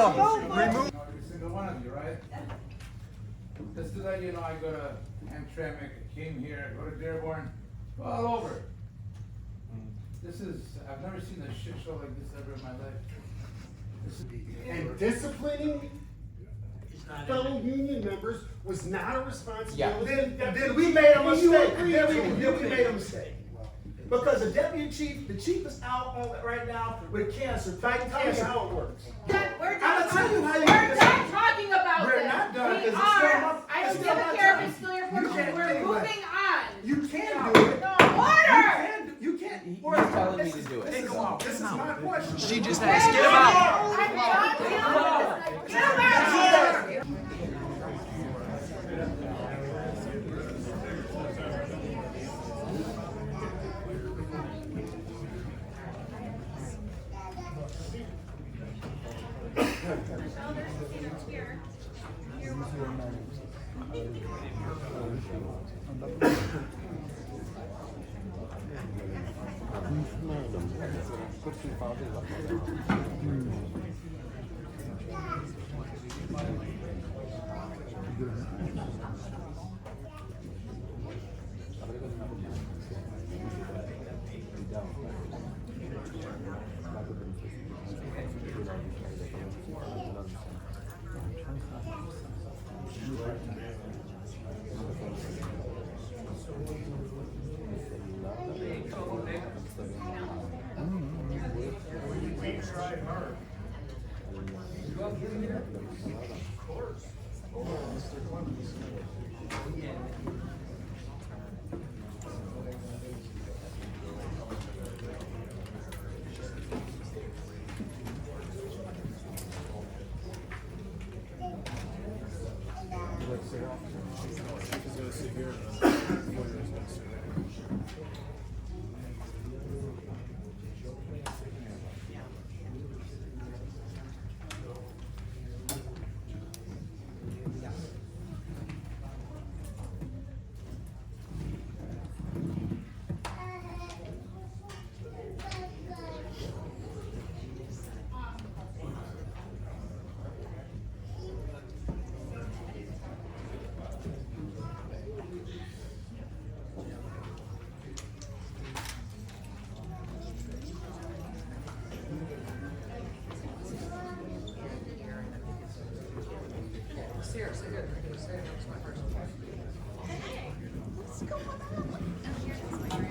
them. Every single one of you, right? Just to let you know, I go to Hamtramck, came here, go to Dearborn, go all over. This is, I've never seen a shit show like this ever in my life. And disciplining fellow union members was not a responsibility. Then we made a mistake. Then we made a mistake. Because the deputy chief, the chief is out on it right now with cancer, fighting Tell me cancer. how it works. We're I'll tell you how you We're do this. done talking about We're this. not done, We 'cause it's still are. my- I it's don't still give my a care time. if it's still your You portion. can't We're think about moving on. You can do it. No, order! You can't. He's telling me to do it. This is my question. She just asked. Get him out. I'm done dealing with this. Get him out! Seriously, good. It's my first one. What's going on?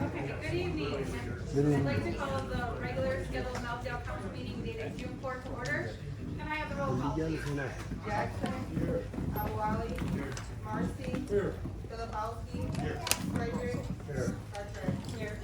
Okay, good evening. I'd like to call the regular scheduled Melvindale Council meeting dated June 4th to order. Can I have the roll call, please? Jackson. Awali. Marcy. Filipowski. Frederick. Carter. Here.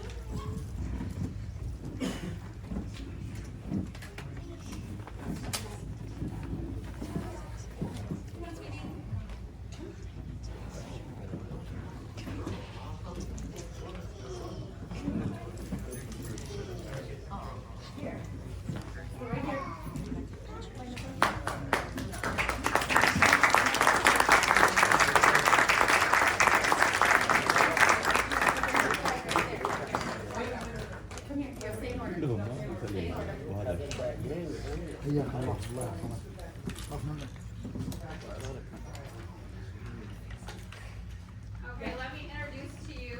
Okay, let me introduce to you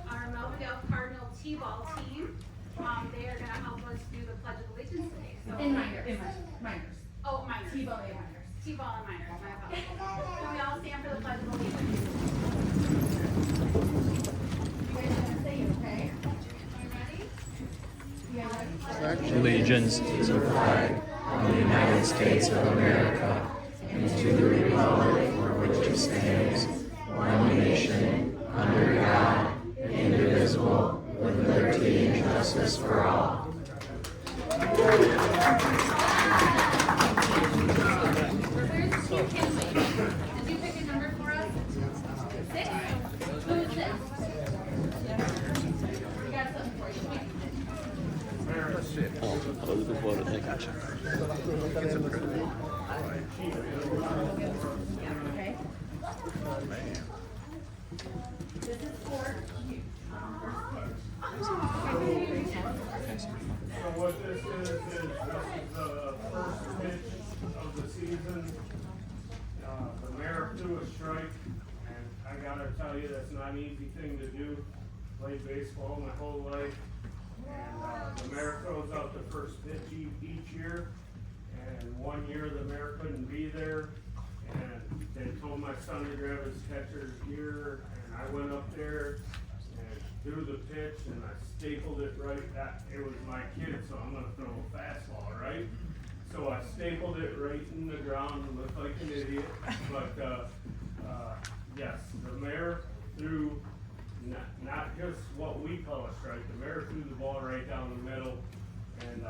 our Melvindale Cardinal T-ball team. They are gonna help us do the Pledge of Allegiance today. So- In minors. Minors. Oh, minors. T-ball and minors. T-ball and minors, my apologies. Can we all stand for the Pledge of Allegiance? You guys are gonna say it, okay? Are you ready? You guys ready? Allegiance to the flag of the United States of America and to the republic for which it stands, one nation, under God, indivisible, with liberty and justice for all. Where's Team Kinley? Did you pick a number for us? 6? Who is this? We got something for you. I gotcha. gotta tell you, that's not an easy thing to do. Played baseball my whole life. And, the mayor throws out the first pitch each year. And one year the mayor couldn't be there. And they told my son to grab his catcher's gear. And I went up there and threw the pitch and I stapled it right, it was my kid, so I'm gonna throw a fastball, right? So I stapled it right in the ground and looked like an idiot, but, yes, the mayor threw, not just what we call a strike, the mayor threw the ball right down the middle, and,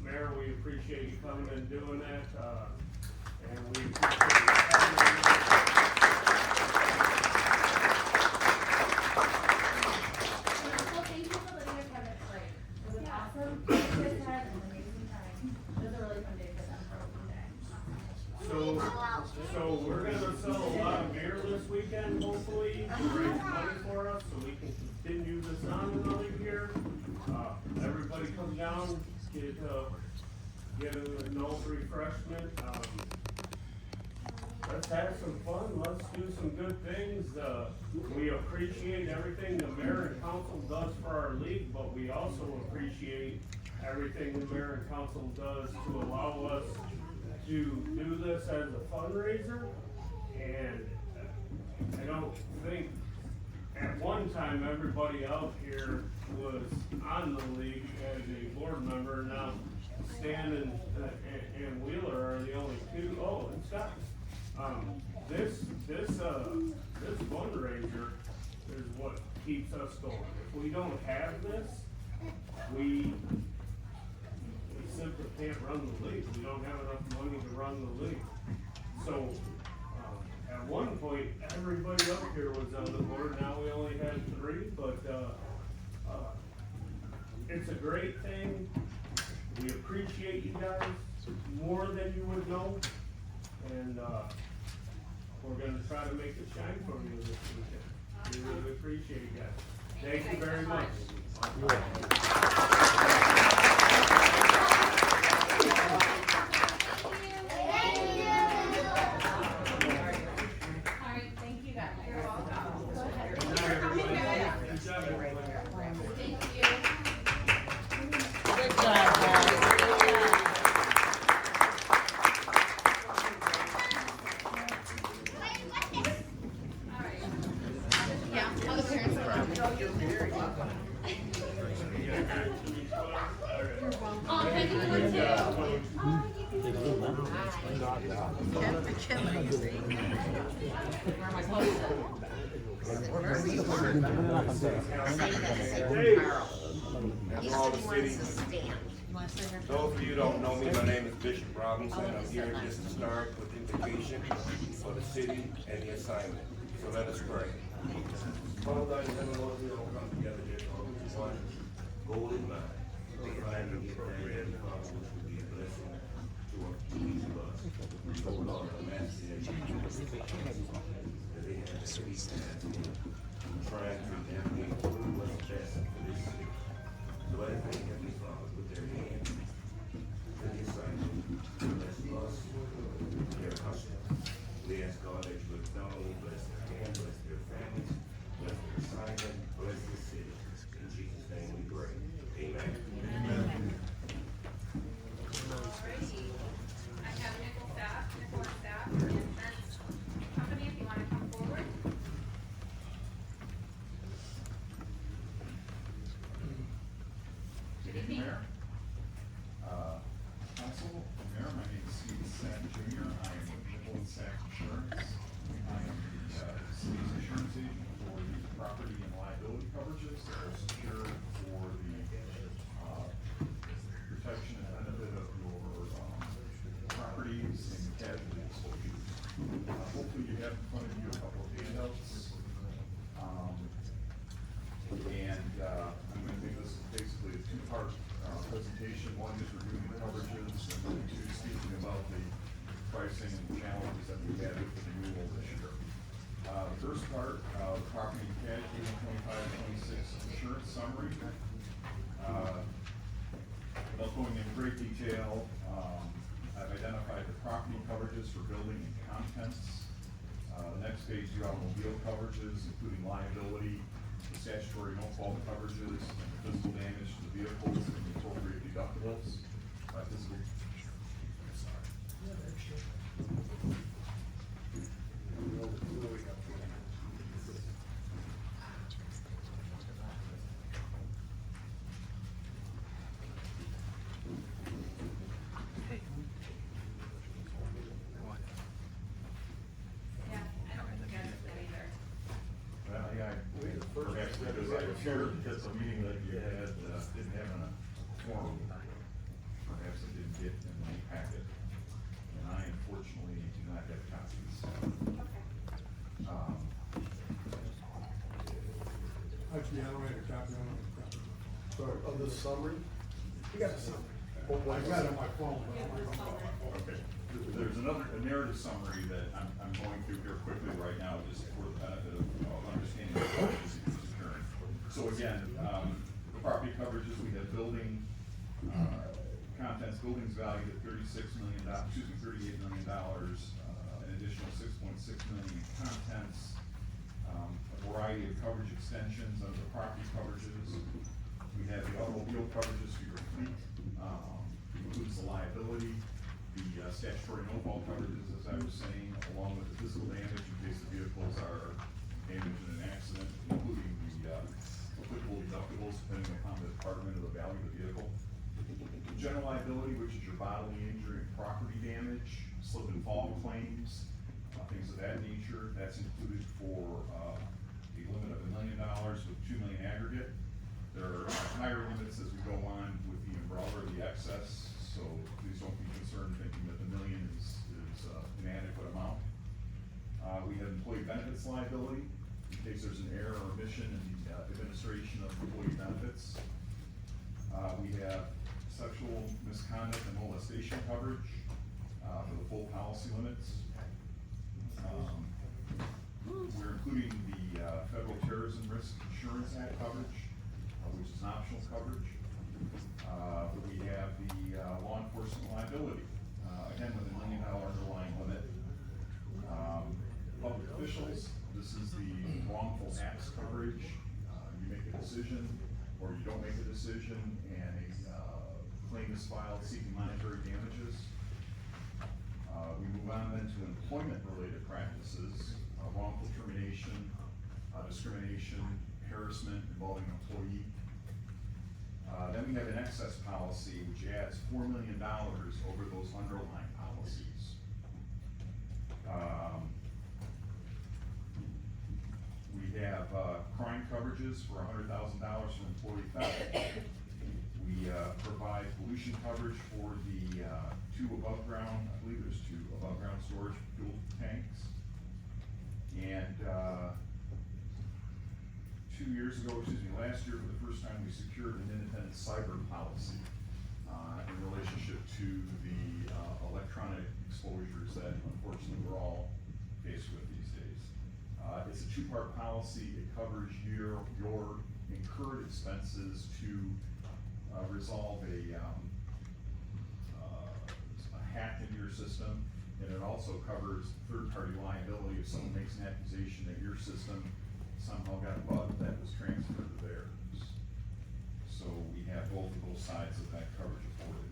Mayor, we appreciate you coming and doing that, and we appreciate you Well, thank you for letting us have it played. It was awesome. You guys had an amazing time. It was a really fun day for them for opening day. So we're gonna sell a lot of beer this weekend, hopefully, to raise money for us, so we can continue this on another year. Everybody come down, get an adult refreshment. Let's have some fun, let's do some good things. We appreciate everything the mayor and council does for our league, but we also appreciate everything the mayor and council does to allow us to do this as a fundraiser. And I don't think, at one time, everybody out here was on the league as a board member. Now Stan and Wheeler are the only two. Oh, and Scott. This fundraiser is what keeps us going. If we don't have this, we simply can't run the league. We don't have enough money to run the league. So, at one point, everybody up here was on the board. Now we only have 3, but, it's a great thing. We appreciate you guys more than you would know. And, we're gonna try to make it shine for you this weekend. We really appreciate you guys. Thank you very much. Alright, thank you guys. You're welcome. Thank you. Good job, guys. All the city. Those of you who don't know me, my name is Bishop Robinson. I'm here just to start with invocation for the city and the assignment. So let us pray. Father God, in heaven, Lord, we all come together here for one goal in mind. Trying to get that ready, Father, which will be a blessing to each of us. So Lord, I'm asking that you that they have the sweet time trying to navigate through what's best for this city. So I thank Heavenly Father with their hands to the assignment. Bless us, their customers. We ask God that you would not only bless their hands, bless their families, bless their assignment, bless the city. In Jesus' name we pray. Amen. Amen. Alrighty. I have Nicholas Staff, and Insurance Company, if you wanna come forward. Good evening. Counsel, Mayor, my name is Steve Sack Jr. I am with Nicholas Sack Insurance. I am the city's insurance agent for the property and liability coverages that are secured for the protection and benefit of your properties and casualty exposures. Hopefully you have in front of you a couple of handouts. I'm going to make this basically a 2-part presentation. One is reviewing the coverages, and then 2 speaking about the pricing and challenges that we've had with the renewal this year. The first part, the property and casualty 25-26 insurance summary. Without going into great detail, I've identified the property coverages for building and contents, The next page, the automobile coverages, including liability, the statutory no-fault coverages, physical damage to the vehicles, and the appropriate deductibles. Physical. Yeah, I don't think I did that either. Well, yeah, perhaps because I appeared at the meeting that you had, didn't have a form. Perhaps it didn't get in the packet. And I unfortunately do not have copies. Okay. Actually, I don't have a copy, I don't have a copy. Sorry, of the summary? You got the summary. I got it on my phone, but I don't have it on my phone. Okay, there's a narrative summary that I'm going through here quickly right now, just for the benefit of understanding the coverages that is occurring. So again, the property coverages, we have building, contents, buildings valued at $38 million, an additional $6.6 million in contents, a variety of coverage extensions under the property coverages. We have the automobile coverages for your fleet, includes the liability, the statutory no-fault coverages, as I was saying, along with the physical damage in case the vehicles are damaged in an accident, including the applicable deductibles depending upon the department or the value of the vehicle. General liability, which is your bodily injury and property damage, slip and fall claims, things of that nature. That's included for a limit of $1 million with $2 million aggregate. There are higher limits as we go on with the umbrella or the excess, so please don't be concerned thinking that the $1 million is an adequate amount. We have employee benefits liability, in case there's an error or omission in the administration of employee benefits. We have sexual misconduct and molestation coverage for the full policy limits. We're including the Federal Terrorism Risk Insurance Act coverage, which is an optional coverage. We have the law enforcement liability, again with a $1 million underlying limit. Public officials, this is the wrongful acts coverage. You make a decision or you don't make a decision and a claim is filed seeking monetary damages. We move on then to employment-related practices, wrongful termination, discrimination, harassment involving an employee. Then we have an excess policy which adds $4 million over those underlying policies. We have crime coverages for $100,000 for employee theft. We provide pollution coverage for the two above ground, I believe there's two above ground storage fuel tanks. And last year, for the first time, we secured an independent cyber policy in relationship to the electronic exposures that unfortunately we're all faced with these days. It's a two-part policy. It covers your incurred expenses to resolve a hack into your system, and it also covers third-party liability if someone makes an accusation that your system somehow got bugged that was transferred to theirs. So we have both of those sides of that coverage afforded.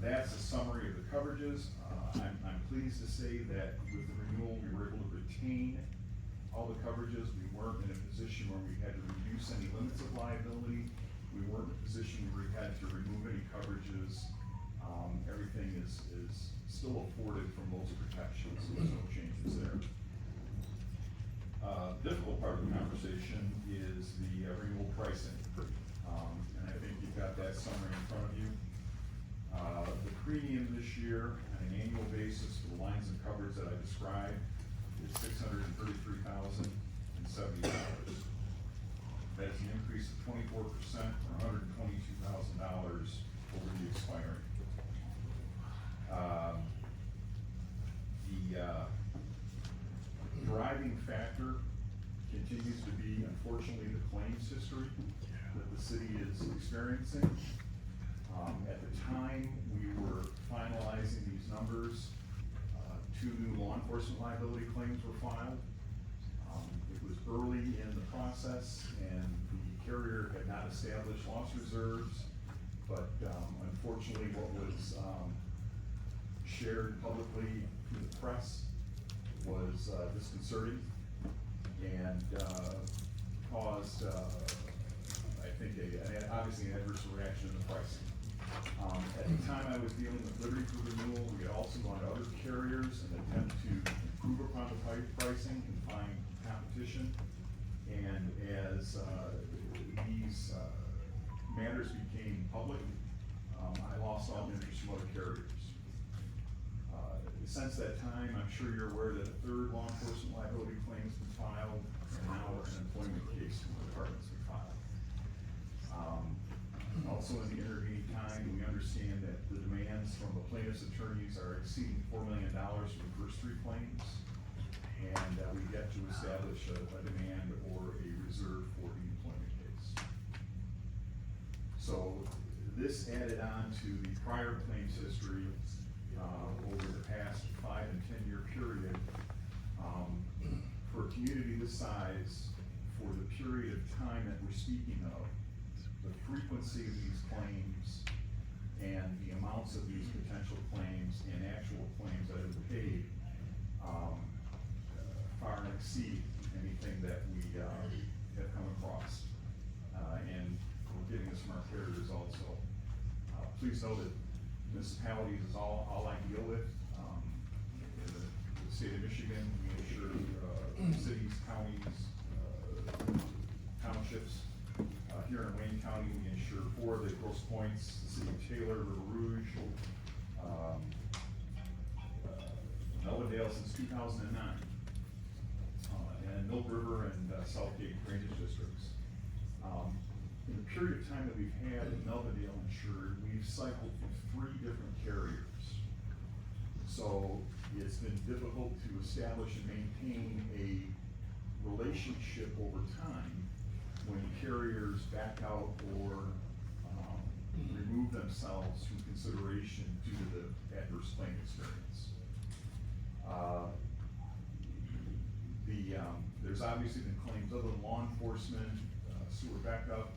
That's a summary of the coverages. I'm pleased to say that with the renewal, we were able to retain all the coverages. We weren't in a position where we had to reduce any limits of liability. We weren't in a position where we had to remove any coverages. Everything is still afforded from those protections, so there's no changes there. Difficult part of the conversation is the renewal pricing. And I think you've got that summary in front of you. The premium this year on an annual basis for the lines of coverage that I described is $633,070. That's an increase of 24% or $122,000 over the expiring. The driving factor continues to be, unfortunately, the claims history that the city is experiencing. At the time we were finalizing these numbers, 2 new law enforcement liability claims were filed. It was early in the process, and the carrier had not established loss reserves, but unfortunately what was shared publicly through the press was disconcerting and caused, I think, obviously an adverse reaction in the pricing. At the time I was dealing with Liberty for renewal, we had also gone to other carriers and attempt to improve upon the pricing and find competition. And as these matters became public, I lost all interest from other carriers. Since that time, I'm sure you're aware that a 3rd law enforcement liability claim has been filed, and now an employment case from the department's been filed. Also in the intervening time, we understand that the demands from the plaintiff's attorneys are exceeding $4 million for the first 3 claims, and we've yet to establish a demand or a reserve for the employment case. So this added on to the prior claims history over the past 5 and 10 year period. For a community this size, for the period of time that we're speaking of, the frequency of these claims and the amounts of these potential claims and actual claims that have been paid far exceed anything that we have come across. And we're getting this from our carriers also. Please know that municipalities is all I deal with. In the state of Michigan, we insure cities, counties, townships. Here in Wayne County, we insure 4 of the Grosse Pointes, the city of Taylor, River Rouge, Melvindale since 2009, and Milk River and Southgate drainage districts. In the period of time that we've had Melvindale insured, we've cycled through 3 different carriers. So it's been difficult to establish and maintain a relationship over time when carriers back out or remove themselves from consideration due to the adverse claim experience. There's obviously been claims other than law enforcement, sewer backup,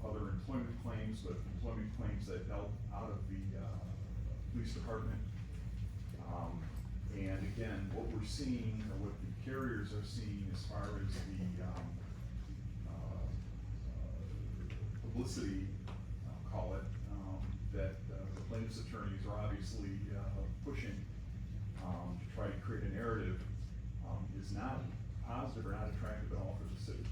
other employment claims, but employment claims that dealt out of the police department. And again, what we're seeing, or what the carriers are seeing as far as the publicity, I'll call it, that the plaintiff's attorneys are obviously pushing to try to create a narrative is not positive or not attractive at all for the city.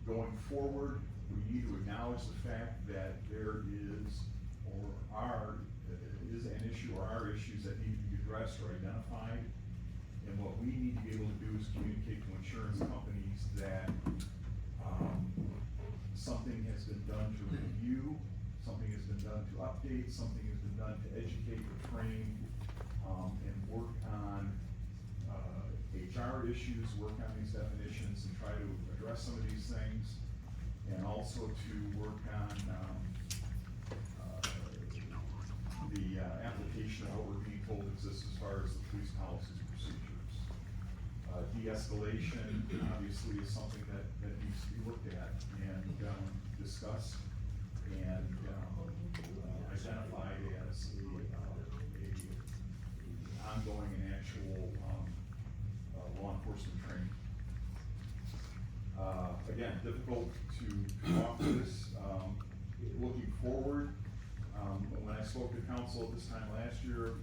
Going forward, we need to acknowledge the fact that there is an issue or are issues that need to be addressed or identified. And what we need to be able to do is communicate to insurance companies that something has been done to review, something has been done to update, something has been done to educate or train, and work on HR issues, work on these definitions and try to address some of these things, and also to work on the application of what we're being told exists as far as the police policies and procedures. De-escalation obviously is something that needs to be looked at and discussed and identified as a ongoing and actual law enforcement training. Again, difficult to talk to this. Looking forward, when I spoke to council at this time last year,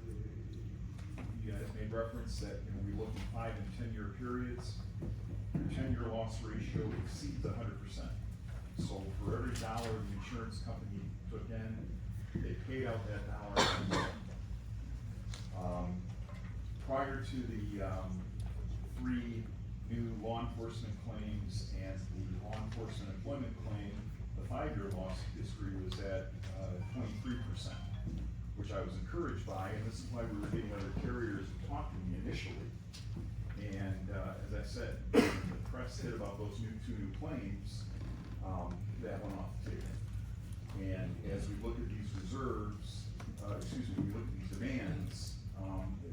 you guys made reference that we look in 5 and 10 year periods. Your 10-year loss ratio exceeds 100%. So for every dollar the insurance company took in, they paid out that dollar. Prior to the 3 new law enforcement claims and the law enforcement employment claim, the 5-year loss history was at 23%, which I was encouraged by, and this is why we were getting other carriers to talk to me initially. And as I said, the press hit about those 2 new claims, that went off the table. And as we look at these reserves, when you look at these demands,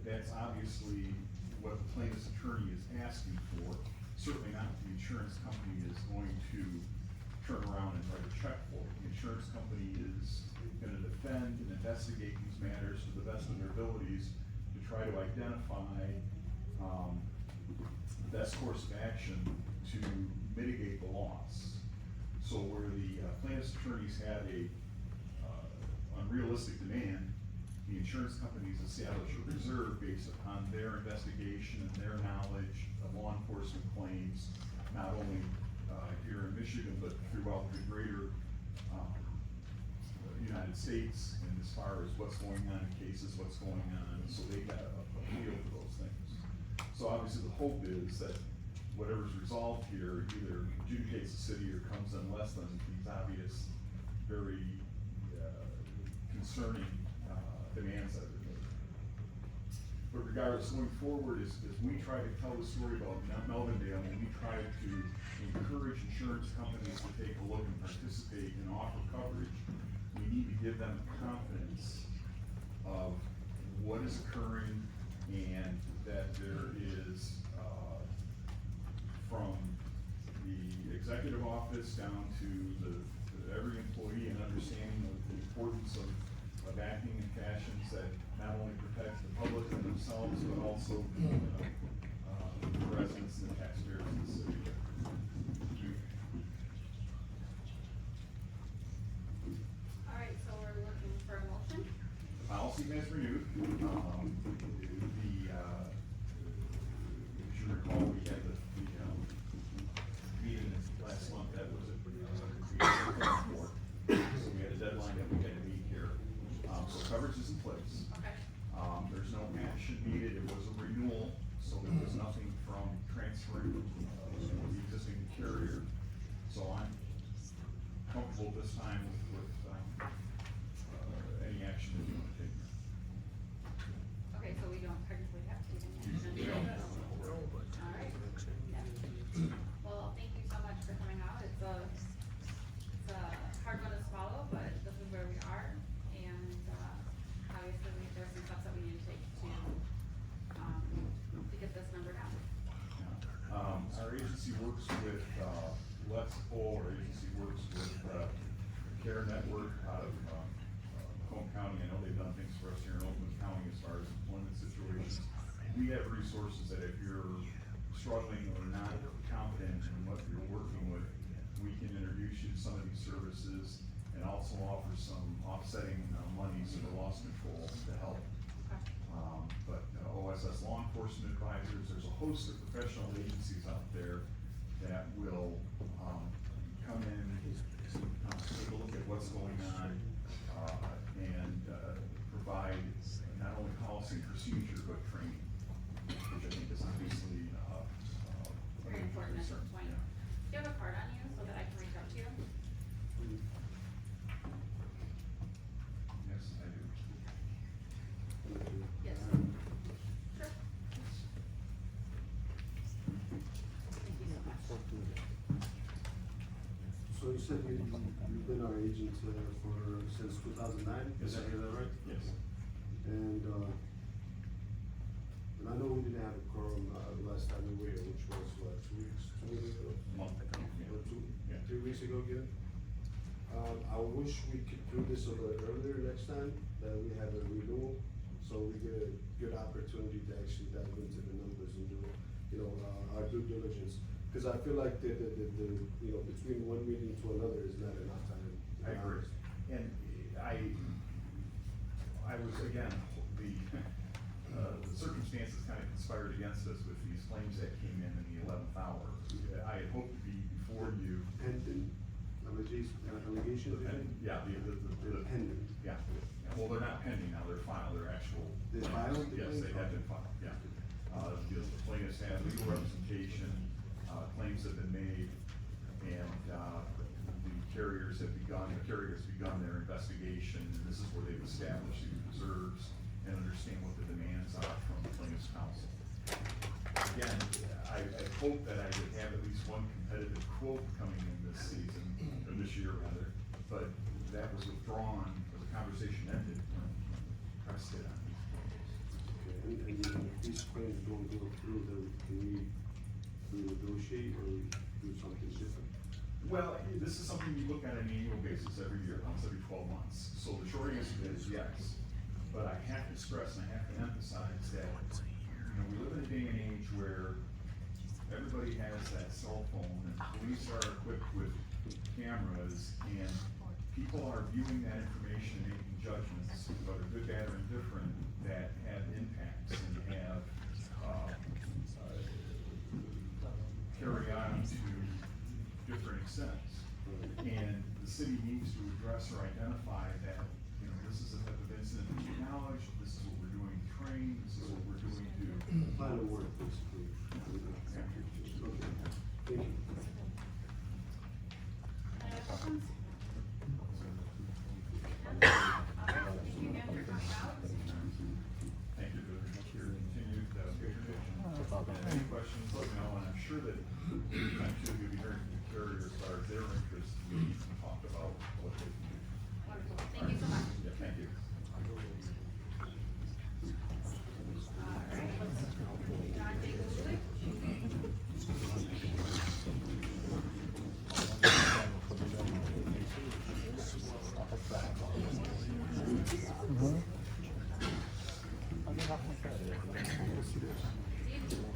that's obviously what the plaintiff's attorney is asking for. Certainly not what the insurance company is going to turn around and write a check for. The insurance company is gonna defend and investigate these matters to the best of their abilities to try to identify, the best course of action to mitigate the loss. So where the plaintiff's attorneys had a unrealistic demand, the insurance companies establish a reserve based upon their investigation and their knowledge of law enforcement claims, not only here in Michigan, but throughout the greater United States, and as far as what's going on in cases, what's going on, so they got a feel for those things. So obviously the hope is that whatever's resolved here either adjudicates the city or comes in less than these obvious, very concerning demands that are made. But regardless, going forward, as we try to tell the story about Melvindale, and we try to encourage insurance companies to take a look and participate and offer coverage, we need to give them confidence of what is occurring and that there is, from the executive office down to every employee, an understanding of the importance of acting in fashions that not only protect the public and themselves, but also the residents and the taxpayers of the city. All right, so we're looking for a motion. The policy has renewed. As you recall, we had the meeting last month that was so we had a deadline that we had to meet here. So coverage is in place. Okay. There's no action needed. It was a renewal, so there was nothing from transferring the existing carrier. So I'm comfortable this time with any action that you want to take. Okay, so we don't technically have to take any action. All right. Yeah. Well, thank you so much for coming out. It's a hard one to swallow, but this is where we are. And, obviously, there's some steps that we need to take to get this number down. Our agency works with, Let's Pull, our agency works with, Care Network out of, Macomb County. I know they've done things for us here in Oakland County as far as employment situations. We have resources that if you're struggling or not confident in what you're working with, we can introduce you to some of these services and also offer some offsetting monies for loss control to help. But OSS law enforcement advisors, there's a host of professional agencies out there that will come in, take a look at what's going on, and provide not only policy and procedure, but training, which I think is obviously Very important at this concern. point. Yeah. Do you have a card on you so that I can reach out to you? Yes, I do. Yes. Sure. Thank you so much. So you said you've been our agent since 2009? Yes, sir. Is that right? Yes. And I know we didn't have a quorum last time we were here, which was what, 2 weeks ago? Month ago. Or Yeah. 3 weeks ago again? I wish we could do this a little earlier next time, that we have a renewal, so we get a good opportunity to actually dive into the numbers and do, our due diligence. Cause I feel like the between one meeting to another is not enough time. I agree. And I was, again, the circumstances kind of conspired against us with these claims that came in the 11th hour. I had hoped to be before you. Pending, allegation? Yeah, the Pending. Yeah, well, they're not pending now, they're filed, they're actual. They're filed? Yes, they have been filed, yeah. The plaintiffs have legal representation, claims have been made, and, the carriers have begun their investigation, and this is where they've established the reserves and understand what the demands are from the plaintiff's counsel. Again, I hope that I would have at least one competitive quote coming in this season, or this year rather, but that was withdrawn, or the conversation ended requested on these calls. Okay, and then if these claims don't go through, then can we renegotiate or do something different? Well, this is something we look at on an annual basis every year, once every 12 months. So the short answer is yes. But I have to stress and I have to emphasize that, we live in a day and age where everybody has that cell phone and police are equipped with cameras and people are viewing that information and making judgments, whether good, bad, or indifferent, that have impacts and have, carry on to different extents. And the city needs to address or identify that, this is the type of incident that we acknowledge, this is what we're doing to train, this is what we're doing to. Plan of work, basically. Okay, thank you. Any other questions? All right, thank you again for coming out. Thank you very much for your continued patronage. Any questions, let me know, and I'm sure that eventually you'll be hearing from the carrier as far as their interest, we can talk about what they can do. Wonderful, thank you so much. Yeah, thank you. John, take it away.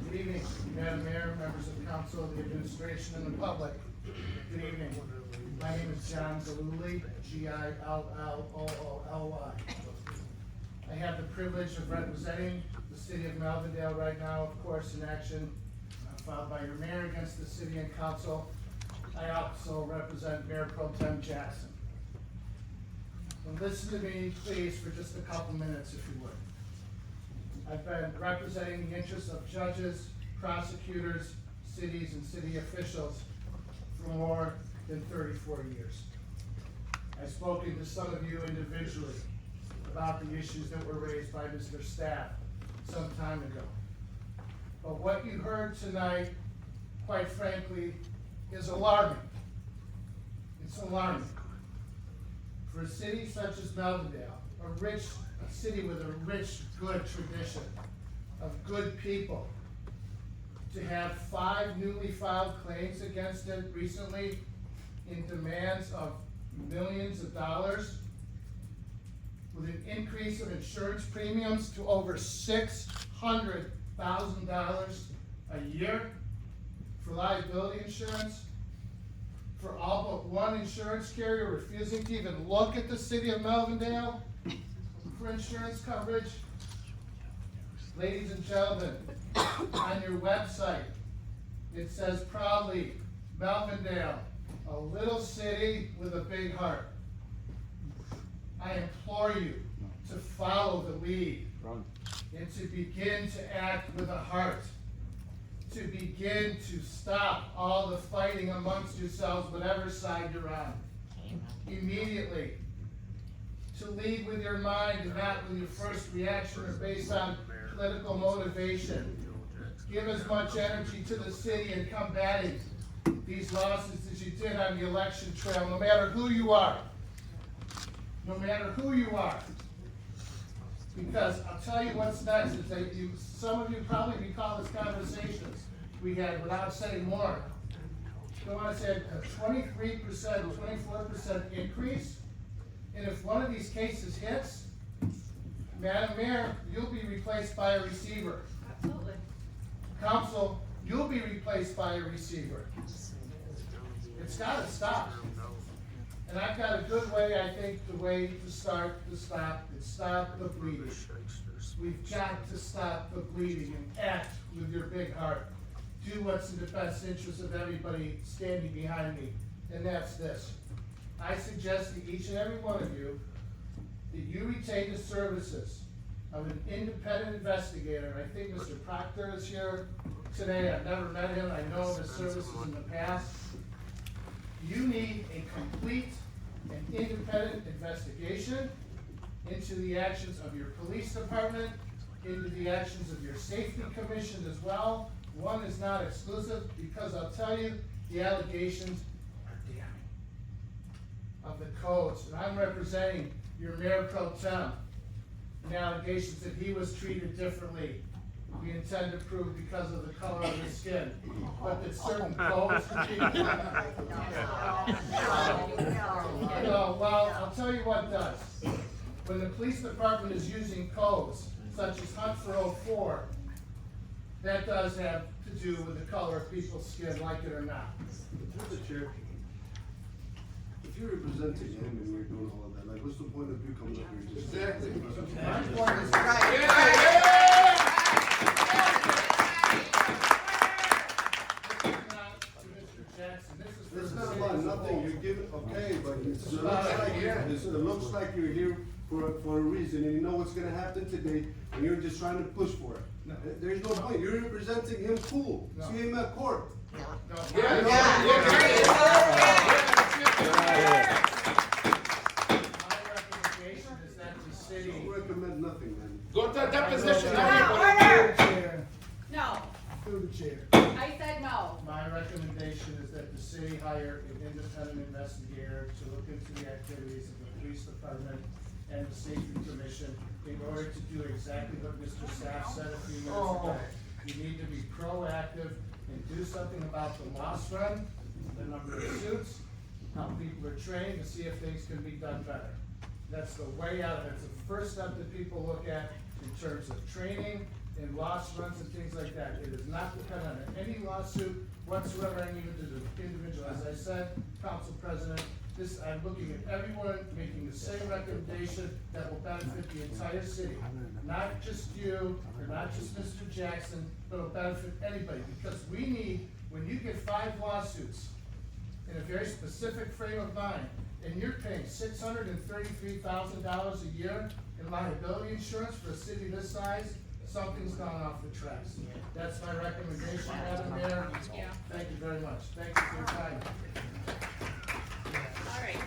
Good evening, Madam Mayor, members of council, the administration, and the public. Good evening. My name is John Gillooly, Gillooly. I have the privilege of representing the City of Melvindale right now, of course, in action filed by your mayor against the city and council. I also represent Mayor Pro Tem Jackson. And listen to me, please, for just a couple minutes, if you would. I've been representing the interests of judges, prosecutors, cities, and city officials for more than 34 years. I've spoken to some of you individually about the issues that were raised by Mr. Staff some time ago. But what you heard tonight, quite frankly, is alarming. It's alarming. For a city such as Melvindale, a city with a rich, good tradition of good people, to have 5 newly filed claims against it recently in demands of millions of dollars, with an increase of insurance premiums to over $600,000 a year for liability insurance, for all but one insurance carrier refusing to even look at the City of Melvindale for insurance coverage. Ladies and gentlemen, on your website, it says proudly, Melvindale, a little city with a big heart. I implore you to follow the lead and to begin to act with a heart, to begin to stop all the fighting amongst yourselves, whatever side you're on, immediately. To lead with your mind and not with your first reaction or based on political motivation. Give as much energy to the city in combating these lawsuits as you did on the election trail, no matter who you are. No matter who you are. Because I'll tell you what's next, is that some of you probably recall this conversations we had without saying more. So I said a 23%, 24% increase. And if one of these cases hits, Madam Mayor, you'll be replaced by a receiver. Absolutely. Council, you'll be replaced by a receiver. It's gotta stop. And I've got a good way, I think, the way to start to stop is stop the bleeding. We've got to stop the bleeding and act with your big heart. Do what's in the best interest of everybody standing behind me, and that's this. I suggest to each and every one of you that you retain the services of an independent investigator. I think Mr. Proctor is here today. I've never met him. I know of his services in the past. You need a complete and independent investigation into the actions of your police department, into the actions of your safety commission as well. One is not exclusive, because I'll tell you, the allegations are damning of the codes. And I'm representing your Mayor Pro Tem. and allegations that he was treated differently. We intend to prove because of the color of his skin, but that certain clothes could be. Well, I'll tell you what does. When the police department is using codes, such as Hunt for 04, that does have to do with the color of people's skin, like it or not. Through the chair, if you're representing him and you're doing all of that, like, what's the point of you coming up here just? Exactly. My point is- It's not about nothing, you're giving, okay, but it looks like you're here for a reason, and you know what's gonna happen today, and you're just trying to push for it. There's no point, you're representing him, cool, see him at court. My recommendation is that the city. I recommend nothing, man. Go to a deposition. No, Through the chair. I said no. My recommendation is that the city hire an independent investigator to look into the activities of the police department and the safety commission in order to do exactly what Mr. Staff said a few minutes ago. You need to be proactive and do something about the loss run, the number of suits, how people are trained, to see if things can be done better. That's the way out of it. It's the first step that people look at in terms of training and loss runs and things like that. It is not dependent on any lawsuit whatsoever, any individual. As I said, Council President, I'm looking at everyone making the same recommendation that will benefit the entire city. Not just you, or not just Mr. Jackson, but will benefit anybody. Because we need, when you get 5 lawsuits in a very specific frame of mind, and you're paying $633,000 a year in liability insurance for a city this size, something's gone off the tracks. That's my recommendation, Madam Mayor. Thank you very much. Thank you for your time. All right.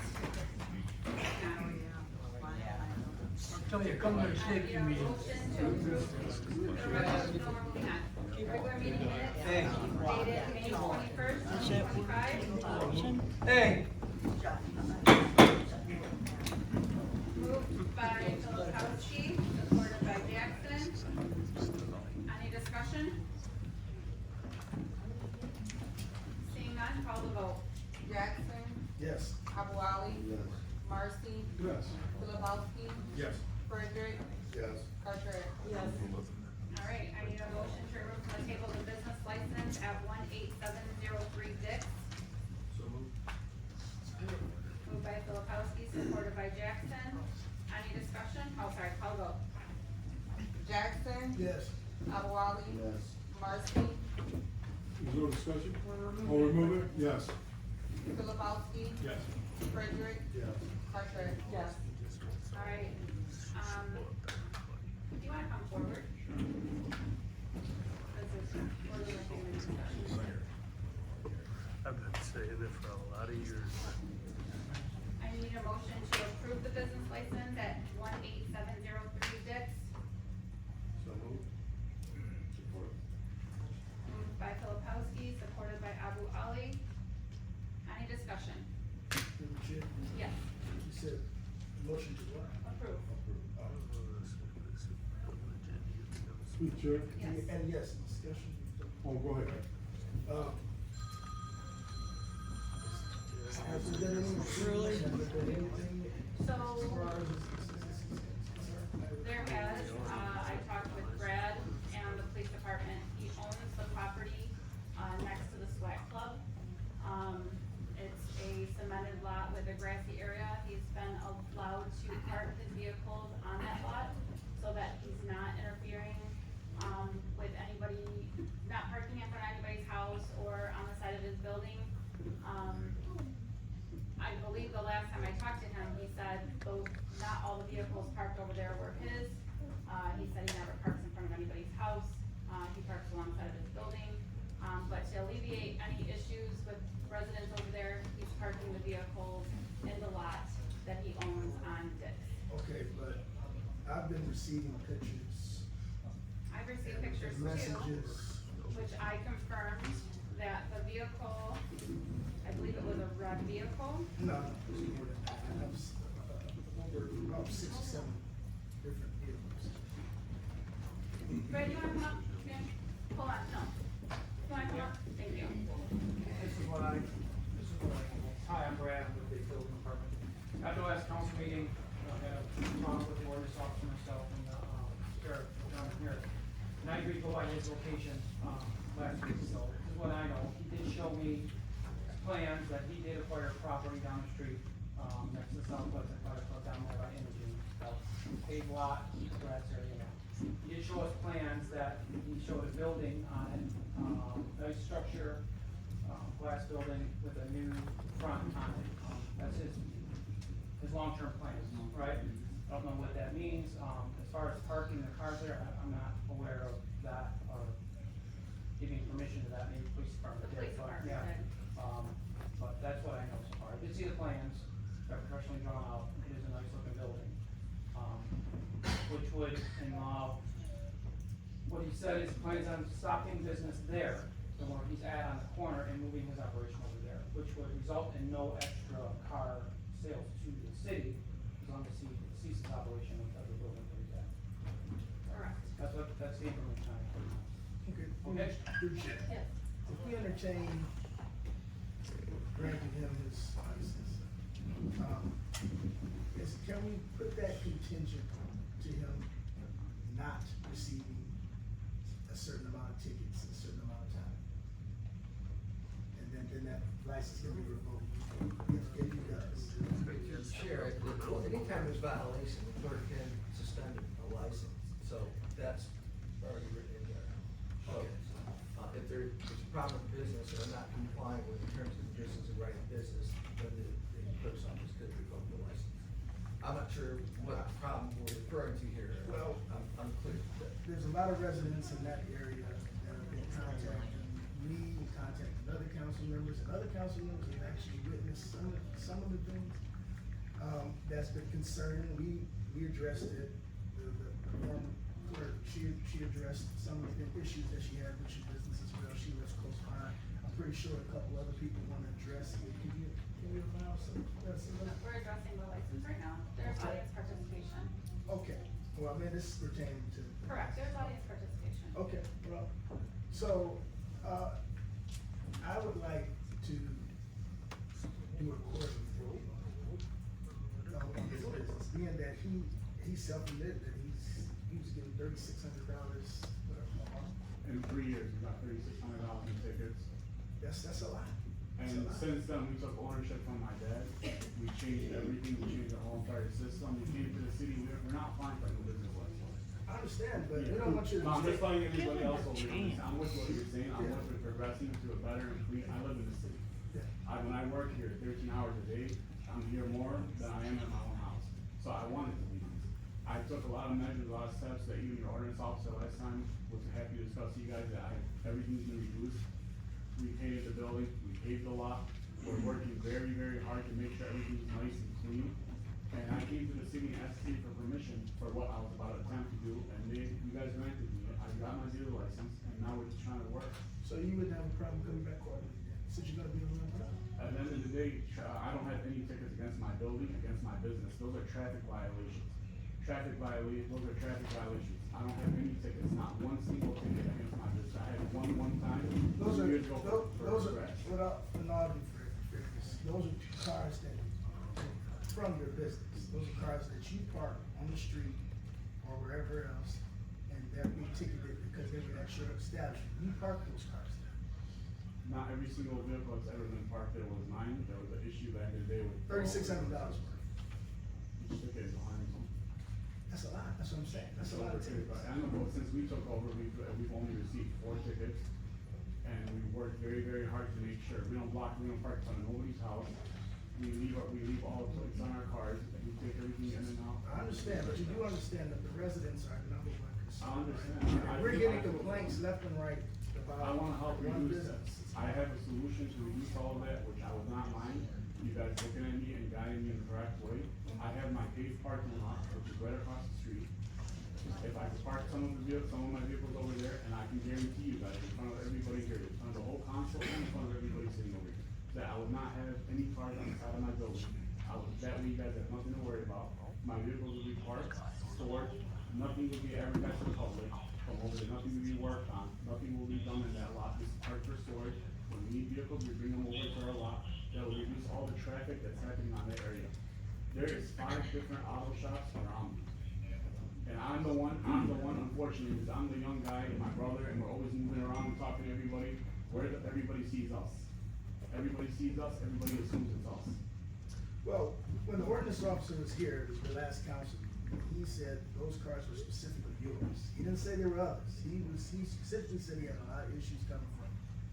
Tell you, come to the safety meeting. Motion to approve the resolution we're moving on. Regular meeting minutes dated May 21st, 2025. Hey. Moved by Filipowski, supported by Jackson. Any discussion? Seeing none, call the vote. Jackson, Yes. Abu Ali, Yes. Marcy, Yes. Filipowski, Yes. Frederick, Yes. Carter. All right, I need a motion to remove from the table the business license at 18703 Dix. So moved. Moved by Filipowski, supported by Jackson. Any discussion? Oh, sorry, call vote. Jackson, Yes. Abu Ali, Yes. Marcy, Is there a discussion? Oh, remove it? Yes. Filipowski, Yes. Frederick, Yes. Carter. Yes. All right, do you wanna come forward? This is, we're looking at discussion. I've been saying it for a lot of years. I need a motion to approve the business license at 18703 Dix. So moved. Support. Moved by Filipowski, supported by Abu Ali. Any discussion? Through the chair. Yes, You said, motion to what? approve. Speak, Chair. Yes. And yes, discussion. Oh, go ahead. Has there been any, has there been anything? So, there has, I talked with Brad and the police department. He owns the property, next to the SWAT club. It's a cemented lot with a grassy area. He's been allowed to park his vehicles on that lot so that he's not interfering, with anybody, not parking in front of anybody's house or on the side of his building. I believe the last time I talked to him, he said not all the vehicles parked over there were his. He said he never parks in front of anybody's house. He parks alongside of his building. But to alleviate any issues with residents over there, he's parking the vehicles in the lot that he owns on Dix. Okay, but I've been receiving pictures. I've received pictures too, Messages. which I confirmed that the vehicle, I believe it was a red vehicle. No, no, it's more than that. I have, over about 6 or 7 different vehicles. his location, last week, so this is what I know. He did show me plans that he did acquire property down the street, next to Southwest Aquatic Club down there by Imogene. Paved lot, grass area. He did show us plans that he showed a building on it, nice structure, glass building with a new front on it. That's his long-term plans, right? I don't know what that means. As far as parking the cars there, I'm not aware of that or giving permission to that, maybe police department. The police did, but, department yeah. did. But that's what I know so far. I did see the plans, they're professionally drawn out. It is a nice looking building. Which would involve, what he said is plans on stopping business there, the one he's at on the corner, and moving his operation over there, which would result in no extra car sales to the city, as long as he ceases operation of the building that he's at. Correct. That's the information I have. Okay. Okay. Good shit. Yes. If we entertain granting him his license, can we put that contingent to him not receiving a certain amount of tickets in a certain amount of time? And then that license can be revoked if he does. Chair, anytime there's violation, the clerk can suspend a license, so that's already written in there. So, if there's a problem with business or not complying with the terms and conditions of running business, then the clerk's office could revoke the license. I'm not sure what problem we're referring to here. Well, I'm clear. There's a lot of residents in that area that have been contacting me, and contacting other council members, and other council members have actually witnessed some of the things that's been concerning. We addressed it. The former clerk, she addressed some of the issues that she had with your business as well. She lives close by. I'm pretty sure a couple other people want to address it. Can you allow some? We're addressing the license right now. There's audience participation. Okay. Well, I mean, this is pertaining to. Correct, there's audience participation. Okay, well, so, I would like to do a court review on this business, being that he self-admitted that he was getting $3,600, whatever. In 3 years, we got $3,600 in tickets. That's a lot. And since then, we took ownership from my dad. We changed everything, we changed the whole entire system. We came to the city, we're not applying for a new business license. I understand, but we don't want you to. No, I'm just letting everybody else over here. I'm with what you're saying, I'm with progressing to a better and clean, I live in the city. When I work here 13 hours a day, I'm here more than I am at my own house. So I wanted to be this. I took a lot of measures, a lot of steps that even your ordinance officer last time was happy to discuss to you guys that everything's been reduced. We painted the building, we paved the lot, we're working very, very hard to make sure everything's nice and clean. And I came to the city and asked the city for permission for what I was about to attempt to do, and you guys granted me it. I got my dealer license, and now we're just trying to work. So you wouldn't have a problem coming back quarterly then, since you're gonna be around town? At the end of the day, I don't have any tickets against my building, against my business. Those are traffic violations. Those are traffic violations. I don't have any tickets, not one single ticket against my business. I had one time, 2 years ago for grass. Without an audit fairness, those are cars that, from your business, those are cars that you park on the street or wherever else, and they're being ticketed because they were at your establishment. You park those cars there. Not every single vehicle that's ever been parked there was mine. There was an issue back in the day with. $3,600 worth. Each ticket is $100. That's a lot, that's what I'm saying, that's a lot of tickets. I know, but since we took over, we've only received 4 tickets, and we worked very, very hard to make sure, we don't park in front of nobody's house. We leave all the plates on our cars, and we take everything in and out. I understand, but you do understand that the residents are number one concern. I understand. right? We're getting complaints left and right about. I wanna help one reduce that. business. I have a solution to reduce all of that, which I was not mine. You guys looking at me and guiding me in the correct way. I have my paved parking lot, which is right across the street. If I park some of my vehicles over there, and I can guarantee you guys in front of everybody here, in front of the whole council, and in front of everybody sitting over here, that I would not have any cars on the side of my building. That way you guys have nothing to worry about. My vehicles will be parked, stored, nothing will be advertised to the public. From over there, nothing will be worked on, nothing will be done in that lot. This is parked for storage. When we need vehicles, we bring them over to our lot. That will reduce all the traffic that's happening on that area. There is 5 different auto shops around me. And I'm the one, unfortunately, because I'm the young guy and my brother, and we're always moving around and talking to everybody, everybody sees us. Everybody sees us, everybody assumes it's us. Well, when the ordinance officer was here, it was the last council, he said those cars were specifically yours. He didn't say there were others. He specifically said he had a lot of issues coming from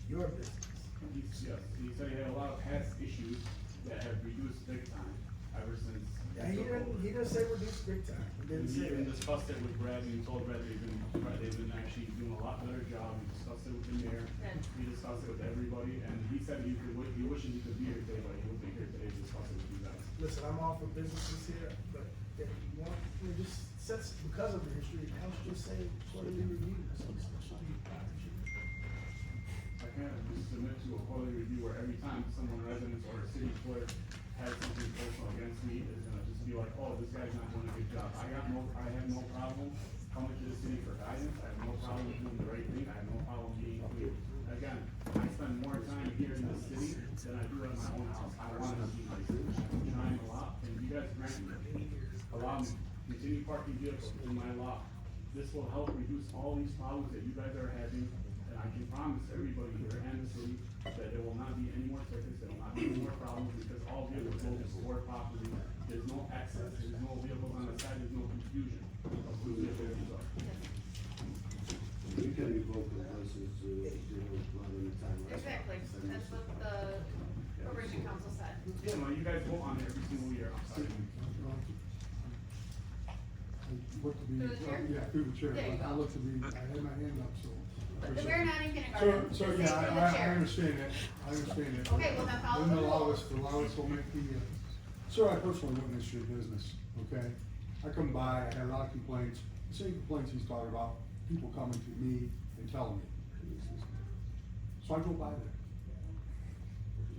your business. He said he had a lot of past issues that have reduced big time ever since. Yeah, he didn't say reduce big time. He didn't say We even that. discussed it with Brad, and he told Brad they've been actually doing a lot better job. We discussed it with the mayor, we discussed it with everybody, and he said he wishes he could be here today, but he won't be here today to discuss it with you guys. Listen, I'm all for businesses here, but if you want, just sets, because of the history, the council just say quarterly review. So it's supposed to be I can't just submit to a quarterly review where every time someone, residents or a city clerk has something personal against me, is gonna just be like, oh, this guy's not doing a good job. I have no problem coming to the city for guidance, I have no problem doing the right thing, I have no problem being clear. Again, I spend more time here in the city than I do at my own house. I want to be nice, I'm trying a lot, and you guys grant me, allow me, continue parking vehicles in my lot. This will help reduce all these problems that you guys are having. And I can promise everybody here and the city that there will not be any more tickets, there will not be any more problems, because all vehicles will be stored properly. There's no excess, there's no vehicles on the side, there's no confusion of who the vehicles are. You can revoke the license to, run any time. Exactly, that's what the probation council said. Yeah, no, you guys vote on it every single year, I'm sorry. Look to be, Through the chair? yeah, through the chair, There you I go. look to be, I had my hand up, so. We're not in kindergarten. So, Just yeah, say through the I chair. understand that, I understand that. Okay, well, then follow Then the allow rules. us will make the, sir, I personally witnessed your business, okay? I come by, I had a lot of complaints, the same complaints he's talking about, people coming to me and telling me. So I go by there.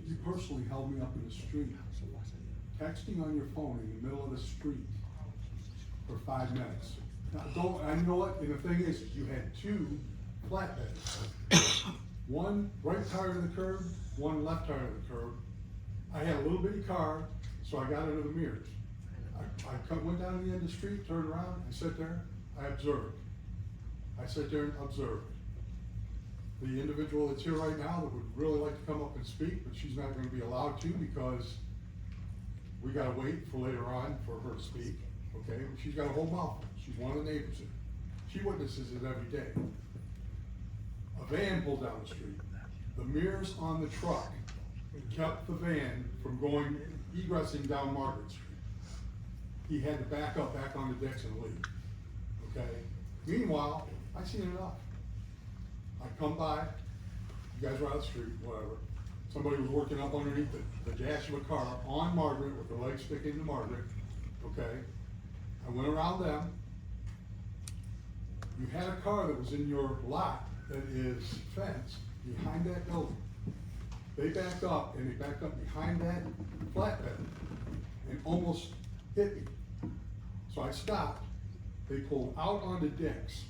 You personally held me up in the street, texting on your phone in the middle of the street for 5 minutes. Now, you know what, and the thing is, you had 2 flatbeds. One right tire to the curb, one left tire to the curb. I had a little bitty car, so I got under the mirrors. Went down to the end of the street, turned around, I sat there, I observed. I sat there and observed. The individual that's here right now that would really like to come up and speak, but she's not gonna be allowed to because we gotta wait for later on for her to speak, okay? She's got a whole mouth, she's one of the neighbors here. She witnesses it every day. A van pulled down the street. The mirrors on the truck kept the van from egressing down Margaret Street. He had to back up back on the decks and leave, okay? Meanwhile, I seen enough. I come by, you guys were out the street, whatever. Somebody was working up underneath the dash of a car on Margaret with their legs sticking to Margaret, okay? I went around them. You had a car that was in your lot that is fenced behind that building. They backed up and they backed up behind that flatbed and almost hit me. So I stopped. They pulled out onto Dix.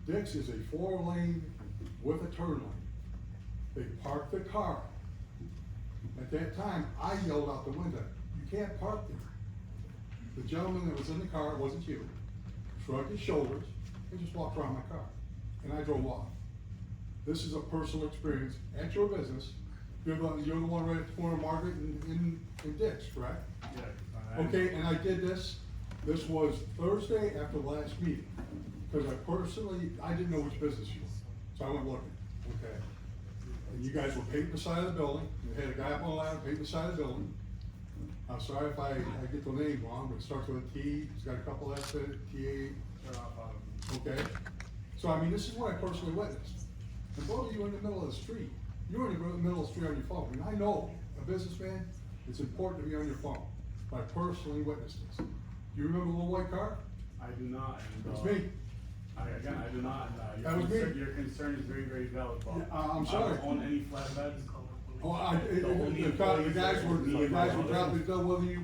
Dix is a 4-lane with a turn lane. They parked the car. At that time, I yelled out the window, "You can't park there." The gentleman that was in the car, it wasn't you, shrugged his shoulders and just walked around my car. And I drove off. This is a personal experience at your business. You're the one right at the corner of Margaret and Dix, correct? Yeah. Okay, and I did this was Thursday after the last meeting, because I didn't know which business you were, so I went looking, okay? And you guys were paid beside the building, you had a guy up on the ladder paid beside the building. I'm sorry if I get the name wrong, but it starts with a T, it's got a couple F's in it, T-A, okay? So I mean, this is what I personally witnessed. And both of you were in the middle of the street. You were in the middle of the street on your phone, and I know, a businessman, it's important to be on your phone, but I personally witnessed this. Do you remember the little white car? I do not, and, It's me. Again, I do not, That was me. your concern is very, very valid, but. Yeah, I'm sorry. I don't own any flatbeds. Oh, the guys were probably tell whether you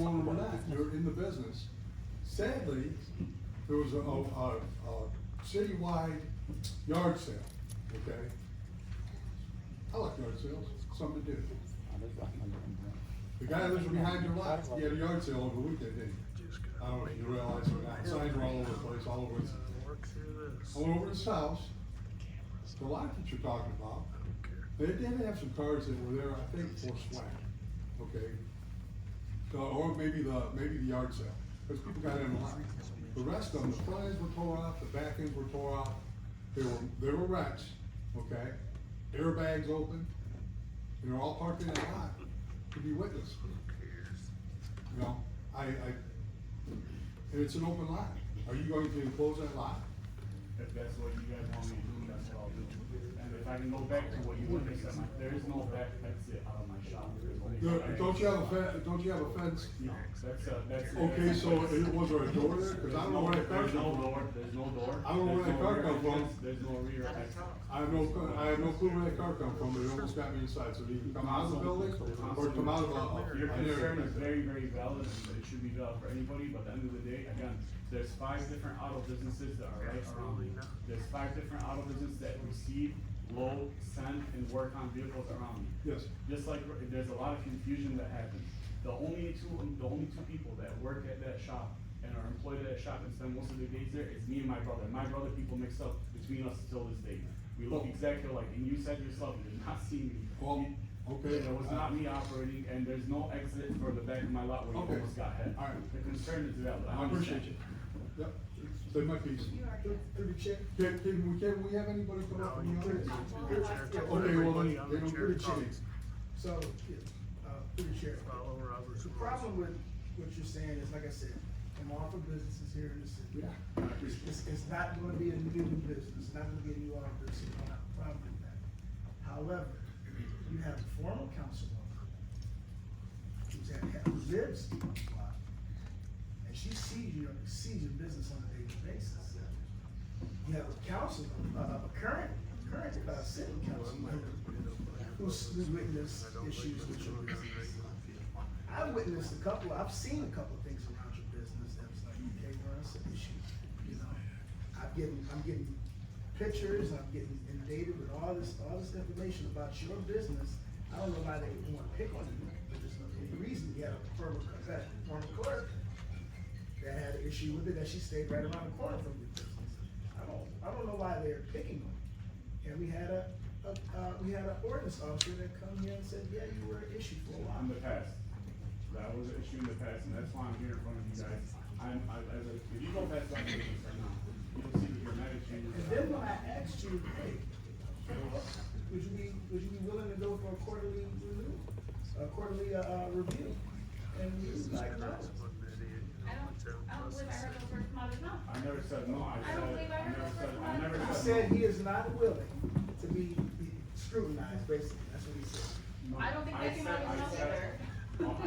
own them or not, you're in the business. Sadly, there was a citywide yard sale, okay? I like yard sales, something to do. The guy that lives behind your lot, he had a yard sale over the weekend, didn't he? I don't know if you realize it or not, signs were all over all over his, Work through this. all over his house. The lot that you're talking about, they did have some cars that were there, I think, for swag, okay? Or maybe the yard sale, because people got in the lot. The rest of them, the front ends were tore off, the back ends were tore off, they were wrecks, okay? Airbags open, and they're all parked in that lot to be witnessed. You know, and it's an open lot. Are you going to close that lot? If that's what you guys want me to do, that's what I'll do. And if I can go back to what you witnessed, there is no back exit out of my shop. There's only Don't you have a fence? No, that's. Okay, so was there a door there? Cause I don't know where that car There's come no from. door, there's no door. I don't know where that car come from. There's no rear exit. I have no clue where that car come from, but it almost got me inside, so you can come out of the building, or come out of Your an concern area. is very, very valid, and it should be valid for anybody, but at the end of the day, again, there's 5 different auto businesses that are right around me. There's 5 different auto businesses that receive, load, send, and work on vehicles around me. Yes. Just like, there's a lot of confusion that happens. The only two people that work at that shop and are employed at that shop and spend most of their days there is me and my brother. My brother, people mix up between us till this day. We look exactly alike, and you said yourself, you did not see me. Well, okay. It was not me operating, and there's no exit for the back of my lot where you Okay. almost got hit. All right. The concern is valid. I appreciate you. Yep. Say my piece. Through the chair. Can we have anybody come up from the audience? Okay, well, Everybody then, on they the don't chair do the chair. So, through the chair. Follow Robert's The rules. problem with what you're saying is, like I said, I'm all for businesses here in the city. Yeah. It's not gonna be a new business, it's not gonna be a new office, you don't have a problem with that. However, you have a former councilwoman who lives in the block, and she sees your business on a daily basis. You have a current city councilman who's witnessed issues with your business. I've seen a couple of things around your business that was like, okay, well, that's an issue, you know? I'm getting pictures, I'm getting inundated with all this information about your business. I don't know why they would want to pick on you, but there's no reason. You had a former clerk that had an issue with it, that she stayed right around the corner from your business. I don't know why they're picking on you. And we had an ordinance officer that come here and said, yeah, you were an issue for a while. In the past, that was an issue in the past, and that's why I'm here in front of you guys. If you go past my business right now, you'll see the dramatic changes. And then when I asked you, hey, would you be willing to go for a quarterly review? And he was like, no. I don't believe I heard those words come out of his mouth. I never said no, I don't believe I heard those words come out of his He mouth. said he is not willing to be scrutinized, basically, that's what he said. I don't think that came out of his mouth either.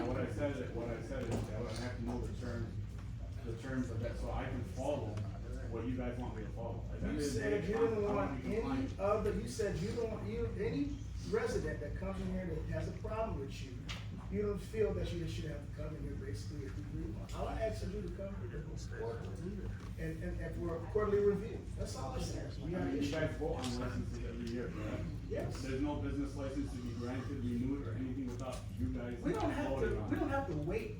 What I said is, I would have to know the terms of that, so I can follow what you guys want me to follow. At the end You of the said day, you I don't wanna want be compliant. you said you don't, any resident that comes in here that has a problem with you, you don't feel that you should have to come in here basically if you agree. All I asked you to come here and for a quarterly review, that's all I said. We have You issues. guys vote on licenses every year, correct? Yes. There's no business license to be granted, renewed, or anything without you guys We don't have voting on it. we don't have to wait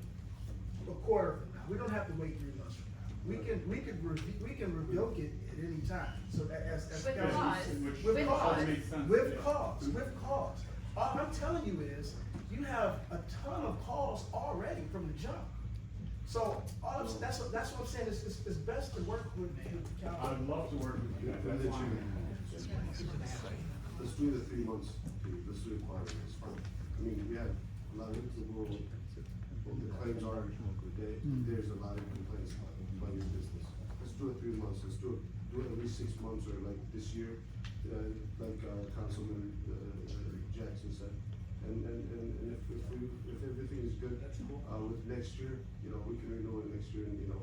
a quarter from now, we don't have to wait 3 months from now. We can revoke it at any time, so that as. With council cause. said, With With cause. cause, Makes sense, with yeah. cause. All I'm telling you is, you have a ton of calls already from the jump. So, that's what I'm saying, it's best to work with the council. I'd love to work with you guys, that's why I'm here. Let's do the 3 months, let's do it quietly, it's fine. I mean, we have a lot of people, the claims are, there's a lot of complaints about your business. Let's do it 3 months, let's do it at least 6 months, or like this year, like Councilman Jackson said. And if everything is good, with next year, you know, we can renew it next year and, you know,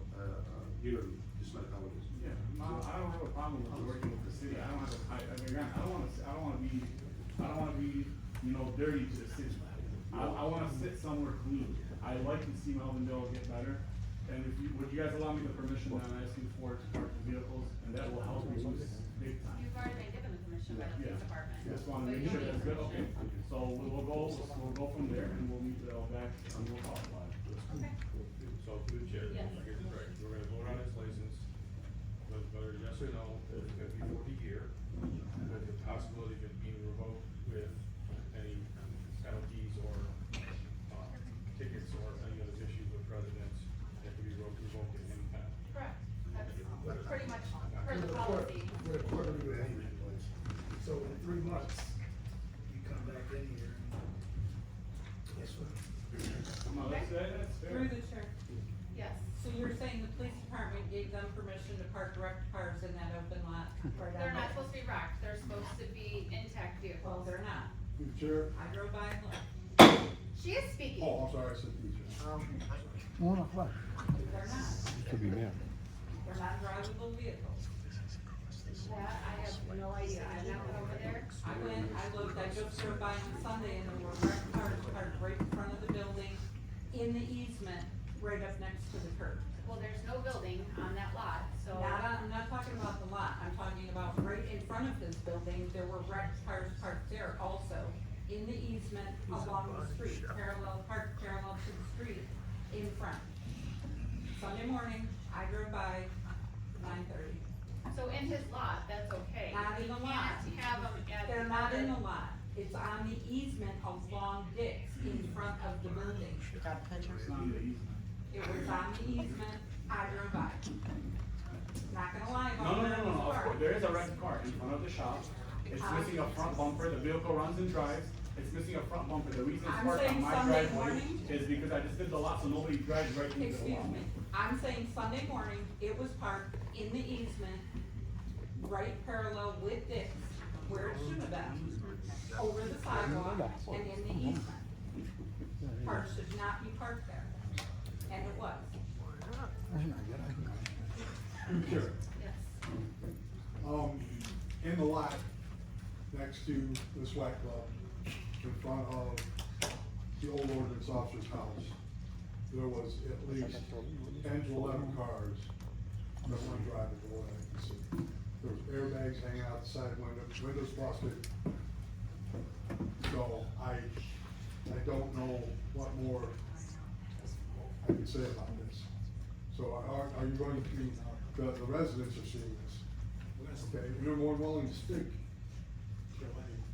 yearly, just like how it is. Yeah, I don't have a problem with working with the city, I don't wanna be, you know, dirty to the city. I wanna sit somewhere clean. I like to see Melvindale get better, and would you guys allow me the permission that I'm asking for to park the vehicles, and that will help reduce big time. You've already been given the permission by the Yeah. police department. Just wanna So make you sure don't that's need good, okay, permission. so we'll go from there, and we'll meet the back, and we'll talk about it. Okay. So through the chair, Yes. I get it correct, we're gonna vote on his license, per the policy. With a quarterly review. So in 3 months, you come back in here and guess what? No, that's fair. Through the chair. Yes. So you're saying the police department gave them permission to park wrecked cars in that open lot? right They're on not the- supposed to be wrecked, they're supposed to be intact Well, vehicles. they're not. Chair? I drove by and looked. She is speaking. Oh, I'm sorry, I said teacher. They're not. Could be mayor. They're not drivable vehicles. That, I have no idea, I've not been over there. I went, I looked, I just drove by on Sunday and there were wrecked cars parked right in front of the building in the easement, right up next to the curb. Well, there's no building on that lot, so. I'm not talking about the lot, I'm talking about right in front of this building, there were wrecked cars parked there also, in the easement along the street, parked parallel to the street in front. Sunday morning, I drove by 9:30. So in his lot, that's okay. Not in the You lot. can't have them at. They're not in the lot, it's on the easement along Dick's in front of the building. It's not in the easement. It was on the easement, I drove by. Not gonna lie No, about no, that. no, no, no, of course, there is a wrecked car in front of the shop. It's missing a front bumper, the vehicle runs and drives. It's missing a front bumper. The reason it's I'm parked on saying my Sunday driveway morning? is because I just did the lot, so nobody drives right into the Excuse lot. me, I'm saying Sunday morning, it was parked in the easement, right parallel with Dick's, where it should have been, over the sidewalk and in the easement. Cars should not be parked there, and it was. Sure. Yes. In the lot next to the SWAT club, in front of the old ordinance officer's house, there was at least 10 to 11 cars that weren't driving the way I can see. There was airbags hanging out the side window, windows busted. So I don't know what more I can say about this. So are you going to, the residents are seeing this? Okay, you're more willing to speak.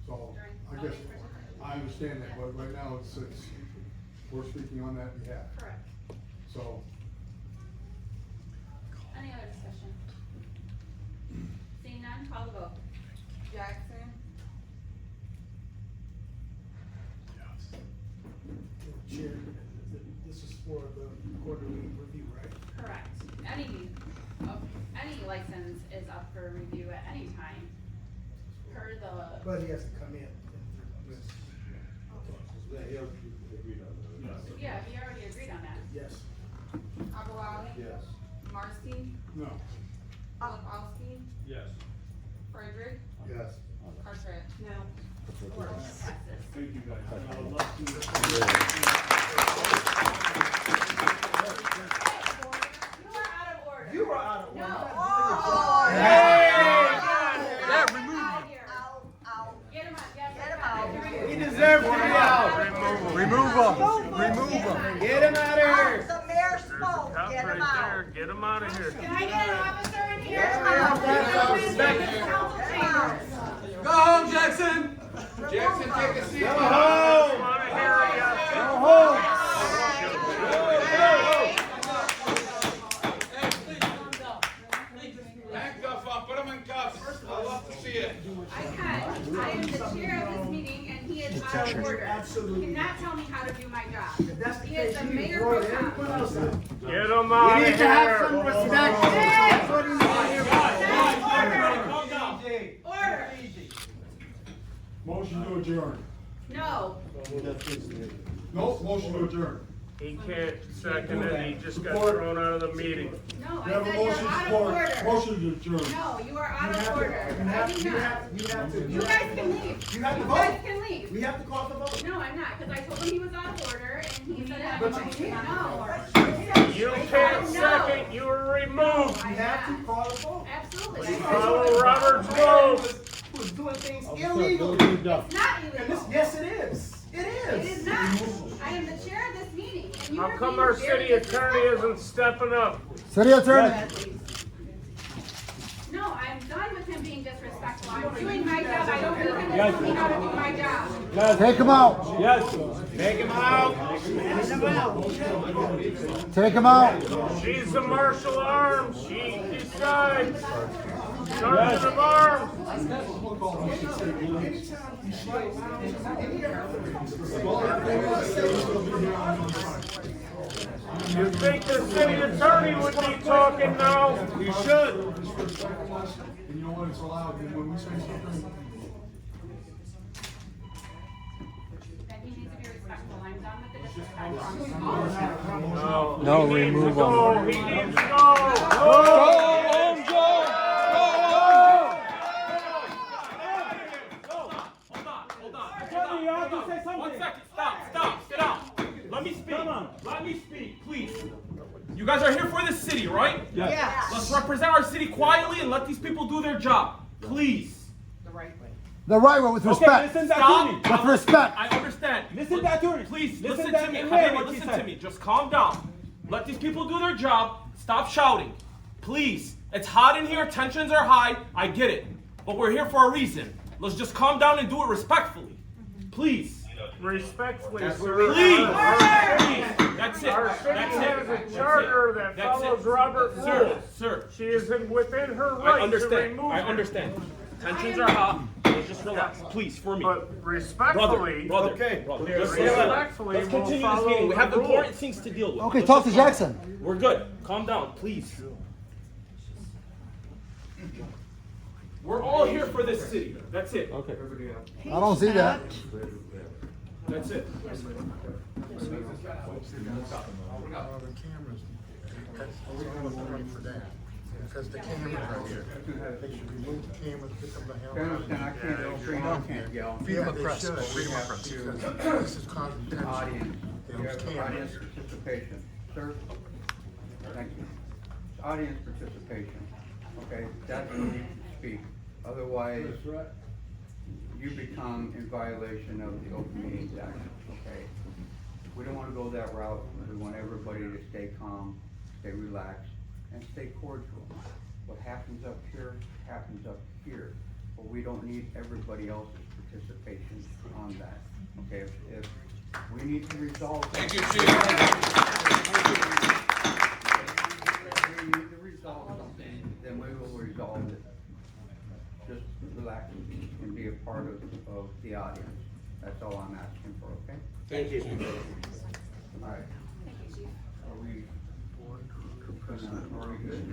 So, I guess, I understand that, but right now it's, we're speaking on that behalf. Correct. So, Any other discussion? Seeing none, call the vote. Jackson? Chair, this is for the quarterly review, right? Correct. Any license is up for review at any time, per the. But he has to come in. Yeah, we already agreed on that. Yes. Agawali? Yes. Marcy? no. Olakowski? Yes. Frederick? Yes. Carteret? No. Motion passes. Thank you guys. I would love to. You are out of order. You are out of order. No. Yeah, remove him. Get him out, get him out. He deserves to be out. Remove him. Remove him. Get him out of here. The mayor There's a spoke, cop get right him out. there. Get him out of here. Can I get an officer in here? Yeah, that's our respect. Council chambers. Go home, Jackson. Jackson, take a seat. Go home. Get him out of here. Go home. Handcuff on, put him in cuffs. I'd love to see it. I am the chair of this meeting and he is out of order. Absolutely. You cannot tell me how to do my job. If that's the He case, is the you need to mayor throw pro everyone tem. else out. Get him out You of need to have here. some respect. That's what he needs. Order. Motion to adjourn. No. No, motion to adjourn. He can't second it. He just got Support. thrown out of the meeting. No, We I have a said you're motion out of support. order. Motion to adjourn. No, you are out You of have to- order. you have- I do you not. have- you have to- You guys can leave. You have to You vote. guys can leave. We have to call the vote. No, I'm not, because I told him he was out of order and he said that. But you can't. No. You can't second. You were removed. We have to call the vote. Absolutely. Follow Robert's rules. Who's doing things illegal. It's not And illegal. this, yes, it is. It It is. is not. I am the chair of this meeting and you How are come being our very city attorney disrespectful. isn't stepping up? City attorney. No, I'm done with him being disrespectful. I'm doing my job. I don't need him to tell me how to do my job. Take him out. Yes. Take him out. Take him out. She's the martial arms. She decides. Sergeant of Arms! You think the city attorney would be talking now? You should. And you know what, it's allowed, and when we say something. Then he needs to be respectful. I'm done with the disrespect. No, remove him. He needs to go! Let me speak, please. You guys are here for the city, right? Yes. Let's represent our city quietly and let these people do their job. Please. The right way. The right way, with respect. Okay, stop. With respect. I understand. Listen to attorney. Please, Listen listen to to me. him. Habibi, What he listen said. to me. Just calm down. Let these people do their job. Stop shouting. Please. It's hot in here. Tensions are high. I get it. But we're here for a reason. Let's just calm down and do it respectfully. Please. Respectfully, Please. sir. Please. That's it. Our city That's has it. a charter that That's follows it. Robert Sir, rules. sir. She is within her I right to understand. remove I him. understand. Tensions are hot. Let's just relax, please, for me. But respectfully, Brother, okay. brother, Yeah, just respectfully, let's we'll continue this follow meeting. We have the important rules. things to deal with. Okay, Let's talk to just- Jackson. We're good. Calm down, please. We're all here for this city. That's it. Okay. I don't see that. That's it. Because the cameras are here. They should remove the cameras, pick them the hell out. Feed them a crust. Feed them a crust. This is causing tension. Those cameras. Audience participation. Sir? Thank you. Audience participation. Okay, that's when you speak. Otherwise, you become in violation of the Open Meetings Act, okay? We don't wanna go that route. We want everybody to stay calm, stay relaxed, and stay cordial. What happens up here, happens up here. But we don't need everybody else's participation on that, okay? If we need to resolve. Thank you, Chief. Chief. If we need to resolve something, then we will resolve it. Just relax and be a part of the audience. That's all I'm asking for, okay? Thank you. All right. Thank you, Chief. Are we good?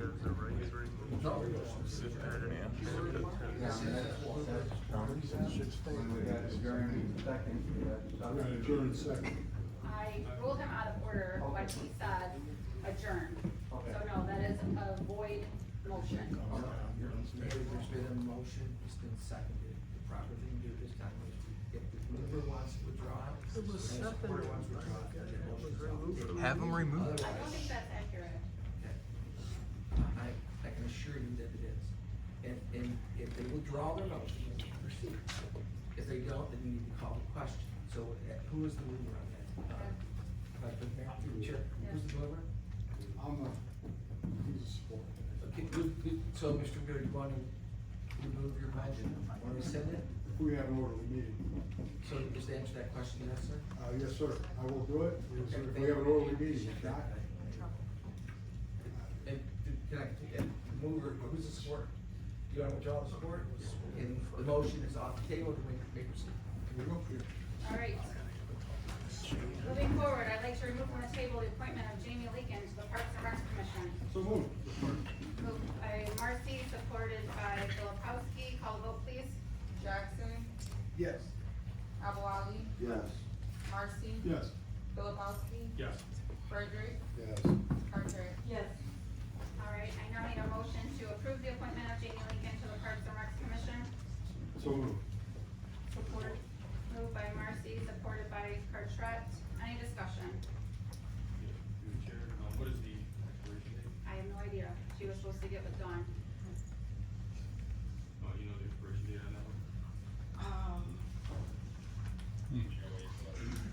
We got adjourned second. We're gonna adjourn second. I ruled him out of order when he said adjourn. So no, that is a void motion. There's been a motion, it's been seconded. The proper thing to do this time is if the mover wants to withdraw, and the supporter wants to withdraw, then the motion's off. Have them removed. I don't think that's accurate. I can assure you that it is. And if they withdraw their motion, then we proceed. If they don't, then you need to call the question. So who is the mover on that? Chair, who's the mover? He's a support. Okay, so Mr. Good, you want to remove your motion? Want to rescind it? If we have an orderly meeting. So just to answer that question, yes, sir? Yes, sir. I will do it. If we have an orderly meeting, if not. And can I take that mover, who's the supporter? Do you want to withdraw the support? And the motion is off the table, can we proceed? Here we go. All right. Moving forward, I'd like to remove from the table the appointment of Jamie Leakin to the Parks and Rec Commission. So moved. Moved by Marcy, supported by Filipowski. Call the vote, please. Jackson, Yes. Abuali, Yes. Marcy, Yes. Filipowski, Yes. Frederick, Yes. Carter. Yes. All right, I now need a motion to approve the appointment of Jamie Leakin to the Parks and Rec Commission. So moved. Support. Moved by Marcy, supported by Cartret. Any discussion? What is the expiration date? I have no idea. She was supposed to get with Dawn. Oh, you know the expiration date on that one?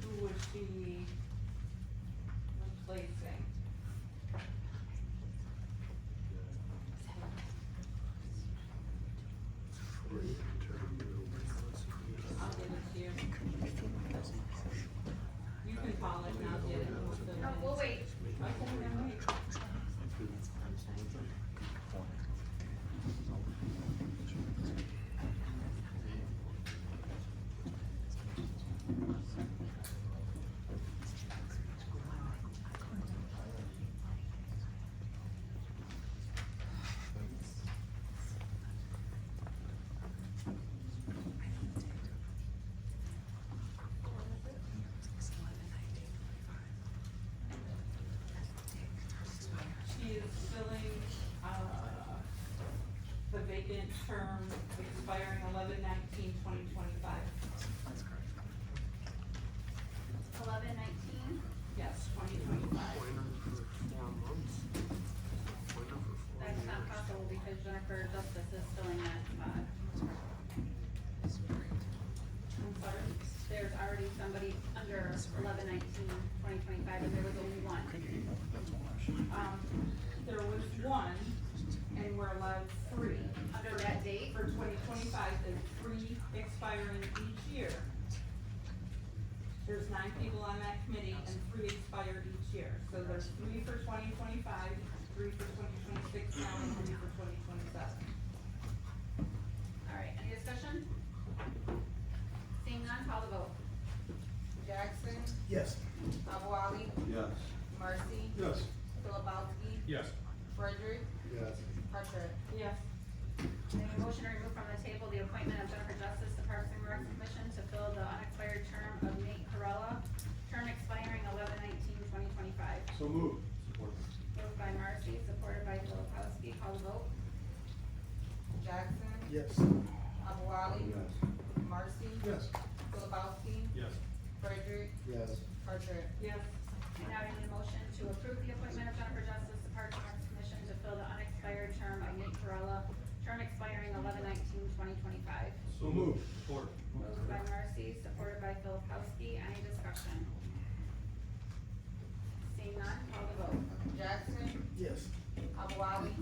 Who would be replacing? I'll give it to you. You can call it and I'll get it. No, we'll wait. Okay, then wait. vacant term expiring 11/19/2025. 11/19. Yes, 2025. That's not possible because Jennifer Justice is filling that spot. I'm sorry, there's already somebody under 11/19/2025, and there was only one. There was one, and we're allowed three. Under that date? For 2025, there's three expiring each year. There's 9 people on that committee and 3 expire each year. So there's 3 for 2025, 3 for 2026 now, and 3 for 2027. All right, any discussion? Seeing none, call the vote. Jackson, Yes. Abuali, Yes. Marcy, Yes. Philipowski, Yes. Frederick, Yes. Patrick. Yes. Make a motion to remove from the table the appointment of Jennifer Justice to Parks and Rec Commission to fill the unexpired term of Nate Corella, term expiring 11/19/2025. So moved. Moved by Marcy, supported by Philipowski. Call the vote. Jackson, Yes. Abuali, Yes. Marcy, Yes. Philipowski, Yes. Frederick, Yes. Patrick. Yes. And now I need a motion to approve the appointment of Jennifer Justice to Parks and Rec Commission to fill the unexpired term of Nate Corella, term expiring 11/19/2025. So moved. Support. Moved by Marcy, supported by Philipowski. Any discussion? Seeing none, call the vote. Jackson, Yes. Abuali,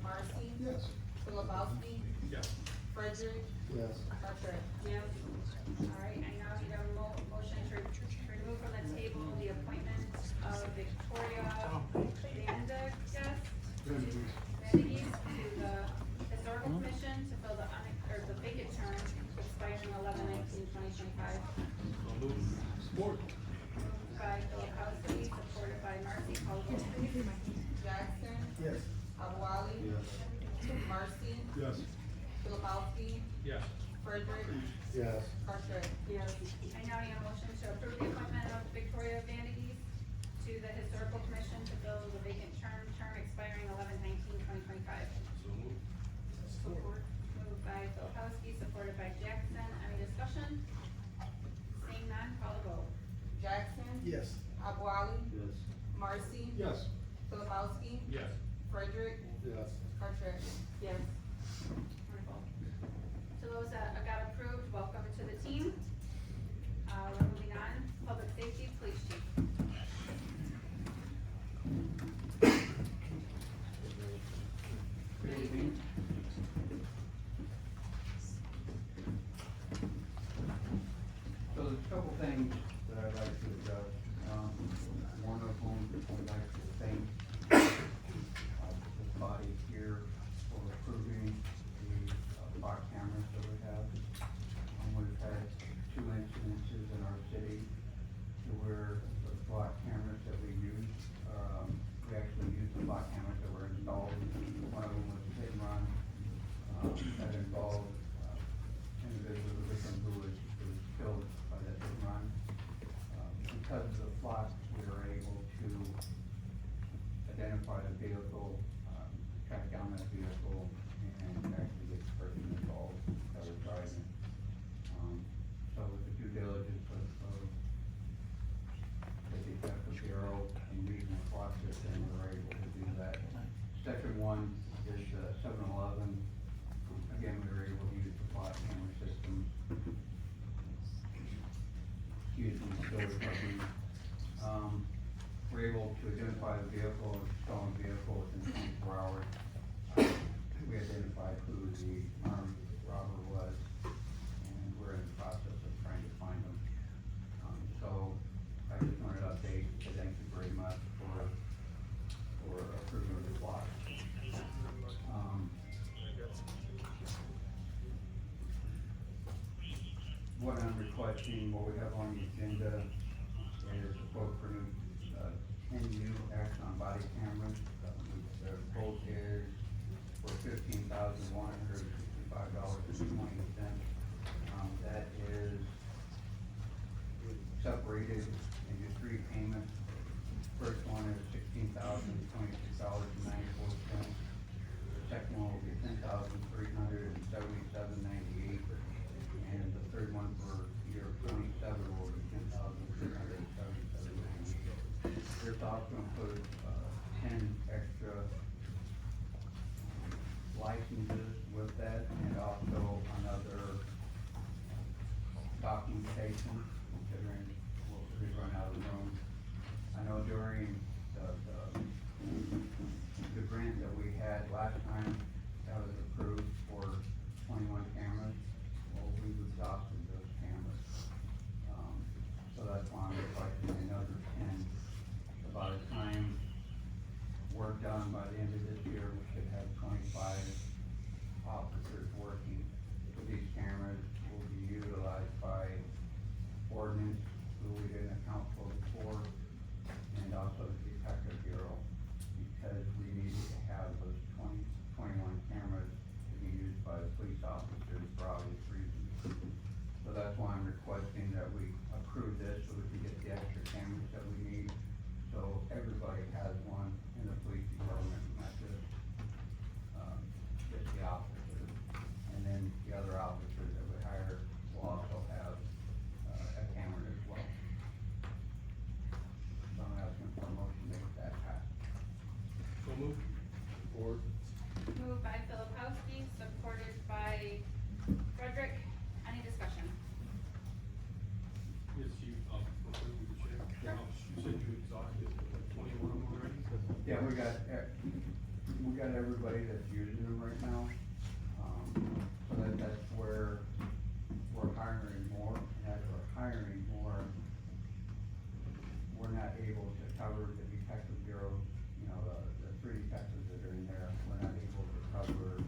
Marcy, Yes. Philipowski, Yes. Frederick, Yes. Patrick. Yes. All right, I now need a motion to remove from the table the appointment of Victoria Vandegas to the Historical Commission to fill the vacant term expiring 11/19/2025. Support. Moved by Philipowski, supported by Marcy. Call the vote, please. Jackson, Yes. Abuali, Yes. Marcy, Yes. Philipowski, Yes. Frederick, Yes. Patrick. Yes. I now need a motion to approve the appointment of Victoria Vandegas to the Historical Commission to fill the vacant term expiring 11/19/2025. Support. Moved by Philipowski, supported by Jackson. Any discussion? Seeing none, call the vote. Jackson, Yes. Abuali, Yes. Marcy, Yes. Philipowski, Yes. Frederick, Yes. Patrick. Yes. Wonderful. To those that got approved, welcome to the team. We're moving on. Public Safety, Police Chief. Good evening. So there's a couple things that I'd like to address. One of whom I'd like to thank this body here for approving the block cameras that we have. We've had 2 incidences in our city where the block cameras that we use, we actually used the block cameras that were installed. One of them was a hit and run, that involved individual, the victim who was killed by that hit and run. Because of the flock, we were able to identify the vehicle, track down that vehicle, and actually get the person involved that was driving. So with the due diligence of the Detective Bureau and reading the process, and we were able to do that. Second one is 7-Eleven. Again, we were able to use the block camera system. Excuse me, still recovering. We're able to identify the vehicle, stolen vehicle within 24 hours. We identified who the armed robber was, and we're in the process of trying to find them. So I just wanted to update, to thank you very much for approving the block. What I'm requesting, what we have on the agenda is a quote for new 10 new action on body cameras. The quote is for $15,165.20. That is separated into 3 payments. First one is $16,022.94. The second one will be $10,300. licenses with that, and also another documentation, considering we run out of room. I know during the grant that we had last time, that was approved for 21 cameras. Well, we've exhausted those cameras. So that's why I'm requesting another 10. So by the time we're done by the end of this year, we should have 25 officers working. So these cameras will be utilized by ordinance, who we didn't account for before, and also the detective bureau, because we needed to have those 21 cameras to be used by the police officers for obvious reasons. So that's why I'm requesting that we approve this, so we can get the extra cameras that we need, so everybody has one in the police department, not just the officers. And then the other officers that we hire will also have a camera as well. So I'm asking for a motion to make that happen. So move. Or. Moved by Filipowski, supported by Frederick. Any discussion? Yes, you, before we check, you said you exhausted 21 of them already? Yeah, we got everybody that's using them right now. So that's where we're hiring more, and as we're hiring more, we're not able to cover the detective bureau, you know, the 3 detectives that are in there, we're not able to cover,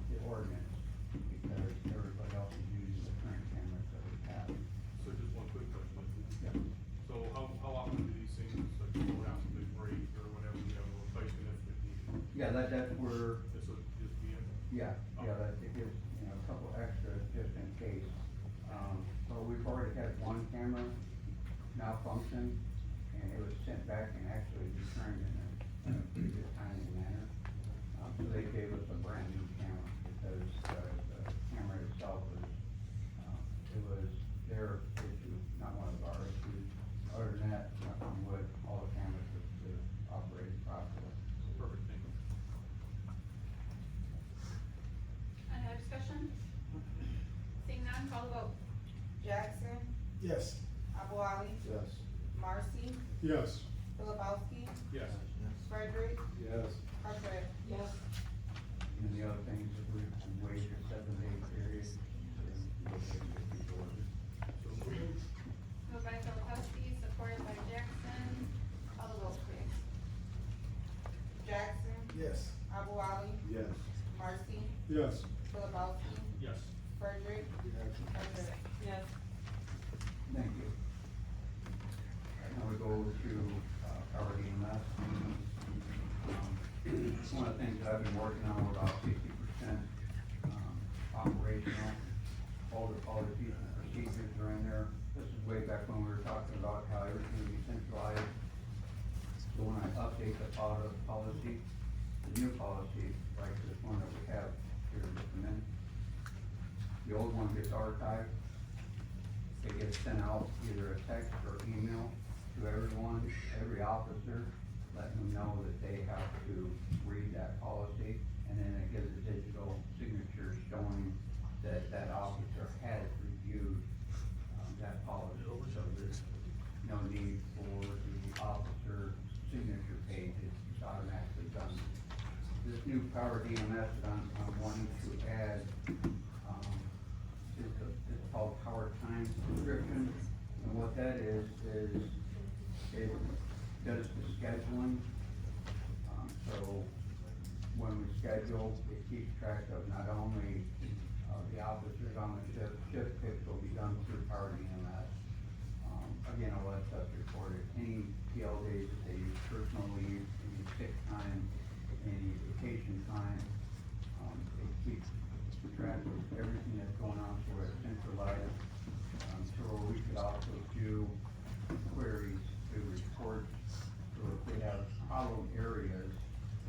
the ordinance, because everybody else is using the current cameras that we have. So just one quick question. Yeah. So how often do these things, like, go down to the break or whatever, you have a replacement if needed? Yeah, that's where. This would just be it? Yeah, that it gives, you know, a couple extras just in case. So we've already had one camera malfunction, and it was sent back and actually returned in a pretty good timely manner. So they gave us a brand new camera, because the camera itself was, it was their issue, not one of our issues. Other than that, knock on wood, all the cameras were operated properly. Perfect, thank you. Any other discussion? Seeing none, call the vote. Jackson, Yes. Abu Ali, Yes. Marcy, Yes. Filipowski, Yes. Frederick, Yes. Arthur. Yes. And the other thing is we waited a 7-day period. So move. Moved by Filipowski, supported by Jackson. Call the vote, please. Jackson, Yes. Abu Ali, Yes. Marcy, Yes. Filipowski, Yes. Frederick, Arthur. Yes. Thank you. Now we go to, our EMS. One of the things that I've been working on, we're about 60%, operational. All the pieces and procedures are in there. This is way back when we were talking about how everything would be centralized. So when I update the policy, the new policy, like this one that we have here in just a minute, the old one gets archived. It gets sent out either a text or email to everyone, every officer, letting them know that they have to read that policy, and then it gives a digital signature showing that that officer has reviewed, that policy. So there's no need for the officer signature page, it's automatically done. This new powered EMS that I'm wanting to add, it's called power time subscription, and what that is it does the scheduling. So when we schedule, it keeps track of not only, the officers on the shift picks will be done through powered EMS. Again, all that stuff's recorded, any PL days that they use personal leave, any sick time, any vacation time, it keeps track of everything that's going on, so it's centralized. So we could also do queries to reports, so if we have problem areas,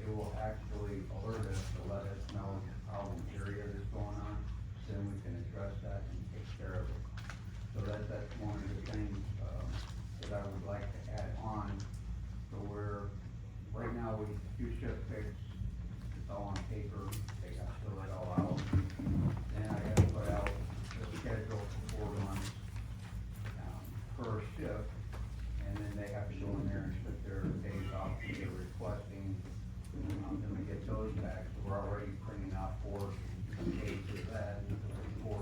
it will actually alert us to let us know the problem area that's going on, then we can address that and take care of it. So that's one of the things, that I would like to add on, so where, right now we do shift picks, it's all on paper, they we're already printing out 4 pages of that, 4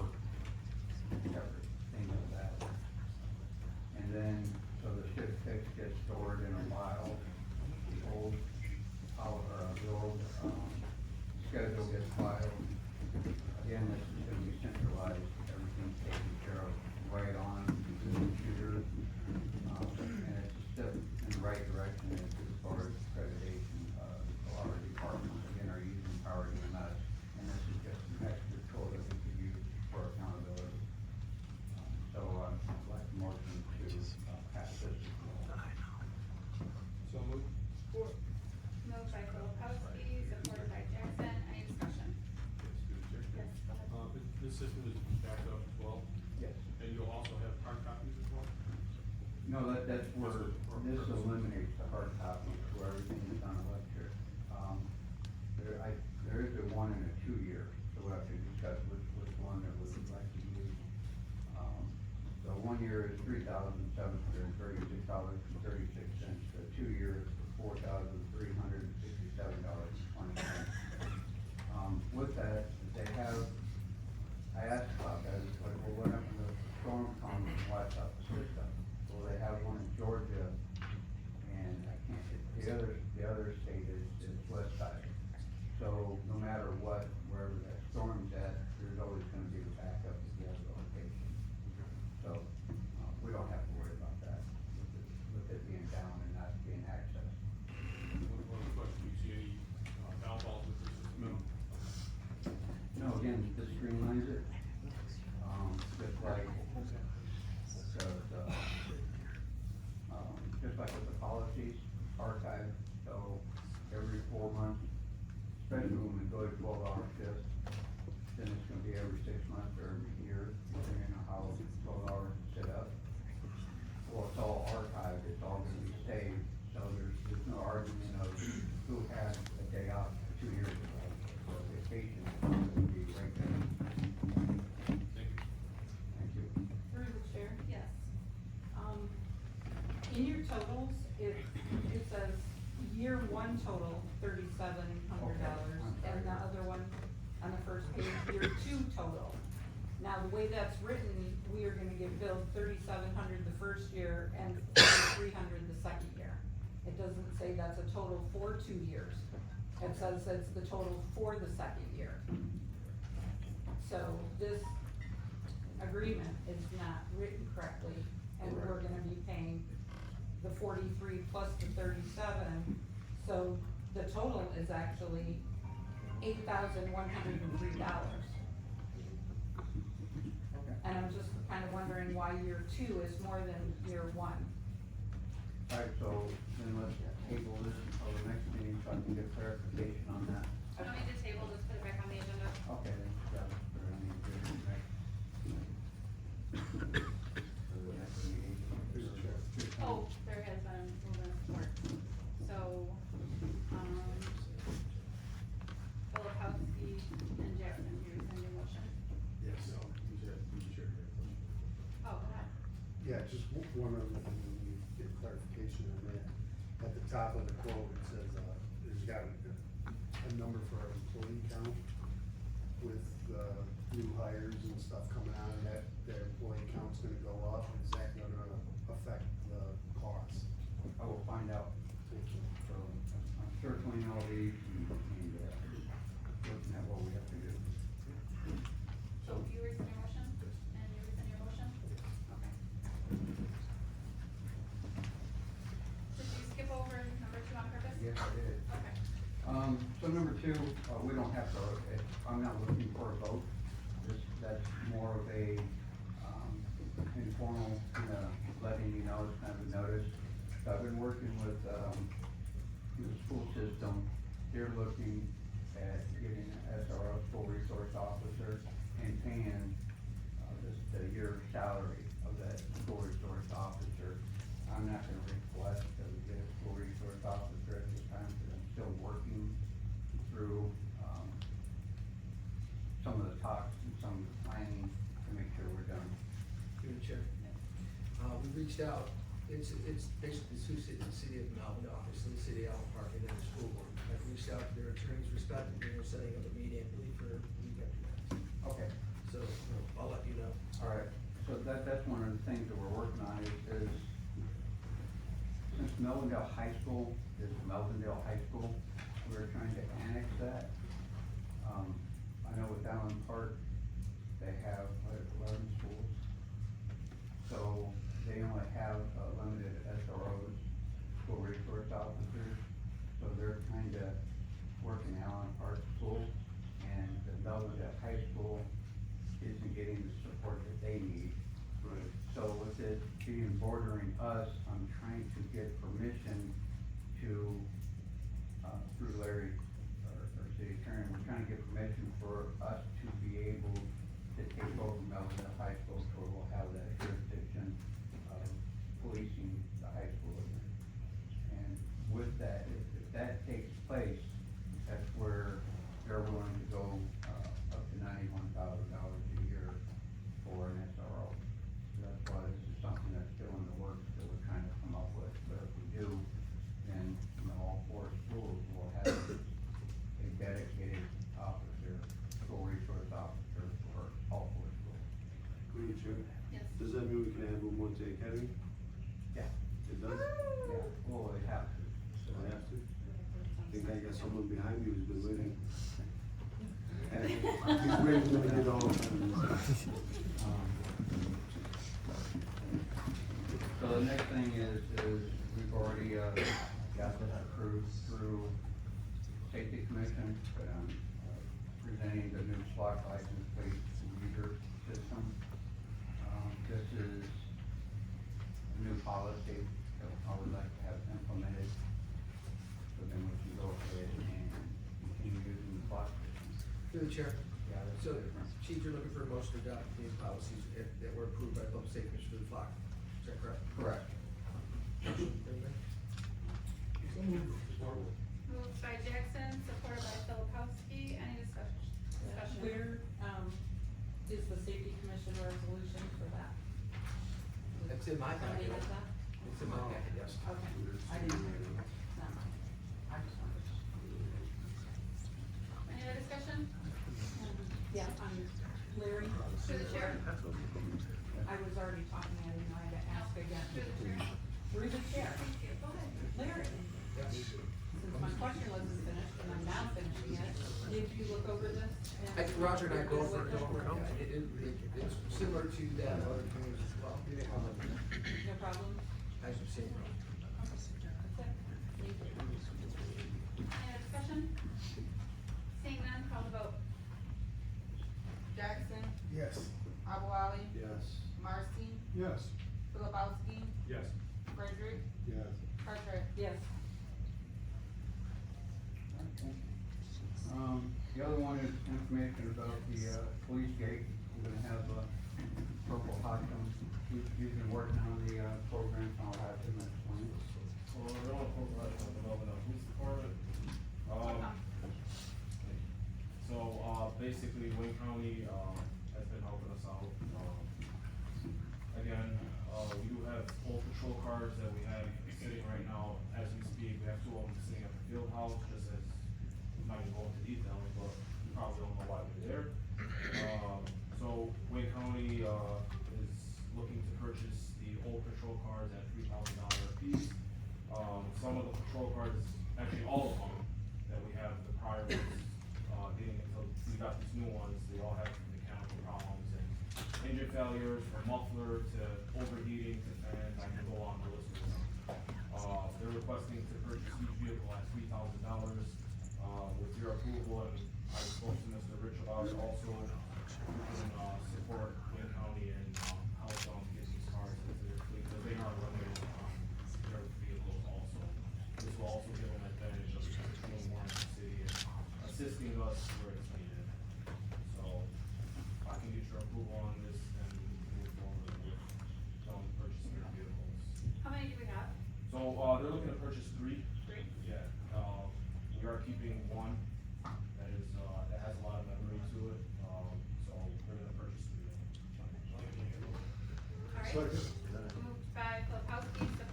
separate things of that. And then, so the certificates get stored in a file, the old schedule gets filed. Again, this is gonna be centralized, everything's taken care of right on the computer. And it's a step in the right direction as far as accreditation. A lot of departments, again, are using Power EMS, and this is just an extra tool that we could use for accountability. So, I'd like a motion to pass this. So moved. Moved by Filipowski, supported by Jackson, any discussion? Yes, go ahead. This system is backed up as well? Yes. And you'll also have hard copies as well? No, that's where, this eliminates the hard copies, where everything is on electric. There is a 1 and a 2 year, so we'll have to discuss which one that we would like to use. The 1 year is $3,736.36, the 2 year is $4,367.20. With that, they have, I asked about that, it's like, well, what happened to the storm comes and wipes out the system? Well, they have one in Georgia, and I can't, the other state is west side. So no matter what, wherever that storm's at, there's always gonna be a backup at the other location. So, we don't have to worry about that, with it being down and not being accessed. One question, do you see any downfalls with this system? No, again, this streamlines it, just like, just like with the policies, archive, so every 4 months, especially when we go to 12-hour shifts, then it's gonna be every 6 months or every year, depending on how 12 hours is set up. Well, it's all archived, it's all gonna be saved, so there's no argument of who had a day off 2 years ago, or vacation, it's gonna be right there. Thank you. Through the chair, yes. In your totals, it says year 1 total, $3,700, and the other one on the first page, year 2 total. Now, the way that's written, we are gonna get billed $3,700 the first year and $300 the second year. It doesn't say that's a total for 2 years. It says that's the total for the second year. So this agreement is not written correctly, and we're gonna be paying the 43 plus the 37, so the total is actually $8,103. Okay. And I'm just kind of wondering why year 2 is more than year 1. Alright, so then let's table this until the next meeting, so I can get clarification on that. I don't need to table, just put it back on the agenda. Okay, then, yeah, for any agreement, right? For the next meeting. Oh, there has been movement of support. So, Filipowski and Jackson, you rescind your motion? Yes. Oh, go ahead. Yeah, just one other thing, when you get clarification on that. At the top of the quote, it says, there's got a number for our employee count with, new hires and stuff coming on, that their employee count's gonna go up. Is that gonna affect the cost? I will find out. Thank you. So, I'm circling all these and, looking at what we have to do. So you rescind your motion? And you rescind your motion? Okay. Did you skip over number 2 on purpose? Yes, I did. Okay. So number 2, we don't have to, I'm not looking for a vote. That's more of a, informal, letting you know, it's kind of a notice. So I've been working with, the school system. They're looking at getting an SRO, school resource officer, and paying, the year salary of that school resource officer. I'm not gonna request that we get a school resource officer at this time, because I'm still working through, some of the talks and some of the planning to make sure we're done. Through the chair. We reached out It's basically two cities, the city of Melvindale, obviously, the city of Allen Park, and then the school board. I've reached out to their attorneys respectively, they're setting up a meeting, I believe, for a week after that. Okay. So, I'll let you know. All right, so that's one of the things that we're working on is since Melvindale High School is Melvindale High School, we're trying to annex that. I know with Allen Park, they have 11 schools. So they only have limited SROs, school resource officers. So they're kind of working Allen Park School, and the Melvindale High School isn't getting the support that they need. Right. So with it being bordering us, I'm trying to get permission to, through Larry, our city attorney, we're trying to get permission for us to be able to take over Melvindale High School, so we'll have that jurisdiction of policing the high school. And with that, if that takes place, that's where they're willing to go, up to $91,000 a year for an SRO. So that's why this is something that's still in the works that we're trying to come up with. But if we do, then, all 4 schools will have a dedicated officer, school resource officer for all 4 schools. Madam Chair? Yes. Does that mean we can add one more to the academy? Yeah. It does? Yeah, well, they have to. So I have to? I think I got someone behind me who's been waiting. And he's waiting to get on. So the next thing is we've already, got this approved through Safety Commission, but I'm presenting the new SWAT license plate reader system. This is a new policy that I would like to have implemented, so then we can go ahead and continue using the SWAT system. Through the chair. Yeah, that's So, different. Chief, you're looking for a motion to adopt the new policies that were approved by Public Safety Commission for the flock. Is that correct? Correct. Moved by Jackson, supported by Filipowski, any discussion? Where, is the safety commission resolution for that? It's in my Somebody packet. has that? It's in my packet, yes. Okay, I didn't hear it. Not mine. I just wanted to. Any other discussion? Yeah, Larry. Through the chair. I was already talking, I didn't know I had to ask again. Through the chair. Through the chair. Go ahead. Larry, since my question wasn't finished and I'm now finishing it, did you look over this? Roger and I you're both good worked with over it? it's similar to that of other communities as well. No problem? I should say. That's it. Thank you. Any other discussion? Seeing none, call the vote. Jackson, Yes. Abuali, Yes. Marcy, Yes. Philipowski, Yes. Frederick, Yes. Cartwright. Yes. The other one is information about the, police gate. We're gonna have, Purple Hotchkiss. He's been working on the, program, and I'll have him explain. Well, we're on the Melvindale Police Department. So, basically, Wayne County, has been helping us out. Again, we do have old patrol cars that we have sitting right now, as we speak. We have 2 of them sitting at the field house, just as, I'm not gonna go into details, but you probably don't know why they're there. So Wayne County, is looking to purchase the old patrol cars at $3,000 a piece. Some of the patrol cars, actually all of them that we have, the prior ones, getting until we got these new ones, they all have mechanical problems and engine failures, from muffler to overheating to fans. I can go on the list with them. They're requesting to purchase each vehicle at $3,000, with your approval, and I spoke to Mr. Rich about it also. We can, support Wayne County and, help them get these cars into their fleet, because they are limited on their vehicles also. This will also give them an advantage of doing more in the city and assisting us where it's needed. So, if I can get your approval on this, then we can move forward with them purchasing their vehicles. How many do we have? So, they're looking to purchase 3. 3? Yeah, we are keeping 1 that is, that has a lot of memory to it, so we're gonna purchase 3. All right. Moved by Filipowski, supported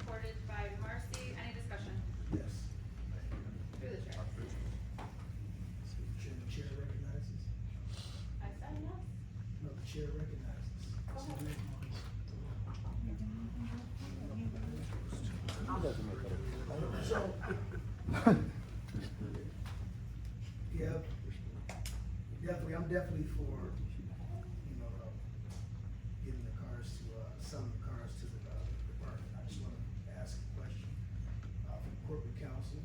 chair recognizes. So, yeah, definitely, I'm definitely for, getting the cars to, selling the cars to the, department. I just wanna ask a question, from corporate counsel,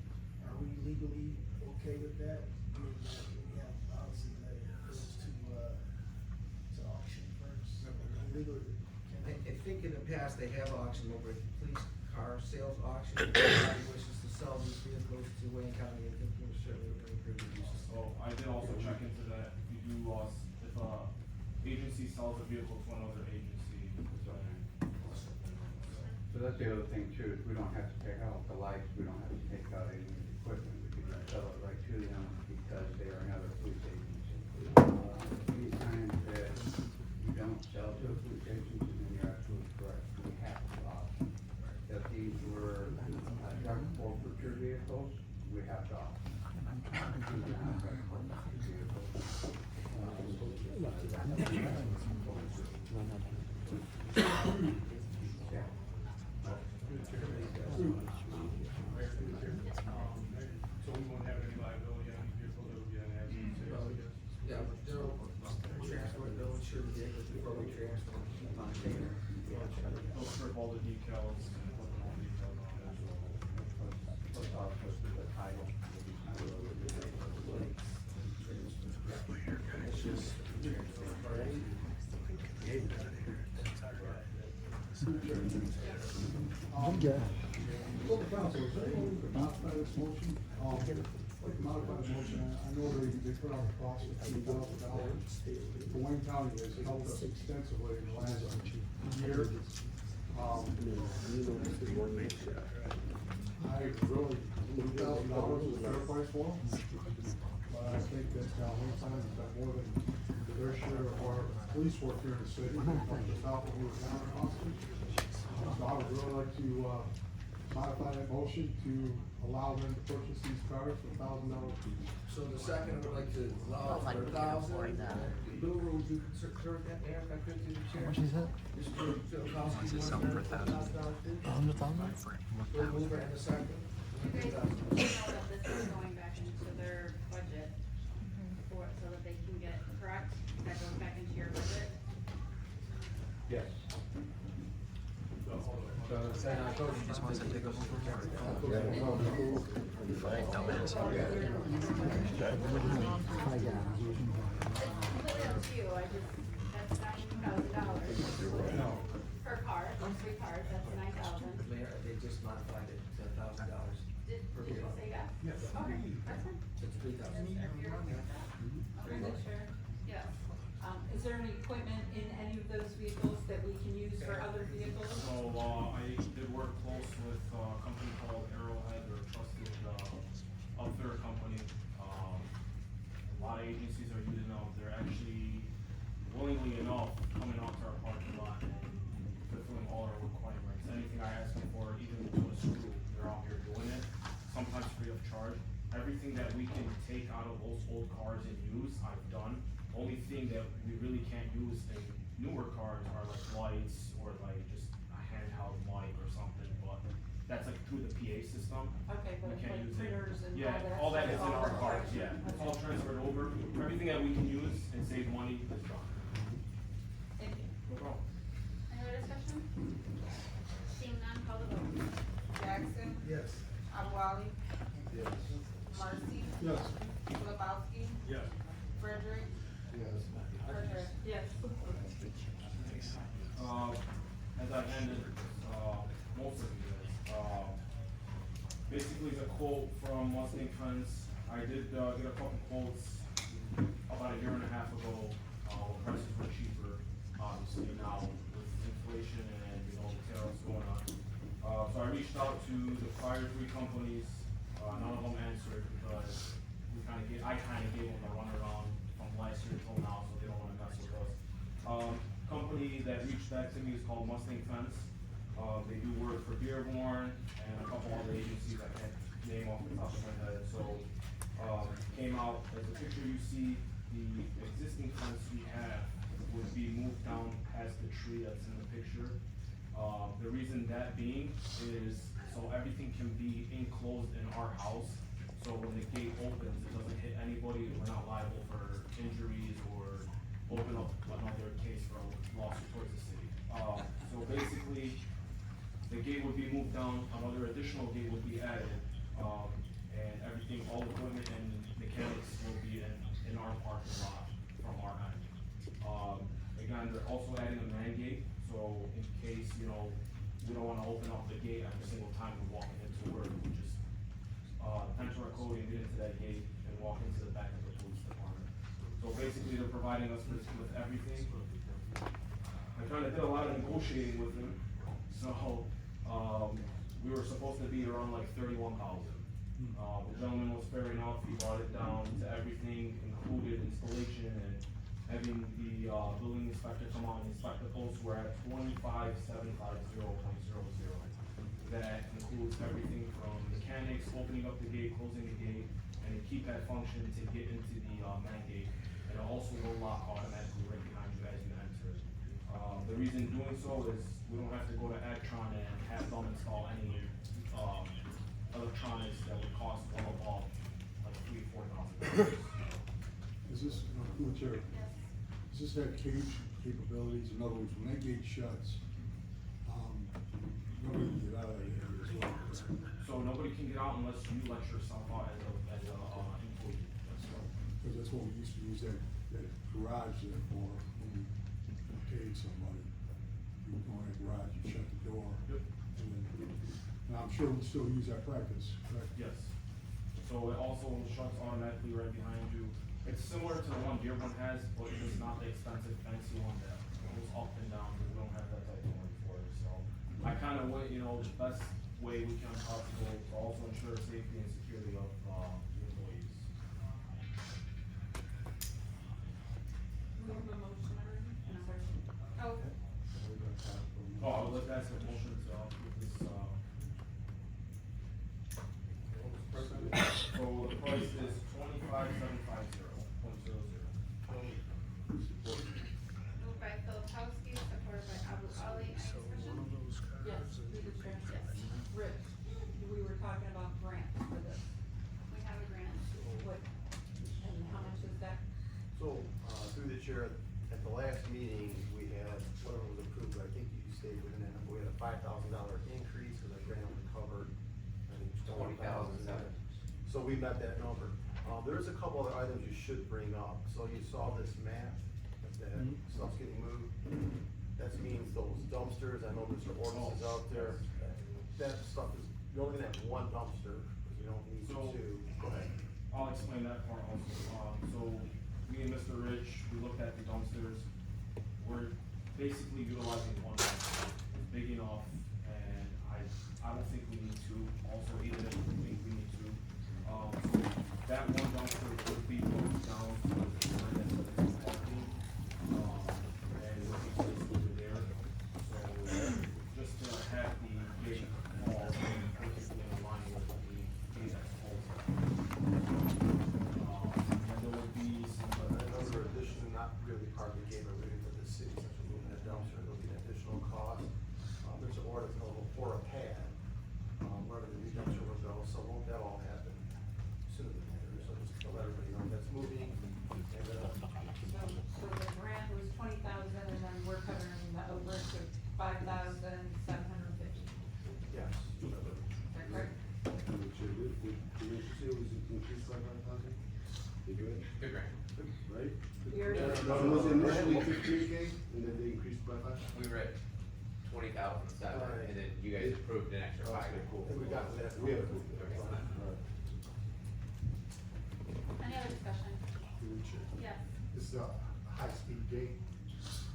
are we legally okay with that? Being that we have policy that it goes to auction first, legally. I think in the past, they have auctioned over at the police car sales auction. If anybody wishes to sell these vehicles to Wayne County, I think we're certainly going to use. So I did also check into that. If you do if a agency sells a vehicle to another agency, So that's the other thing too, is we don't have to take out the lights, we don't have to take out any of the equipment, we can just sell it right to them because they are another police agency. Anytime that you don't sell to a police agency, then you're absolutely correct, we have to auction. If these were truck forfeiture vehicles, we have to auction. These are not truck forfeiture vehicles. So we won't have any liability on these vehicles that will be on that. Yeah, but they'll transfer, they'll insure the vehicles before we transfer them. They'll strip all the decals and put all the decals on there. Plus also the title. Corporate counsel, is there any way we could modify this motion? Like to modify the motion, I know they put out a cost of $3,000. The Wayne County has helped us extensively in the last year. I really, $3,000 is a fair price for them. But I think that Wayne County has done more than their share of our police work here in the city. They helped us out when we were down in Austin. So I would really like to, modify that motion to allow them to purchase these cars for $1,000 each. So the second, I would like to allow for 1,000. Lou, would you concur with that, Mayor, if I could, through the chair? How much is that? Mr. Philkowski, Is it selling for $1,000? Lou, mover and a second. You guys know that this is going back into their budget for, so that they can get, correct? That goes back into your budget? Yes. Just wants to take a look Completely up to you, that's $9,000 per car, those 3 cars, that's $9,000. Mayor, they just modified it to $1,000 Did per you vehicle. say yes? Yes. Okay, that's fine. It's 3,000. If you're okay with that? Okay, sure, yes. Is there any equipment in any of those vehicles that we can use for other vehicles? So, I did work close with a company called Arrowhead, they're a trusted, outfitter company. A lot of agencies are using them, they're actually willingly enough coming out to our parking lot and fulfilling all our requirements. Anything I ask them for, even to a screw, they're out here doing it, sometimes free of charge. Everything that we can take out of those old cars and use, I've done. Only thing that we really can't use in newer cars are like lights or like just a handheld mic or something, but that's like through the PA system. Okay, but We can't like use printers it. and Yeah, all that is in our cars, yeah. It's all transferred over. Everything that we can use and save money is done. Thank you. No problem. Any other discussion? Seeing none, call the vote. Jackson, Yes. Abwali, Yes. Marcy, Yes. Lebowski, Yes. Frederick, Yes. Frederick. Yes. As I ended, most of you guys, basically the quote from Mustang Fence, I did, get a couple quotes about a year and a half ago, prices were cheaper, obviously now with inflation and, the tariffs going on. So I reached out to the prior 3 companies, none of them answered because I kinda gave them the runaround from last year till now, so they don't wanna mess with us. Company that reached back to me is called Mustang Fence. They do work for Dearborn and a couple other agencies I can't name off the top of my head. So, came out, as the picture you see, the existing fence we have would be moved down past the tree that's in the picture. The reason that being is so everything can be enclosed in our house. So when the gate opens, it doesn't hit anybody, we're not liable for injuries or open up another case for a lawsuit towards the city. So basically, the gate would be moved down, another additional gate would be added, and everything, all equipment and mechanics will be in our parking lot from our end. Again, they're also adding a man gate, so in case, you know, we don't wanna open up the gate every single time we're walking into work, we just, enter our code and get into that gate and walk into the back of the police department. So basically, they're providing us with everything. I kinda did a lot of negotiating with them, so, we were supposed to be around like 31,000. The gentleman was fair enough, he brought it down to everything, included installation and having the, building inspector come out and inspect the posts. We're at 25,750.00. That includes everything from mechanics, opening up the gate, closing the gate, and a keypad function to get into the, main gate. And it also will lock automatically right behind you as you enter. The reason doing so is we don't have to go to Actron and have them install any, electronics that would cost well above like $3,000-4,000. Is this, through the chair, does this have cage capabilities? In other words, when that gate shuts, nobody can get out of there as well. So nobody can get out unless you let yourself out as a employee. Because that's what we used to use that garage there for, when we paid somebody. You go in that garage, you shut the door. Yep. And I'm sure we still use that practice, correct? Yes. So it also shuts automatically right behind you. It's similar to the one Dearborn has, but it is not the expensive fancy one that goes up and down, because we don't have that type of one for it. So I kinda went, you know, the best way we can possible to also ensure safety and security of, the employees. We have a motion already? Oh, Oh, I would like to ask a motion to, approve this, so the price is 25,750.00. moved by Filipowski, supported by Abu Ali. Any discussion? Yes, through the chair. Yes. Rich, we were talking about grants for this. We have a grant. What, and how much is that? So, through the chair, at the last meeting, we had, whatever was approved, I think you stayed within that, we had a $5,000 increase, because the grant only covered, I think, 20,000. So we met that number. There's a couple other items you should bring up. So you saw this map, that stuff's getting moved. That means those dumpsters, I know Mr. Ordinance is out there. That stuff is, you're only gonna have one dumpster, because you don't need So- two. Go ahead. I'll explain that part also. So me and Mr. Rich, we looked at the dumpsters. We're basically utilizing one dumpster. It's big enough, and I don't think we need two. Also, even if we think we need two, so that one dumpster would be moved down to the line that's parking, and it would be placed over there. So just to have the gate fall perfectly in line with the gate that's closed. And there would be some. Another addition, not really part of the game, but really for the city, since we're moving that dumpster, there'll be an additional cost. There's an order for a pad, where the new dumpster will go, so won't that all happen sooner than later, so just to let everybody know that's moving. And, So the grant was 20,000, and then we're covering the overage of 5,750. yes. Is that correct? Did you say it was increased by 5,000? Did you? Good grant. Right? We already- So it was initially 15K, and then they increased by 5? We were at 20,007, and then you guys approved an extra 5. Okay, cool. And we got that. We have approved it. Okay. All right. Any other discussion? Yes. This is a high-speed gate.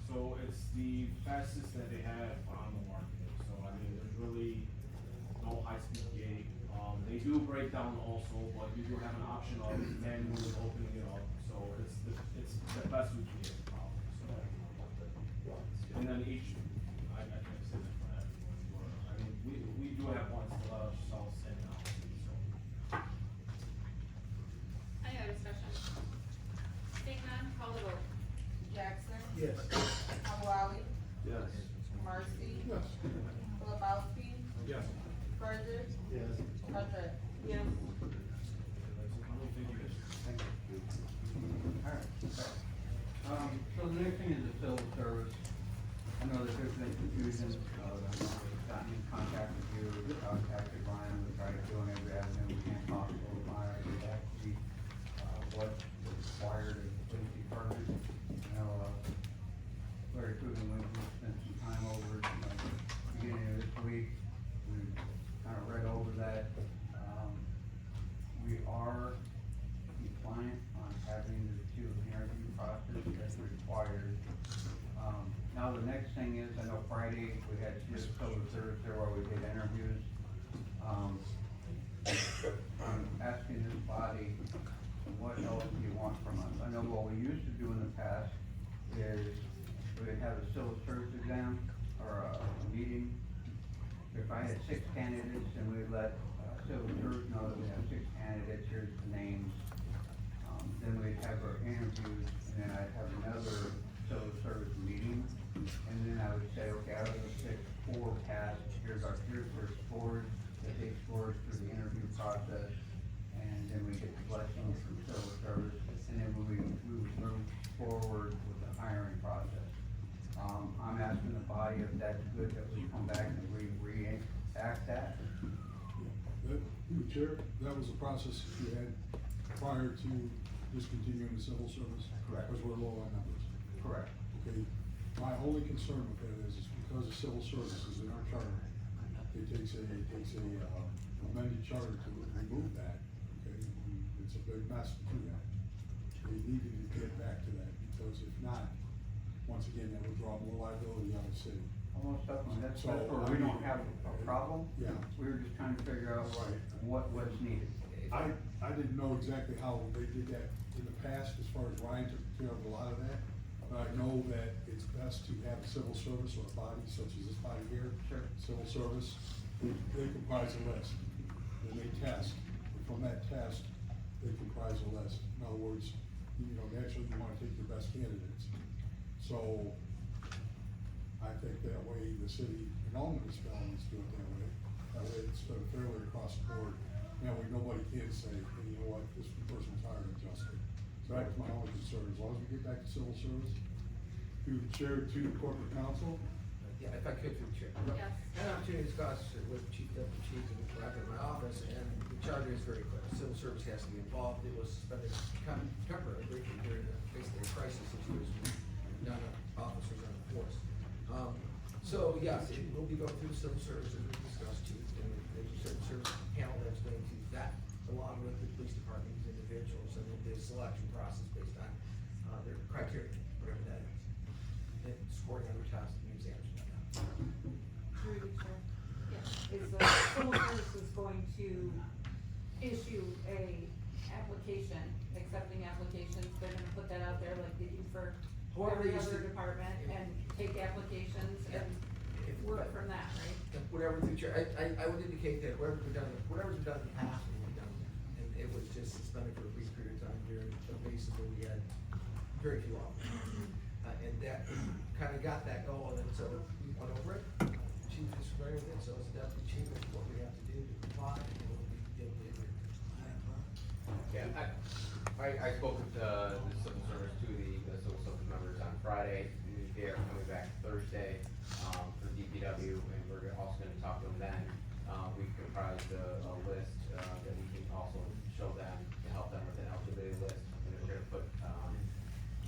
So it's the fastest that they have on the market, so I mean, there's really no high-speed gate. They do break down also, but you do have an option of manually opening it up, so it's the best we can get, so. And then each, I can't say that for everyone, but, I mean, we do have ones to let ourselves in and out, so. Any other discussion? Seeing none, call the vote. Jackson? Yes. next thing is the civil service. I know that there's been confusion, I've gotten in contact with you, contacted Ryan, we tried doing every avenue we can possible to find out exactly, what's required of the police department. You know, Larry Coogan, we spent some time over, beginning of this week, we kind of read over that. We are compliant on having the two interview process that's required. Now the next thing is, I know Friday we had just civil service there where we did interviews. I'm asking this body, what else do you want from us? I know what we used to do in the past is we'd have a civil service exam or a meeting. If I had 6 candidates and we let civil service know that we have 6 candidates, here's the names. Then we'd have our interviews, and then I'd have another civil service meeting. And then I would say, okay, out of the 6, 4 passed, here's their scores, they take scores through the interview process. And then we get the blessing from civil service, and then we would move forward with the hiring process. I'm asking the body if that's good, that we come back and re-act that. Chair, that was the process you had prior to discontinuing the civil service? Correct. Because we're low on numbers? Correct. Okay, my only concern with that is because the civil service is in our charter, it takes a amended charter to remove that, okay? It's a big mess to do that. They needed to get back to that, because if not, once again, that would draw more liability on the city. Almost definitely, that's So, where we don't have a problem. Yeah. We were just trying to figure out what's needed. I didn't know exactly how they did that in the past, as far as Ryan took care of a lot of that. But I know that it's best to have a civil service or a body such as this body here. Sure. Civil service, they comprise a list, and they test, and from that test, they comprise a list. In other words, naturally you wanna take your best candidates. So, I think that way the city and all municipalities do it that way. That way it's fairly across the board. That way nobody can say, hey, you know what, this person's hired unjustly. So that's my only concern, as long as we get back to civil service. Through the chair to the corporate counsel. Yeah, if I could, through the chair. Yes. Had an opportunity to discuss with Chief Deputy Chief and the Director of my office, and the charter is very clear. Civil service has to be involved. It was suspended temporarily briefly during basically a crisis situation. None of officers on the force. So yes, it will be going through the civil service as we discussed, Chief, and there's a civil service panel that's going to vet along with the police department, these individuals, and the selection process based on their criteria, whatever that is. And scoring other tests and exams and whatnot. Through the chair. Yes. Is the civil service is going to issue a application, accepting applications, they're gonna put that out there like they do for every other department, and take applications and work from that, right? Whatever the chair, I would indicate that whatever's been done in the past will be done, and it was just suspended for a brief period of time during a basis where we had very few officers. And that kind of got that going, and so we went over it, chief is familiar with it, so as a deputy chief, it's what we have to do to comply, and we'll be able to do it. Yeah, I spoke with the civil service to the civil service members on Friday. They are coming back Thursday, for DPW, and we're also gonna talk to them then. We comprised a list, that we can also show them to help them with an eligibility list. And we're gonna put,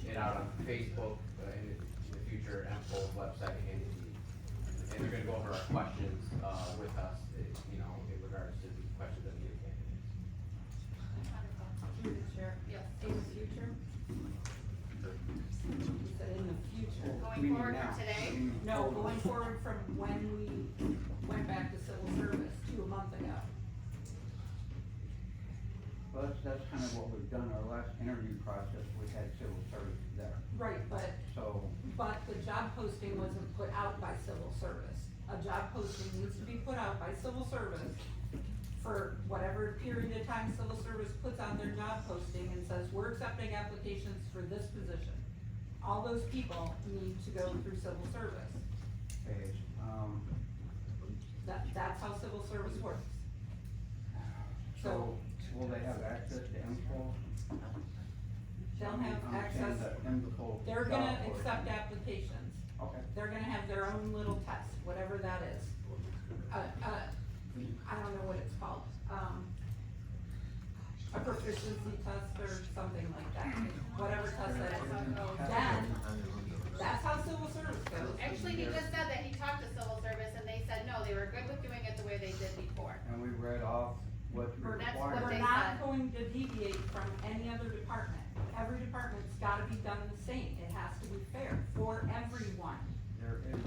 it out on Facebook, in the future, MPO's website, and Indeed. And they're gonna go over our questions, with us, in regards to the questions that we give candidates. Through the chair. Yes. In the future? You said in the future. Going forward from today? No, going forward from when we went back to civil service 2 months ago. Well, that's kind of what we've done, our last interview process, we had civil service there. Right, but the job posting wasn't put out by civil service. A job posting needs to be put out by civil service for whatever period of time civil service puts out their job posting and says, we're accepting applications for this position. All those people need to go through civil service. Okay, That's how civil service works. so will they have access to info? They'll have I'm saying access, that in the full they're gonna job accept portion. applications. Okay. They're gonna have their own little test, whatever that is. I don't know what it's called, a proficiency test or something like that, whatever test that is. Then, that's how civil service goes. Actually, he just said that he talked to civil service and they said, no, they were good with doing it the way they did before. And we read off what's Or that's what required. they We're not said. going to deviate from any other department. Every department's gotta be done the same. It has to be fair for everyone. There is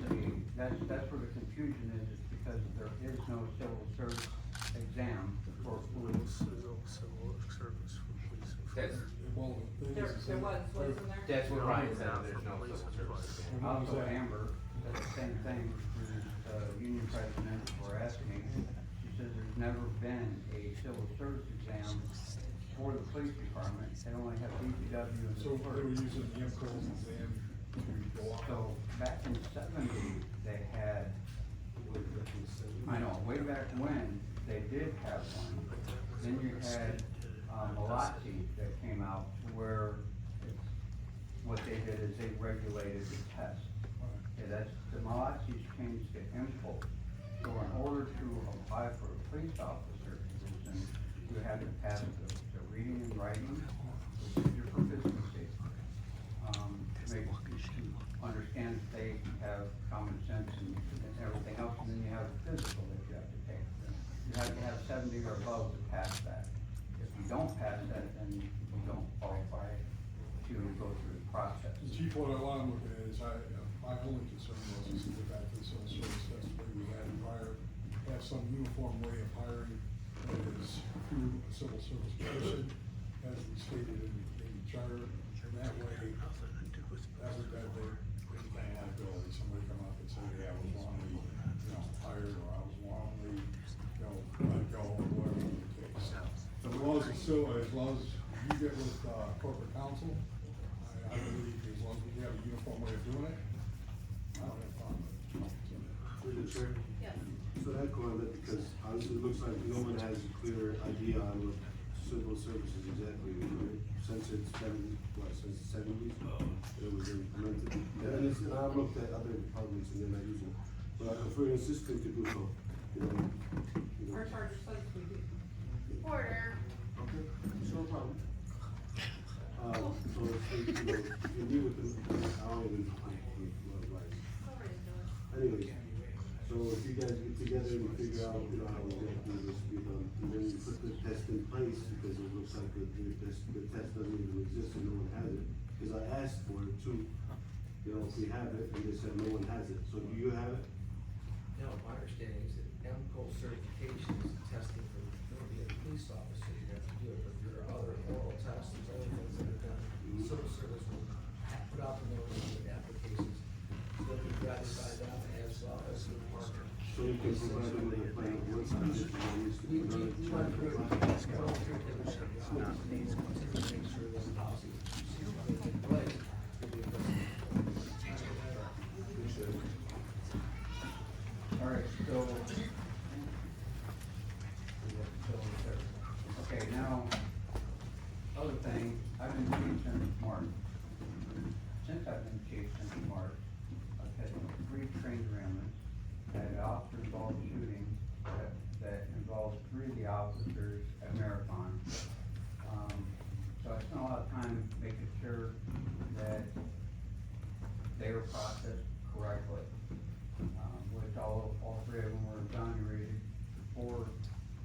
that's where the confusion is because there is no civil service exam for police. Civil service for police. That's, Well, the thing There is, wasn't there? that's what Ryan said, there's no civil service. And what was Also, that? Amber, said the same thing, the union president for asking me. She says there's never been a civil service exam for the police department. They only have DPW and So the they were clerk. using the MCOs exam to go off. So back in the '70s, they had, I know, way back when, they did have one. Then you had, Malazzi that came out where what they did is they regulated the test. Okay, that's, the Malazzis changed to impulse. So in order to apply for a police officer position, you had to pass the reading and writing, which is your proficiency. To make, to understand that they have common sense and everything else, and then you have a physical that you have to take. You have to have 70 or above to pass that. If you don't pass that, then you don't qualify to go through the process. The chief, what I want to look at is, my only concern was is to get back to the civil service, that's the way we had it prior. Have some uniform way of hiring that is through a civil service position, as we stated in the charter, and that way, that would, that way, any kind of liability, somebody come up and say, yeah, I was wrongly, hired, or I was wrongly, let go, or whatever the case. So as long as it's still, as long as you get with, corporate counsel, I believe as long as we have a uniform way of doing it, I don't have a problem with it. Through the chair. Yes. So that going on, because honestly, it looks like no one has a clear idea on what civil services exactly is, right? Since it's since the seventies, it was implemented. And it's, and I've looked at other departments and they're not using it. But for an assistant to do so, Our charter says we do. Order. Okay, sure, no problem. So if, you meet with them, I don't even, anyways, so if you guys get together and figure out, how we're gonna do this, and then you put the test in place, because it looks like the test doesn't even exist and no one has it, because I asked for it too, if we have it, and they said no one has it, so do you have it? No, my understanding is that MCO certification is testing for, being a police officer, you have to do it, but there are other oral tests, and other things that are done. Civil service will put out the notice of applications, so they'll be guided by them as well as the department. So you can provide them with a plan of what's on it, and it's We done. want to go through the needs, continue to make sure that the policy is in place. All right, so. Okay, now, other thing, I've been chief since March. Since I've been chief since March, I've had 3 train derailments, I had an officer involved shooting that involves 3 of the officers at Marathon. So I spent a lot of time making sure that they were processed correctly. Which all 3 of them were exonerated for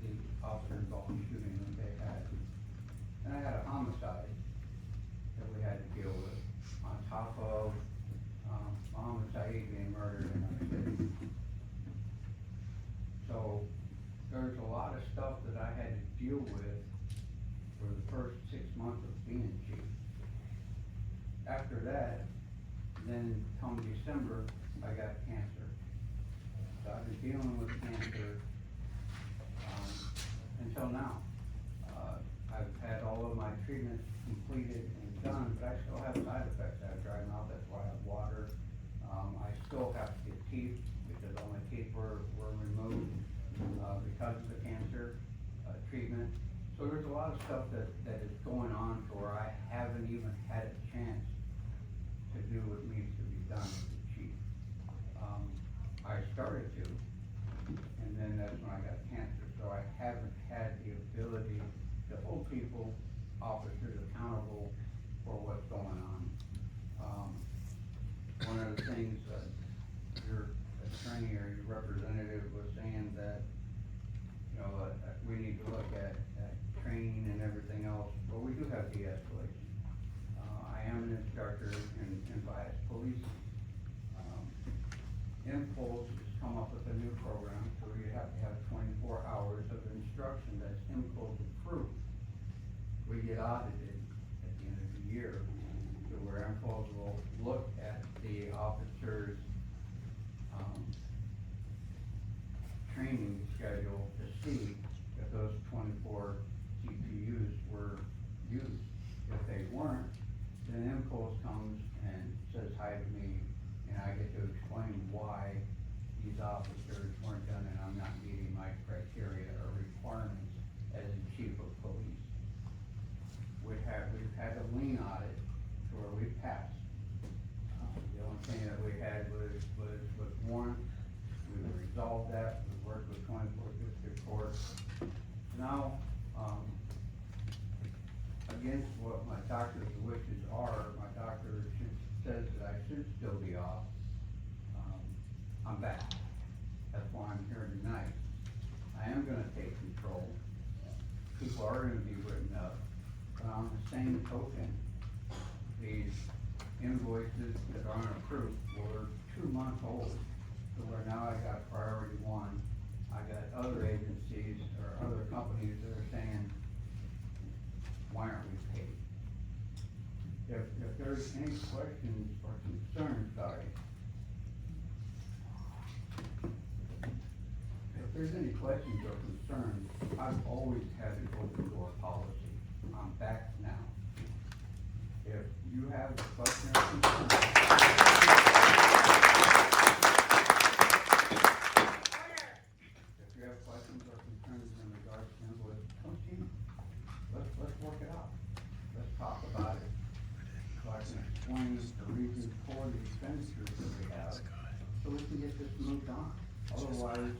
the officer involved shooting that they had. And I had a homicide that we had to deal with, on top of, homicide being murdered in our city. So, there's a lot of stuff that I had to deal with for the first 6 months of being chief. After that, then come December, I got cancer. So I've been dealing with cancer, until now. I've had all of my treatments completed and done, but I still have side effects. I have dry mouth, that's why I have water. I still have to get teeth, because all my teeth were removed, because of the cancer, treatment. So there's a lot of stuff that is going on to where I haven't even attorney or your representative was saying that, you know, we need to look at training and everything else, but we do have de-escalation. I am an instructor in bias policing. Impulse has come up with a new program, so you have to have 24 hours of instruction that's Impulse approved. We get audited at the end of the year, so where Impulse will look at the officer's training schedule to see if those 24 CPUs were used. If they weren't, then Impulse comes and says hi to me, and I get to explain why these officers weren't done and I'm not meeting my criteria or requirements as the chief of police. We've had a lean audit to where we passed. The only thing that we had was warrant. We resolved that, we worked with 24th District Court. Now, against what my doctor's wishes are, my doctor says that I should still be off. I'm back. That's why I'm here tonight. I am gonna take control. People are gonna be written up. But on the same token, these invoices that aren't approved were 2 months old. So where now I got priority one, I got other agencies or other companies that are saying, why aren't we paid? If there's any questions or concerns, sorry. If there's any questions or concerns, I've always had an open door policy. I'm back now. If you have a question or concern. If you have questions or concerns in regards to invoice, come see me. Let's work it out. Let's talk about it. So I can explain the reasons for the expenditures that we have, so we can get this moved on. Otherwise,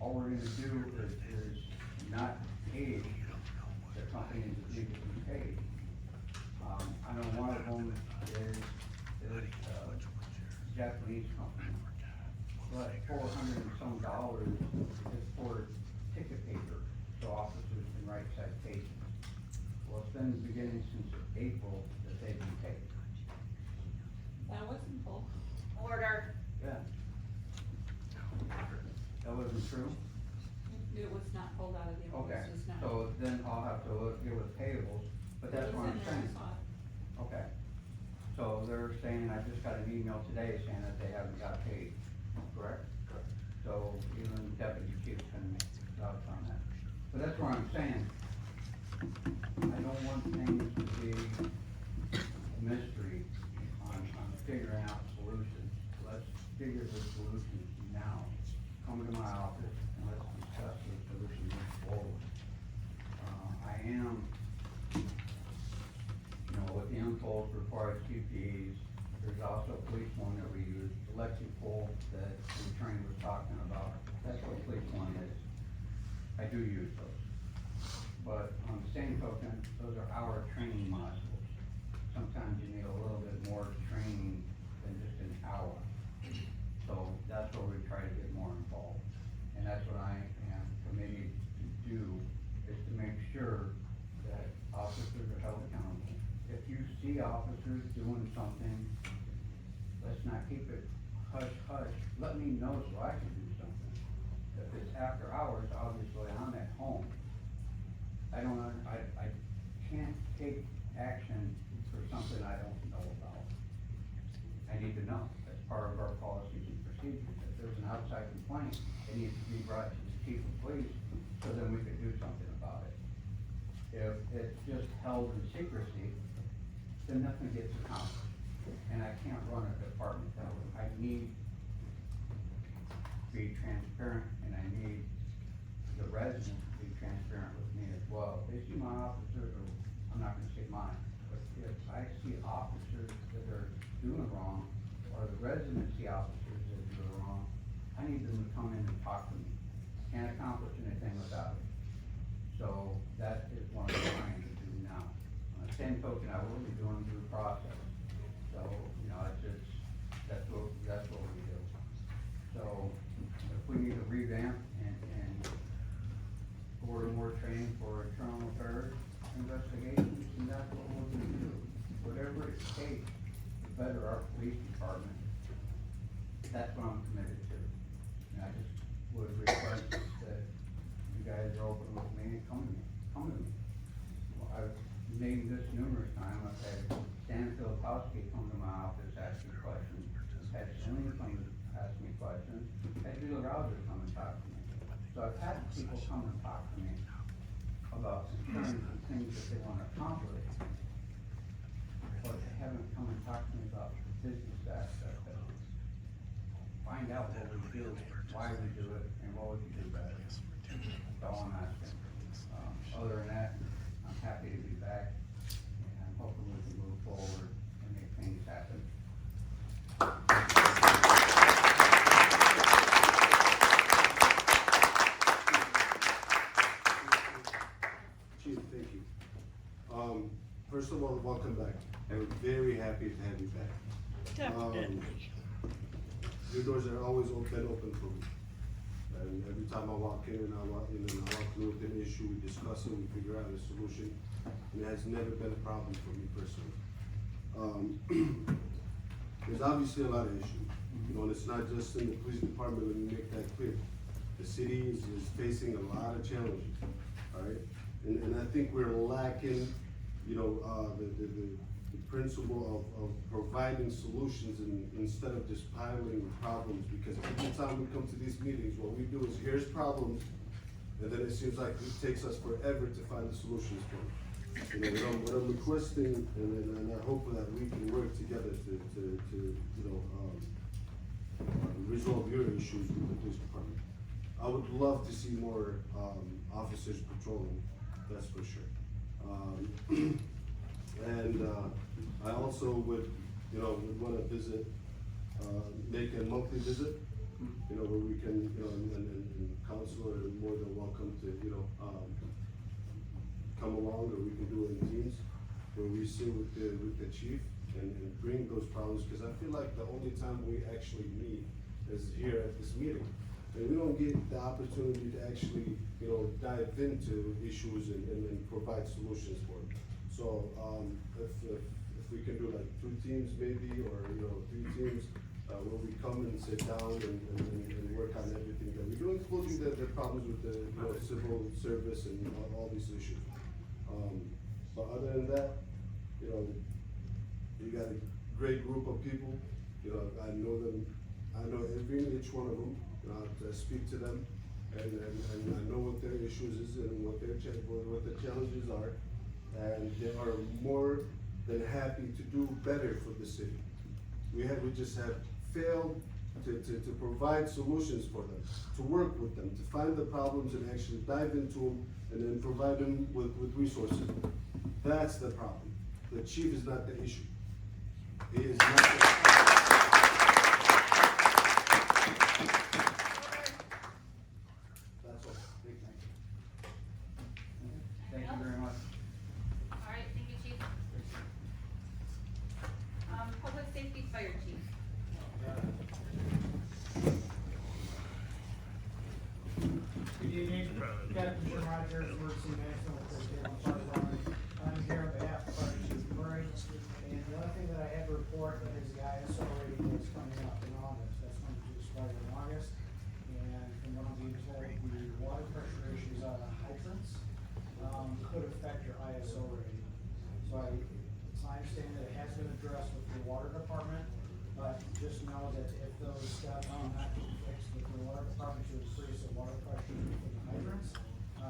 all we're gonna do is not pay the companies that need to be paid. I know one of them is Japanese company. But $400 and some is for ticket paper, so officers can write citations. Well, it's been beginning since April that they've been paid. That wasn't full. Order. Yeah. That wasn't true? It was not pulled out of the Okay, invoices, no. so then I'll have to deal with payables, but that's what I'm It was in there, I saying. saw it. Okay. So they're saying, I just got an email today saying that they haven't got paid, correct? Correct. So even deputy chief can make thoughts on that. But that's what I'm saying. I don't want things to be a mystery on figuring out solutions. Let's figure the solutions now. Come to my office and let's discuss the solution moving forward. I am, with the impulse required CPEs, there's also a police one that we use, the Lexipol that the attorney was talking about. That's what police one is. I do use those. But on the same token, those are our training modules. Sometimes you need a little bit more training than just an hour. So that's where we try to get more involved. And that's what I am committed to do, is to make sure that officers are held accountable. If you see officers doing something, let's not keep it hush hush. Let me know so I can do something. If it's after hours, obviously I'm at home. I can't take action for something I don't know about. I need to know. That's part of our policies and procedures. If there's an outside complaint, it needs to be brought to the chief of police, so then we can do something about it. If it's just held in secrecy, then nothing gets accomplished. And I can't run a department that way. I need to be transparent, and I need the residents to be transparent with me as well. If they see my officers, or I'm not gonna say mine, but if I see officers that are doing wrong, or the residents see officers that are doing wrong, I need them to come in and talk to me. Can't accomplish anything without it. So that is what I'm trying to do now. On the same token, I will be doing due process. So, it's just, That's what we do. So if we need to revamp and order more training for internal affairs investigations, and that's what we're gonna do. Whatever it takes to better our police department, that's what I'm committed to. And I just would request that you guys are open with me and come to me. Well, I've named this numerous times. I've had Stan Filipowski come to my office, ask me questions, had Cindy come to ask me questions, had Bill Rogers come and talk to me. So I've had people come and talk to me about concerns and things that they wanna accomplish. But they haven't come and talked to me about the business aspect of it. Find out what we do, why we do it, and what we can do better. That's all I'm asking. Other than that, I'm happy to be back, and I'm hoping we can move forward and make things happen. Chief, thank you. First of all, welcome back. I'm very happy to have you back. Your doors are always open for me. And every time I walk in and I walk through with an issue, we discuss it, we figure out a solution. And it has never been a problem for me personally. There's obviously a lot of issues, and it's not just in the police department, let me make that clear. The city is facing a lot of challenges, all right? And I think we're lacking, the principle of providing solutions instead of just piling problems, because every time we come to these meetings, what we do is here's problems, and then it seems like it takes us forever to find the solutions for them. What I'm requesting, and I hope that we can work together to resolve your issues with the police department. I would love to see more officers patrolling, that's for sure. And I also would wanna visit, make a monthly visit, where we can, and council are more than welcome to, come along, or we can do it in teams, where we sit with the chief and bring those problems, because I feel like the only time we actually meet is here at this meeting. And we don't get the opportunity to actually, dive into issues and provide solutions for them. So, if we can do like 2 teams maybe, or, 3 teams, where we come and sit down and work on everything that we do, including the problems with the, civil service and all these issues. But other than that, you got a great group of people, I know them, I know every and each one of them, I speak to them, and I know what their issues is and what the challenges are, and they are more than happy to do better for the city. We just have failed to provide solutions for them, to work with them, to find the problems and actually dive into them, and then provide them with resources. That's the problem. The chief is not the issue. He is not the That's all. Thank you. Thank you very much. All right, thank you, Chief. Public Safety Fire Chief. Good evening, Captain Jim Rogers, Emergency Management with the Departmental Fire Department. I'm here on behalf of Fire Chief Murray, and the other thing that I have to report is the ISO rating is coming up in August. That's going to expire in August, and from what I'm being told, the water pressure issues on the hydrants could affect your ISO rating. So it's my understanding that it has been addressed with the water department, but just know that if those steps are not fixed with the water department to increase the water pressure for the hydrants,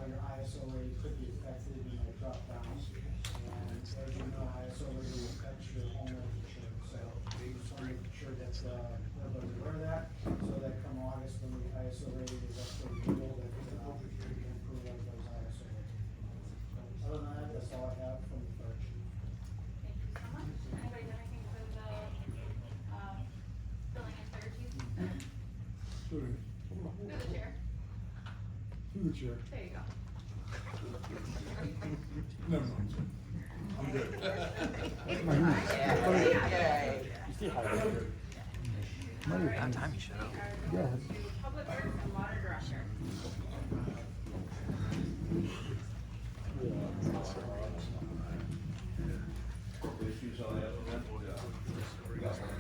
your ISO rating could be affected and might drop down. And as you know, ISO rating affects your homeowner's insurance. So we just want to make sure that everybody's aware of that, so that come August when the ISO rating is up for renewal, that we can improve everybody's ISO rating. So other than that, that's all I have from the fire chief. Thank you so much. Anybody have anything for the, filling in fire chief? Sure. Through the chair. Through the chair. There you go. Never mind. I'm good. Yeah. You see how I do it? Alright. Time you shut up. Yeah. Public Works and Water Director. Issues I have, we got one.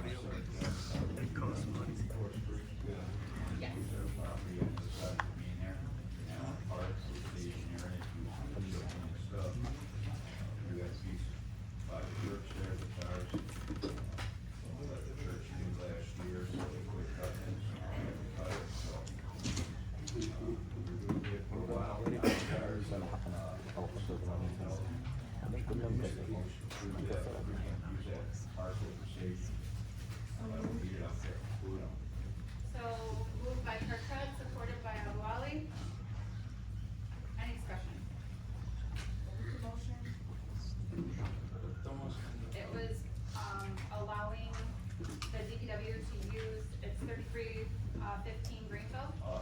It costs money. Yes. Property on the side of being there, parks, stationary, stuff. We got a piece by the church there, the tires. Let the church do last year, so they quit cutting it, so I had to cut it, so. We were doing it for a while, we got tires, So moved by Kirkwood, supported by Abwali. Any discussion? Motion? It was, allowing the DPW to use, it's 3315 Greenfield. No,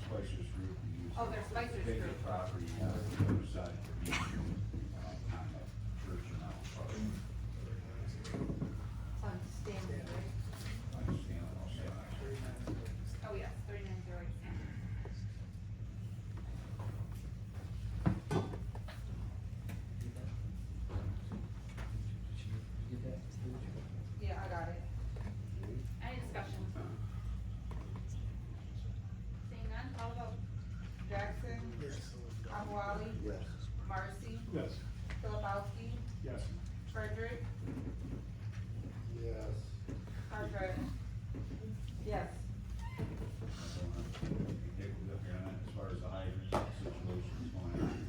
Spicer's Group. we use Oh, it. there's Spicer's Take the Group. property on the other side of the beach, on that church and out. It's on Stanley, right? Oh, yes, 3908 Stanley. Yeah, I got it. Any discussion? Seeing none, call the vote. Jackson, Yes. Abwali, Yes. Marcy, Yes. Philipowski, Yes. Frederick, Yes. Cartwright. Yes. Take a look here on that, as far as the hydrant situation is going on,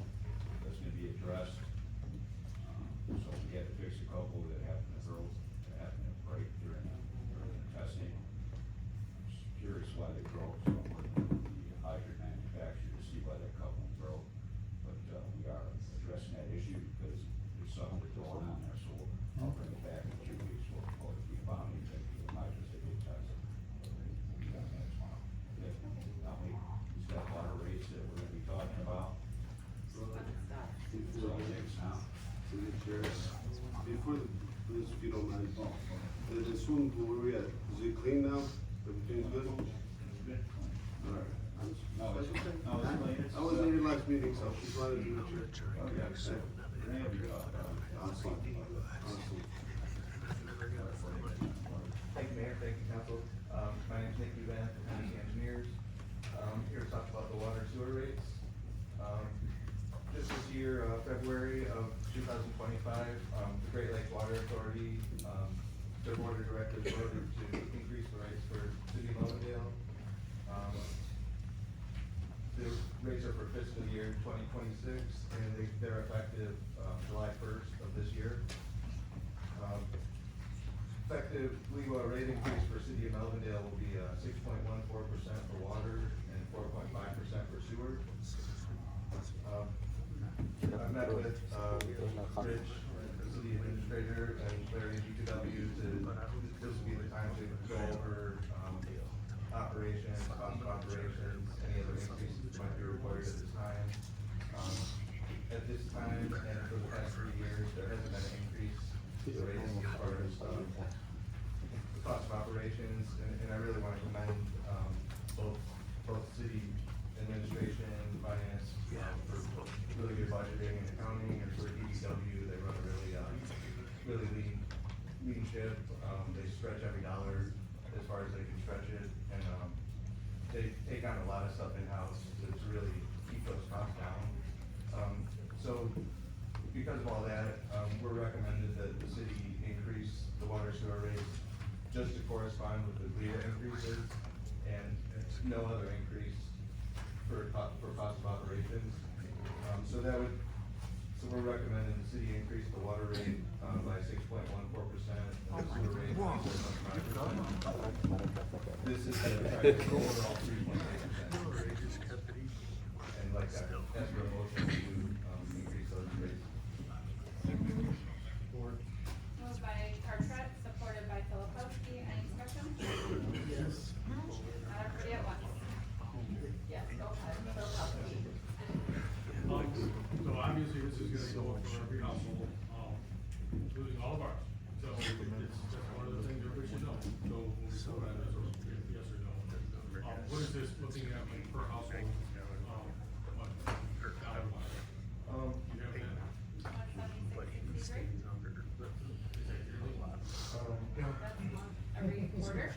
that's gonna be addressed. So we had to fix a couple that happened to broke, that happened to break during the testing. I'm just curious why they broke, so I'm working with the hydrant manufacturer to see why that couple broke. But, we are addressing that issue because there's something going on there, so I'll bring it back in 2 weeks, we'll be found, and take the hydrants that get tested. We'll be done next month. Okay. Now, he's got a lot of rates that we're gonna be talking about. Fun stuff. So I'll take us now. To the chairs, before the, please, if you don't mind, the swimming pool, where we at? Is it clean now? Everything's good? Alright. No, it's okay. No, it's clean. It's, I wasn't here last meeting, so I just wanted to do the church. Oh, yeah, it's, Awesome. Awesome. Thank you, Mayor, thank you, Council. My name's Nick Van, County Engineers. Here to talk about the water and sewer rates. Just this year, February of 2025, the Great Lakes Water Authority, their board of directors voted to increase the rates for City of Melvindale. The rates are for fiscal year 2026, and they're effective July 1st of this year. Effective legal rate increase for City of Melvindale will be 6.14% for water and 4.5% for sewer. I've met with Rich, the city administrator, and Larry DPW this will be the time to go over operations, cost of operations, any other increases that might be required at this time. At this time, and for the past 3 years, there hasn't been an increase to the rates as far as the cost of operations, and I really want to commend both city administration, finance, for really good budgeting and accounting, and for DPW, they run a really lean ship. They stretch every dollar as far as they can stretch it, and they take on a lot of stuff in-house to really keep those costs down. So because of all that, we're recommended that the city increase the water sewer rates just to correspond with the RETA increases, and no other increase for cost of operations. So we're recommending the city increase the water rate by 6.14% and the sewer rate by 4.5%. This is the overall 3.8% increase. And like that, that's for a motion to increase those rates. Moved by Cartwright, supported by Philipowski. Any discussion? Yes. Not everybody at once. Yes, go ahead, Philipowski. So obviously this is gonna go up for every household, including all of ours. So it's just one of the things everybody should know. So when we vote on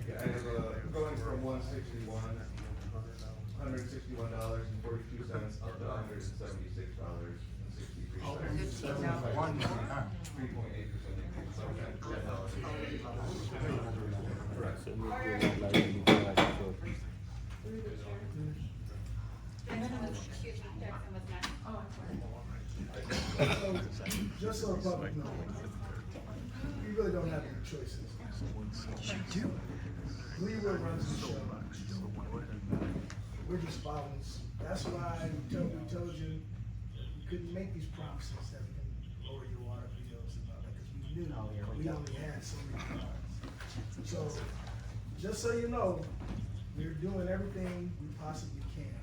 Yeah, I have, going from $161 and 42 cents up to $176 and 63 cents. 3.8% Excuse me, Jackson was next. Oh, I'm sorry. So, just so the public knows, you really don't have any choices. We will run the show. We're just following suit. That's why we told you we couldn't make these promises that we can lower your water bills and all that, because we knew we only had so many cars. So, just so you know, we're doing everything we possibly can.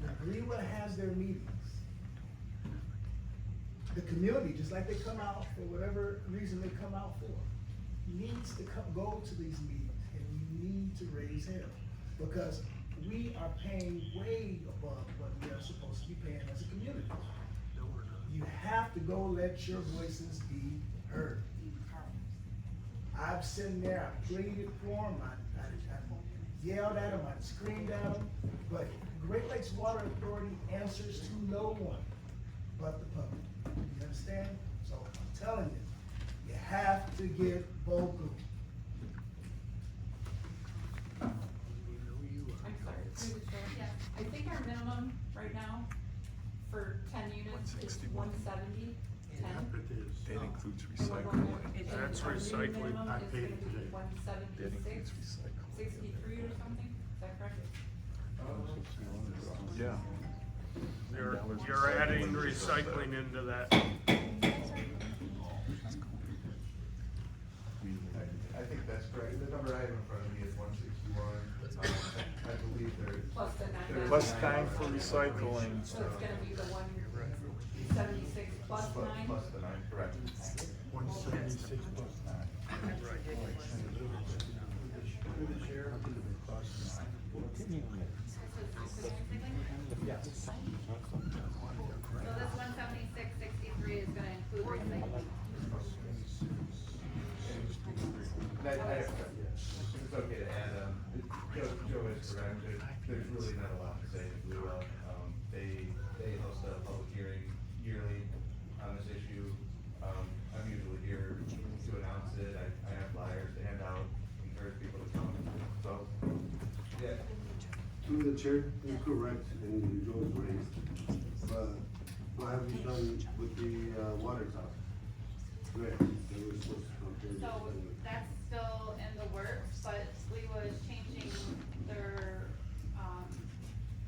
When Greenwood has their meetings, the community, just like they come out for whatever reason they come out for, needs to go to these meetings, and we need to raise hell, because we are paying way above what we are supposed to be paying as a community. You have to go let your voices be heard. I've sitting there, I pleaded for them, I yelled at them, I screamed at them, but Great Lakes Water Authority answers to no one but the public. You understand? So I'm telling you, you have to get vocal. I'm sorry, through the chair. Yeah, I think our minimum right now for 10 units is 170, 10. That includes recycling. That's recycling. I paid it today. 176, 63 or something, is that correct? Yeah. You're adding recycling into that. I think that's correct. The number I have in front of me is 161. I believe there's. Plus the 9. Plus 9 for recycling. So it's gonna be the 176 plus 9? Plus the 9, correct. 176 plus 9. Through the chair. Yeah. So this 176.63 is gonna include recycling. It's okay to add, Joe is correct, there's really not a lot to say in lieu of, they host a public hearing yearly on this issue. I'm usually here to announce it, I have flyers to hand out, encourage people to come, so, yeah. Through the chair, you're correct, and Joe's raised, but what have you done with the water tower? Right, they were supposed to come here. So that's still in the works, but we was changing their,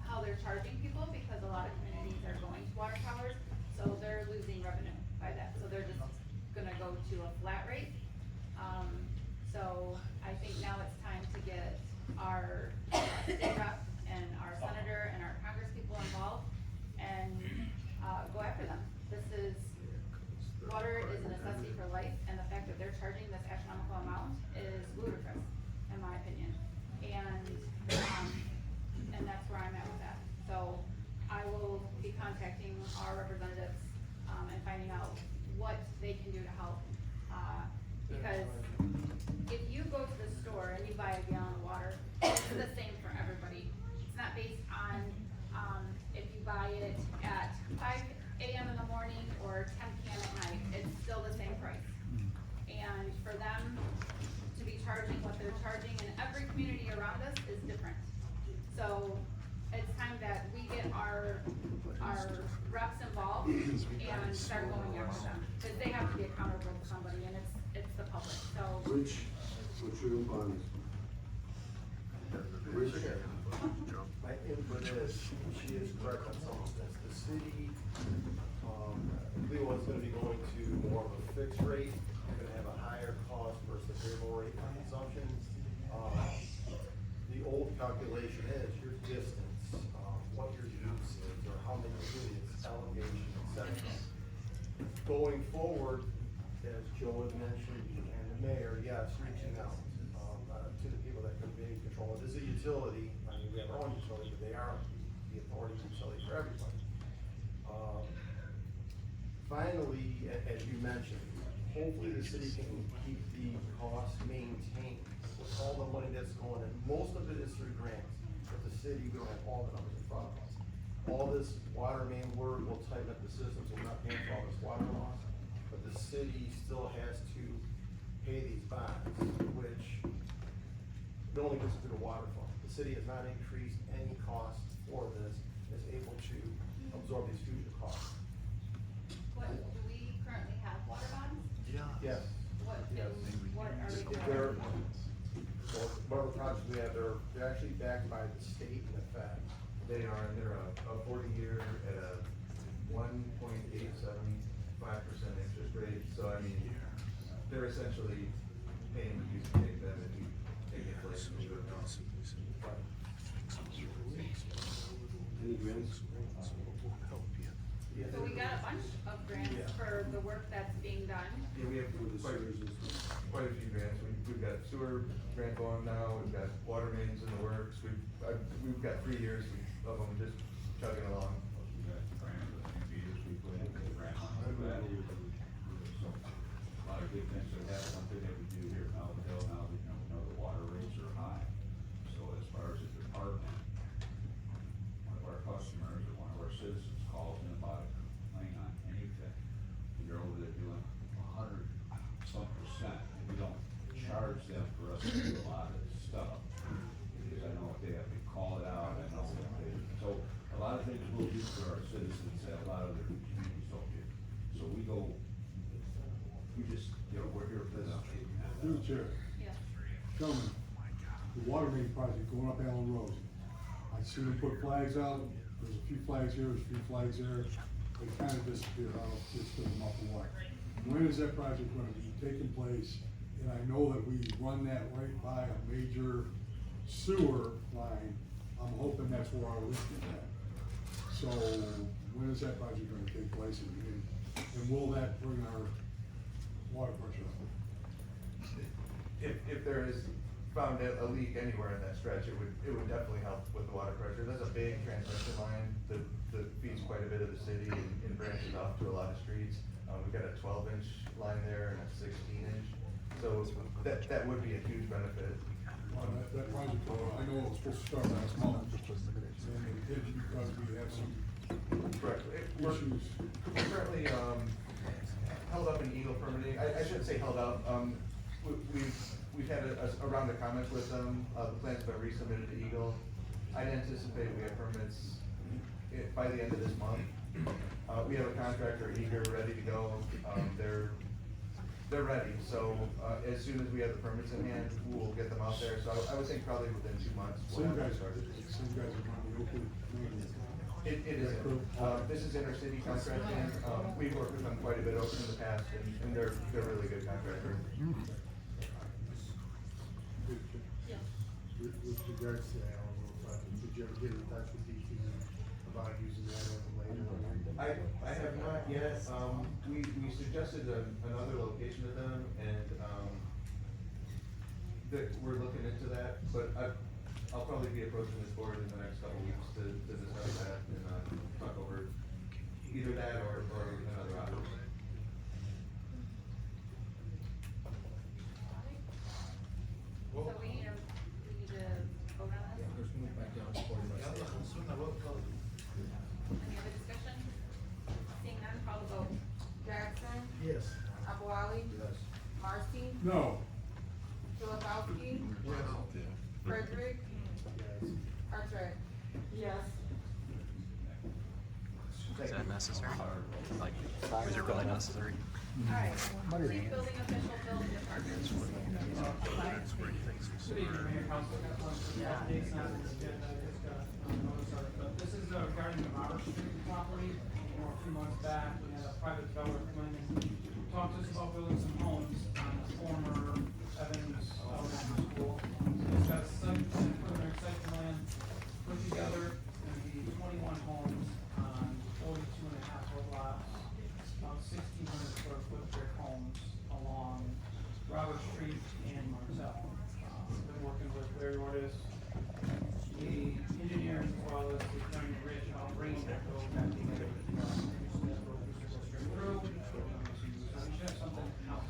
how they're charging people, because a lot of communities are going to water towers, so they're losing revenue by that, so they're just gonna go to a flat rate. So I think now it's time to get our state rep and our senator and our congresspeople involved and, go after them. Water is a necessity for life, and the fact that they're charging this astronomical amount is ludicrous, in my opinion. And that's where I'm at with that. So I will be contacting our representatives, and finding out what they can do to help. Because if you go to the store and you buy a gallon of water, it's the same for everybody. It's not based on, if you buy it at 5 a.m. in the morning or 10 p.m. at night, it's still the same price. And for them to be charging what they're charging, and every community around us is different. So it's time that we get our reps involved and start going after them, because they have to be accountable to somebody, and it's the public, so. Rich, what's your input on this? Rich? My input is, she is correct on some of this. The city, Cleveland is gonna be going to more of a fixed rate. You're gonna have a higher cost versus the variable rate for consumption. The old calculation is your distance, what your use is, or how many units, elevation, et cetera. Going forward, as Joe had mentioned, and the mayor, yes, reaching out, to the people that can be in control. It is a utility, I mean, we have our own utility, but they are the authority utility for everybody. Finally, as you mentioned, hopefully the city can keep the cost maintained. with all the money that's going in, most of it is through grants, but the city, we don't have all the numbers in front of us. All this water main work will tighten up the system, so we're not paying for all this water loss, but the city still has to pay these bonds, which it only gets through the water fund. The city has not increased any cost for this, is able to absorb these future costs. What, do we currently have water bonds? Yes. What, Yes. what are they They're, doing? so whatever projects we have, they're actually backed by the state and the Fed. They're a 40-year at a 1.875% interest rate, so I mean, they're essentially paying what you can take them if you take inflation into account. Any grants? So we got a bunch of grants for the work that's being done. Yeah, we have quite a few grants. We've got sewer grant going now, we've got water mains in the works, we've got 3 years of them just chugging along. A lot of good things that have something that we do here in Melvindale now, we know the water rates are high. So as far as the department, one of our customers or one of our citizens calls in about a complaint on anything, you're over there doing 100% and we don't charge them for us to do a lot of stuff. Because I know if they have to call it out, I know that they, so a lot of things we'll do for our citizens that a lot of their communities don't do. So we go, we just, we're here for this. Through the chair. Yeah. Gentlemen, the water main project going up Allen Road. I see them put flags out, there's a few flags here, there's a few flags there. They kind of disappeared, I don't know if it's still up and why. When is that project gonna be taking place? And I know that we run that right by a major sewer line. I'm hoping that's where our leak is at. So when is that project gonna take place and will that bring our water pressure up? If there is found a leak anywhere in that stretch, it would definitely help with the water pressure. There's a big transmission line that feeds quite a bit of the city and branches off to a lot of streets. We've got a 12-inch line there and a 16-inch, so that would be a huge benefit. Well, that project, I know it was supposed to start last month, and it didn't because we have some Correct. We're currently, held up in Eagle permitting. I shouldn't say held up. We've had a round of comments with them. The plans have been resubmitted to Eagle. I'd anticipate we have permits by the end of this month. We have a contractor eager, ready to go. They're ready, so, as soon as we have the permits in hand, we'll get them out there. So I would think probably within 2 months. we'll have them started. Some guys are running open. It isn't. This is intercity contracting. We've worked with them quite a bit over in the past, and they're really good contractors. Yeah. With regards to that, did you ever get in touch with DT about using that as a later? I have not yet. We suggested another location to them, and, that we're looking into that, but I'll probably be approaching this board in the next couple of weeks to discuss that and, talk over either that or another option. So we need to vote on this? Just move back down to 45 seconds. Any other discussion? Seeing none, call the vote. Jackson? Yes. Abuali? Yes. Marcy? No. Philipowski? Frederick? Archer? Yes. Is that necessary? Like, is it really necessary? Alright, street building official building department. Good evening, Mayor, Council, got one, updates on this agenda, I just got, notice of it, but this is regarding the Robert Street property. A few months back, we had a private developer come in and talk to us about building some homes on the former Evans Elementary School. It's got a site, preliminary site plan put together, and be 21 homes on 42.5-foot lots, about 1,600 square foot brick homes along Robert Street and Martell. Been working with Larry Ortiz, the engineers, as well as the attorney Rich, I'll bring that go back together. So that road used to go straight through. So we should have something out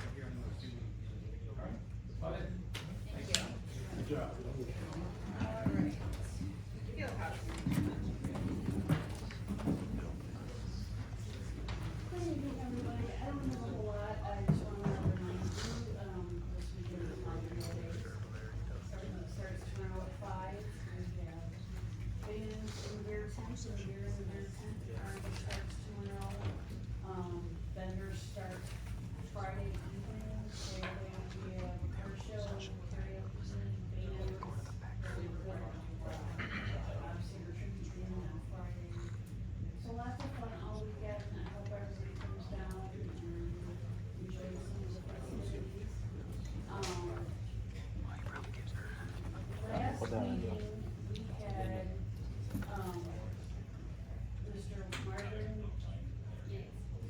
meeting, we had, Mr. Marvin,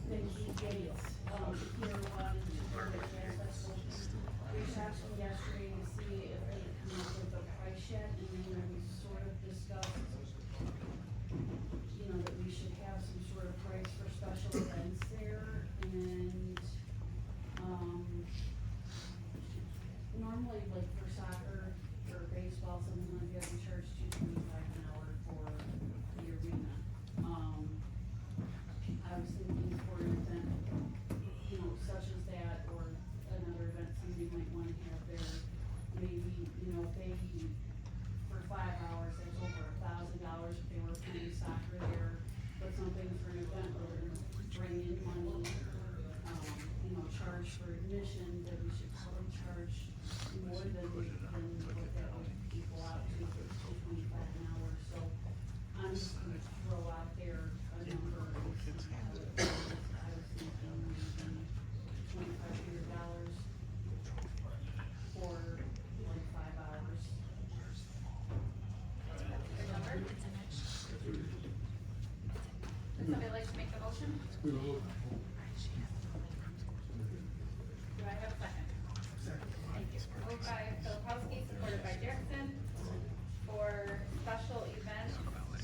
thank you, Gates, Peter one, reached out to me yesterday to see if they could come up with a price yet, and then we sort of discussed, you know, that we should have some sort of price for special events there, and, normally, like for soccer, or baseball, something like that, we charge $2.25 an hour for the arena. I was thinking for an event, you know, such as that, or another event somebody might wanna have there, maybe, you know, if they, for 5 hours, that's over $1,000 if they were playing soccer there, but something for an event where they're gonna bring in money, you know, charge for admission, that we should probably charge more than what that would equal out to for $2.25 an hour, so I'm just gonna throw out there a number and see how it goes. I was thinking maybe $2,500 for like 5 hours. Good number? Would somebody like to make the motion? Do I have a second? Thank you. Moved by Filipowski, supported by Jackson, for special event,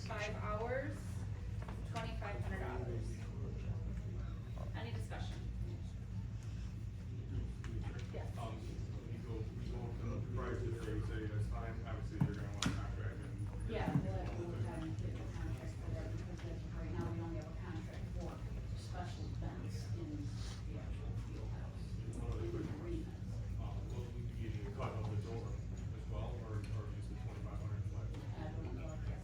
5 hours, $2,500. Any discussion? Yes. We go from the price, if they say that's fine, obviously you're gonna want a contract and. Yeah, we'll have to look at it, get a contract for that, because right now we only have a contract for special events in the actual field house. One other quick question, will we be getting a cut of the door as well, or just the 2,500 flat? I don't know, I guess.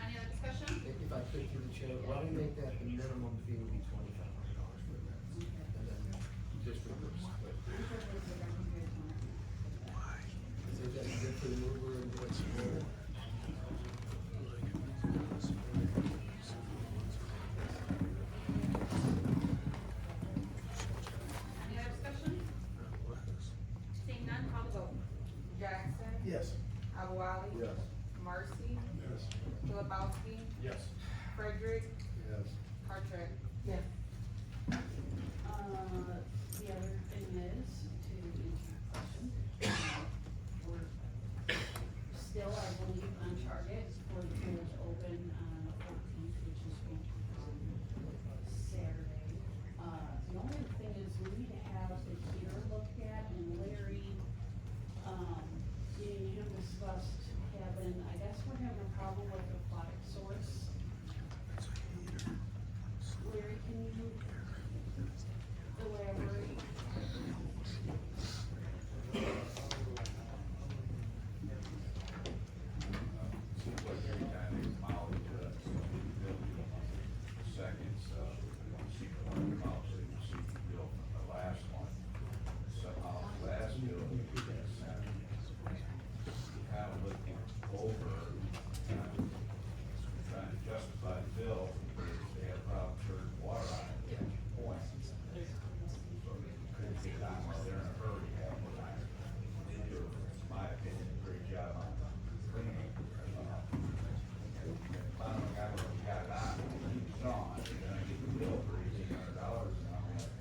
Any other discussion? If I could through the chair, why don't we make that the minimum fee would be $2,500 for that? And then just for the split. So is that good for the mover and what's more? Any other discussion? Seeing none, call the vote. Jackson. Yes. Abouali. Yes. Marcy. Yes. Filipowski. Yes. Frederick. Yes. Cartwright. Yes. The other thing is, to answer your question, we're still, I believe, on target for the pool to open on the 14th, which is Saturday. The only thing is, we need to have the heater looked at, and Larry, me and him discussed having, I guess we're having a problem with the aquatic source. Larry, can you elaborate? Seems like every time they come out, seconds, we don't see the one come out, so you see the bill from the last one. Somehow the last bill, kind of looking over, trying to justify the bill, because they had a problem turning water on at that point. So they couldn't get it on while they're in a hurry half the time. They do, in my opinion, a great job on cleaning. Finally got what we got on, he's gone, and then I get the bill for $1,800, and I'm like,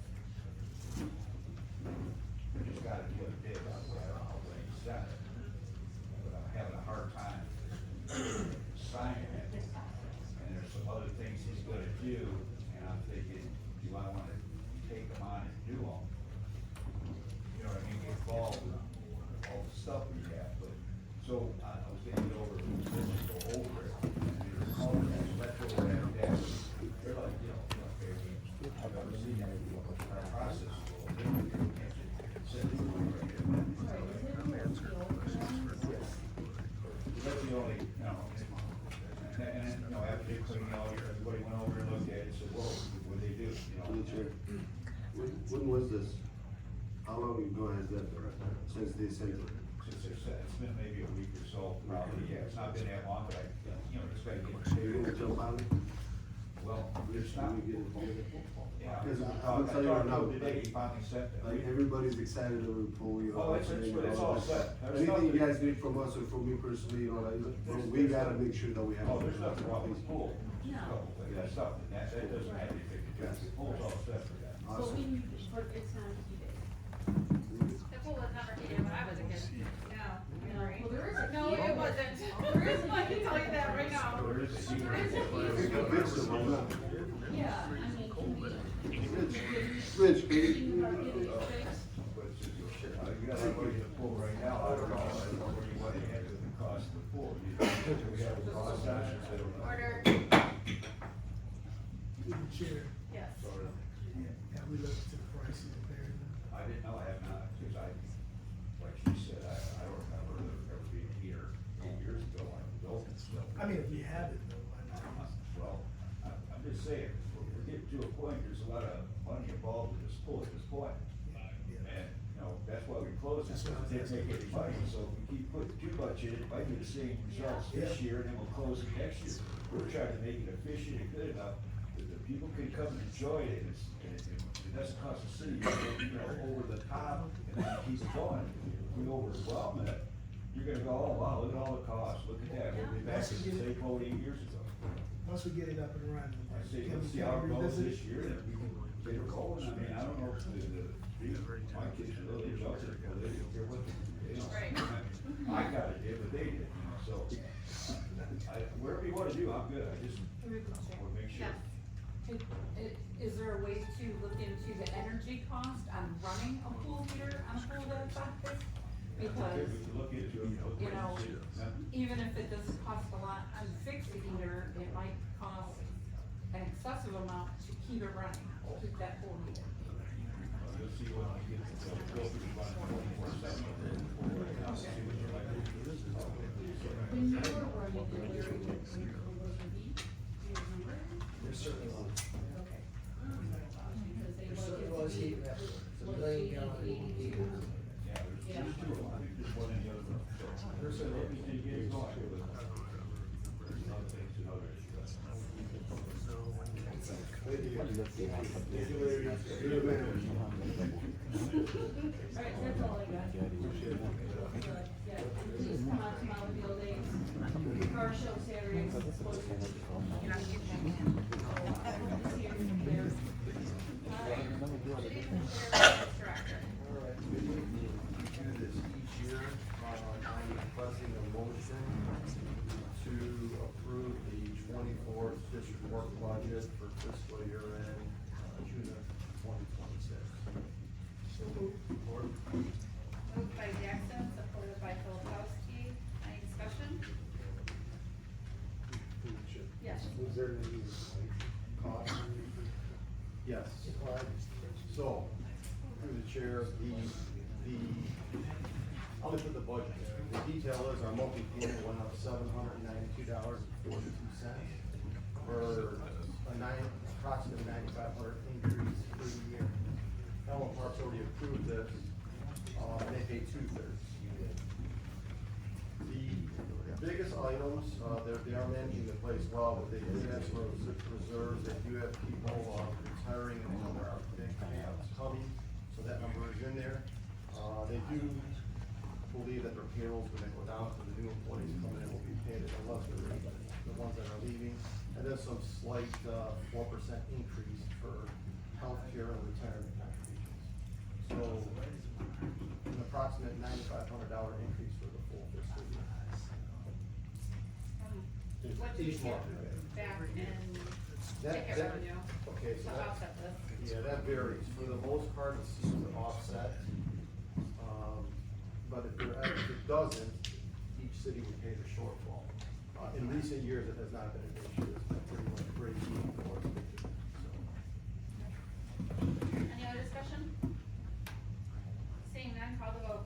we just gotta do a bid on that, when he sent it. But I'm having a hard time signing it, and there's some other things he's gonna do, and I'm thinking, do I wanna take them on and do them? You know what I mean, get involved in all the stuff we have, but, so, I was thinking over, let's go over it, and we were calling that, let's go over that, they're like, okay, I've never seen that before, our process is a little different, you can't just send it over here. That's the only, and then, after they cleaned out, everybody went over and looked at it, and said, whoa, what'd they do, Through the chair. When was this? How long ago has that been, since they sent it? It's been maybe a week or so, probably, yeah, it's not been that long, but I, just gotta get. Are you gonna jump on it? Well, it's not. Yeah. Because I I'll tell you right now, talked to him today, he finally said that. like, everybody's excited to pull, you know. Oh, it's all set. There's Anything you nothing- guys need from us or from me personally, you know, like, we gotta make sure that we have. Oh, there's nothing wrong with the pool. That's something, that doesn't have anything to do, the pool's all set for that. So we, for, it's not heated. The pool was never heated when I was a kid. No. Well, there is a No, heater. it wasn't. There is, I can tell you that right now. There is a heater. There is a heater. Yeah, I mean, can we? Rich, Can you get it fixed? You got everybody in the pool right now, I don't know, what they had to the cost of the pool. We have a cost options that are. Order. Through the chair, Yes. have we looked to the price of repairing them? I didn't know, I have not, because like she said, I don't remember there ever being here 8 years ago, I don't. I mean, if we have it though, why not? Well, I'm just saying, we're getting to a point, there's a lot of money involved in this pool at this point. And, you know, that's why we closed it, so it didn't make any money, so if we keep putting too much in, it might be the same results this year, and then we'll close it next year. We're trying to make it efficient and good enough that the people can come and enjoy it, and it doesn't cost the city, you know, over the top, and then keep it going. If we overwhelm it, you're gonna go, oh, wow, look at all the costs, look at that, we'll be back to the same boat 8 years ago. Once we get it up and running. I say, can let's we see how it goes revisit this year, and we can get it rolling. I mean, I don't know if my kids are really young, they don't care what, they don't. Right. I got it, but they did, you know, so. Whatever you wanna do, I'm good, I just wanna make sure. Is there a way to look into the energy cost on running a pool heater on a pool that's like this? Because, We can look into it, you know, Yeah. even if it doesn't cost a lot on fix a heater, it might cost an excessive amount to keep it running, keep that pool heater. You'll see when we get to the bill, we run 24/7. When you were running it, where was your heat? Do you remember? There certainly was. Okay. Because they There like certainly it was to be, heat, it's a like, million 80, gallon 82. heater. Yeah, there's two of them, I think there's one in the other room. There's a- Everything gets going. There's other things and other issues. Alright, that's all I got. Yeah, please come out to Melvindale Days, car show Saturdays, close to. Alright, we do this each year, I'm requesting a motion to approve the 24th district work budget for fiscal year end, June of 2026. So moved. Moved by Jackson, supported by Filipowski. Any discussion? Yes. Was there any cost? Yes. So, through the chair, I'll look at the budget. The detail is our monthly payment went up $792.42 for approximately 9,500 increase per year. Elmwood Park's already approved this, and they pay 2/3. The biggest items, they are managing the place well, but they did have some reserves, they do have people retiring and there are big payouts coming, so that number is in there. They do believe that their payroll's gonna go down, so the new employees coming in will be paid at a lesser rate than the ones that are leaving. And then some slight 4% increase for healthcare and retirement contributions. So, an approximate $9,500 increase for the full fiscal year. What did you Each get month. back in That- ticket that- revenue? Okay, so To that, offset this? yeah, that varies. For the most part, it seems to offset. But if it doesn't, each city would pay the shortfall. In recent years, it has not been an issue. It's been pretty much break even for us. Any other discussion? Seeing none, call the vote.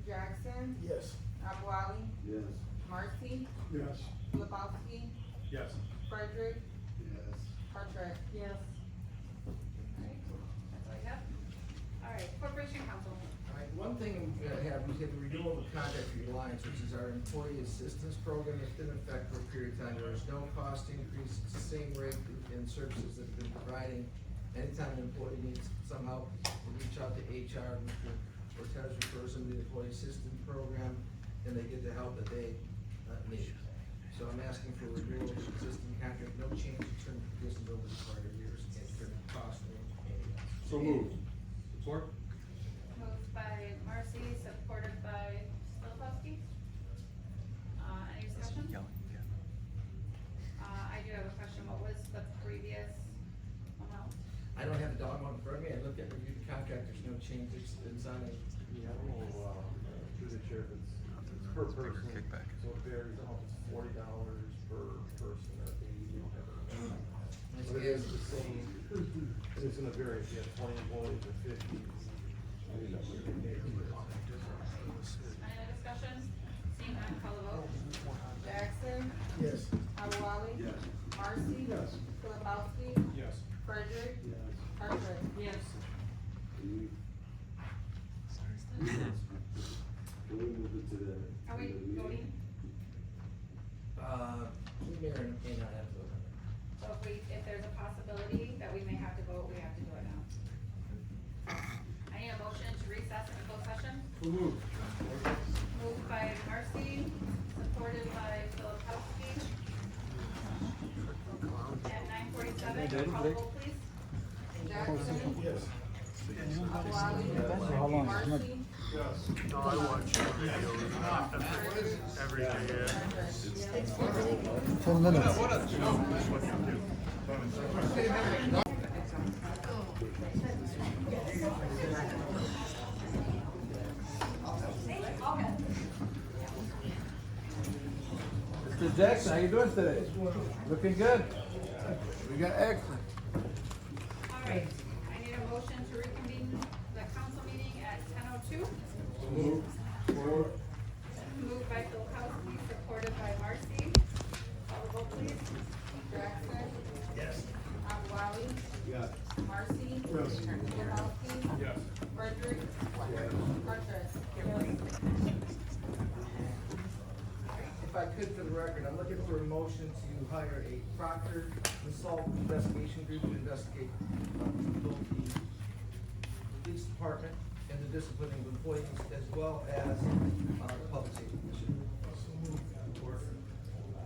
Jackson, Yes. Abuali, Yes. Marcy, Yes. Lebowski, Yes. Frederick, Yes. Patrick. Yes. Alright, that's all I have. Alright, Corporation Council. Alright, one thing we have the renewal of the contract for the Alliance, which is our employee assistance program. It's been in effect for a period of time. There is no cost increase. It's the same rate in services that have been providing. Anytime an employee needs some help, we reach out to HR. Mr. Cortez refers them to the employee assistance program, and they get the help that they need. So I'm asking for renewal of the existing contract, no change in terms of conditions over the prior years, and in terms of cost or anything else. So moved. Support? Moved by Marcy, supported by Filipowski. Any discussion? I do have a question. What was the previous amount? I don't have the dog one in front of me. I looked at, reviewed the contract. There's no changes. It's on it. Yeah, I don't know, through the chair, if it's per person, so it varies, I don't know if it's $40 per person or 80, you don't have it. But it is the same, it's gonna vary, if you have 20 employees or 50. Any other discussion? Seeing none, call the vote. Jackson? Yes. Abouali? Yes. Marcy? Yes. Filipowski? Yes. Frederick? Yes. Cartwright? Yes. Can we move it to the? Are we to the meeting? voting? Mayor may not have to vote on it. So if there's a possibility that we may have to vote, we have to do it now. I need a motion to recess and close session. So moved. Moved by Marcy, supported by Filipowski. At 9:47, call the vote please. Jackson? Yes. Abouali? Marcy? No, I watch your videos every day. 10 minutes. That's what you do. Mr. Jackson, how you doing today? Looking good. We got excellent. All right, I need a motion to reconvene the council meeting at 10:02. Moved. Support? Moved by Filipowski, supported by Marcy. Call the vote please. Jackson? Yes. Abouali? Yes. Marcy? Yes. Filipowski? Yes. Frederick? Cartwright? If I could, for the record, I'm looking for a motion to hire a proctor consult investigation group to investigate both the police department and the disciplining of employees, as well as the public safety commission.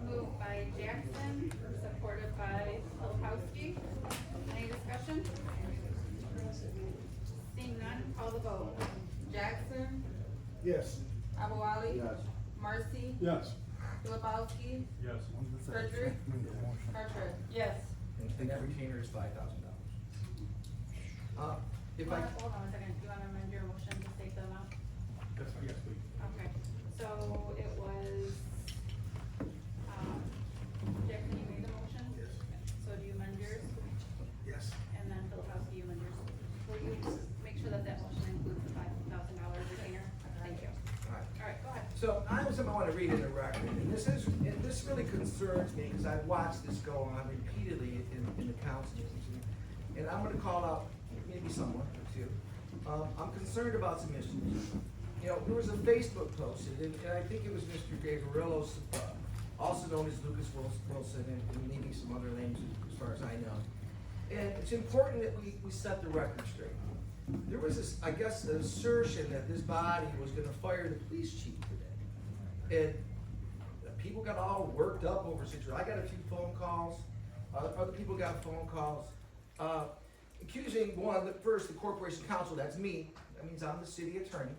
Moved by Jackson, supported by Filipowski. Any discussion? Seeing none, call the vote. Jackson? Yes. Abouali? Yes. Marcy? Yes. Filipowski? Yes. Frederick? Cartwright? Yes. And that retainer is $5,000. If I, Hold on a second, do you wanna amend your motion to state the amount? That's fine, yes, please. Okay, so it was, Jackson, you made the motion? Yes. So do you amend yours? Yes. And then Filipowski, you amend yours? Will you make sure that that motion includes the $5,000 retainer? Thank you. all right. All right, go ahead. So I have something I want to read in the record, and this really concerns me because I've watched this go on repeatedly in the council meetings. And I'm going to call out maybe someone or two. I'm concerned about some issues. You know, there was a Facebook posted, and I think it was Mr. Gabriello, also known as Lucas Wilson, and maybe some other names as far as I know. And it's important that we set the record straight. There was this, I guess, assertion that this body was gonna fire the police chief today. And people got all worked up over situation. I got a few phone calls, other people got phone calls, accusing first the corporation counsel, that's me, that means I'm the city attorney.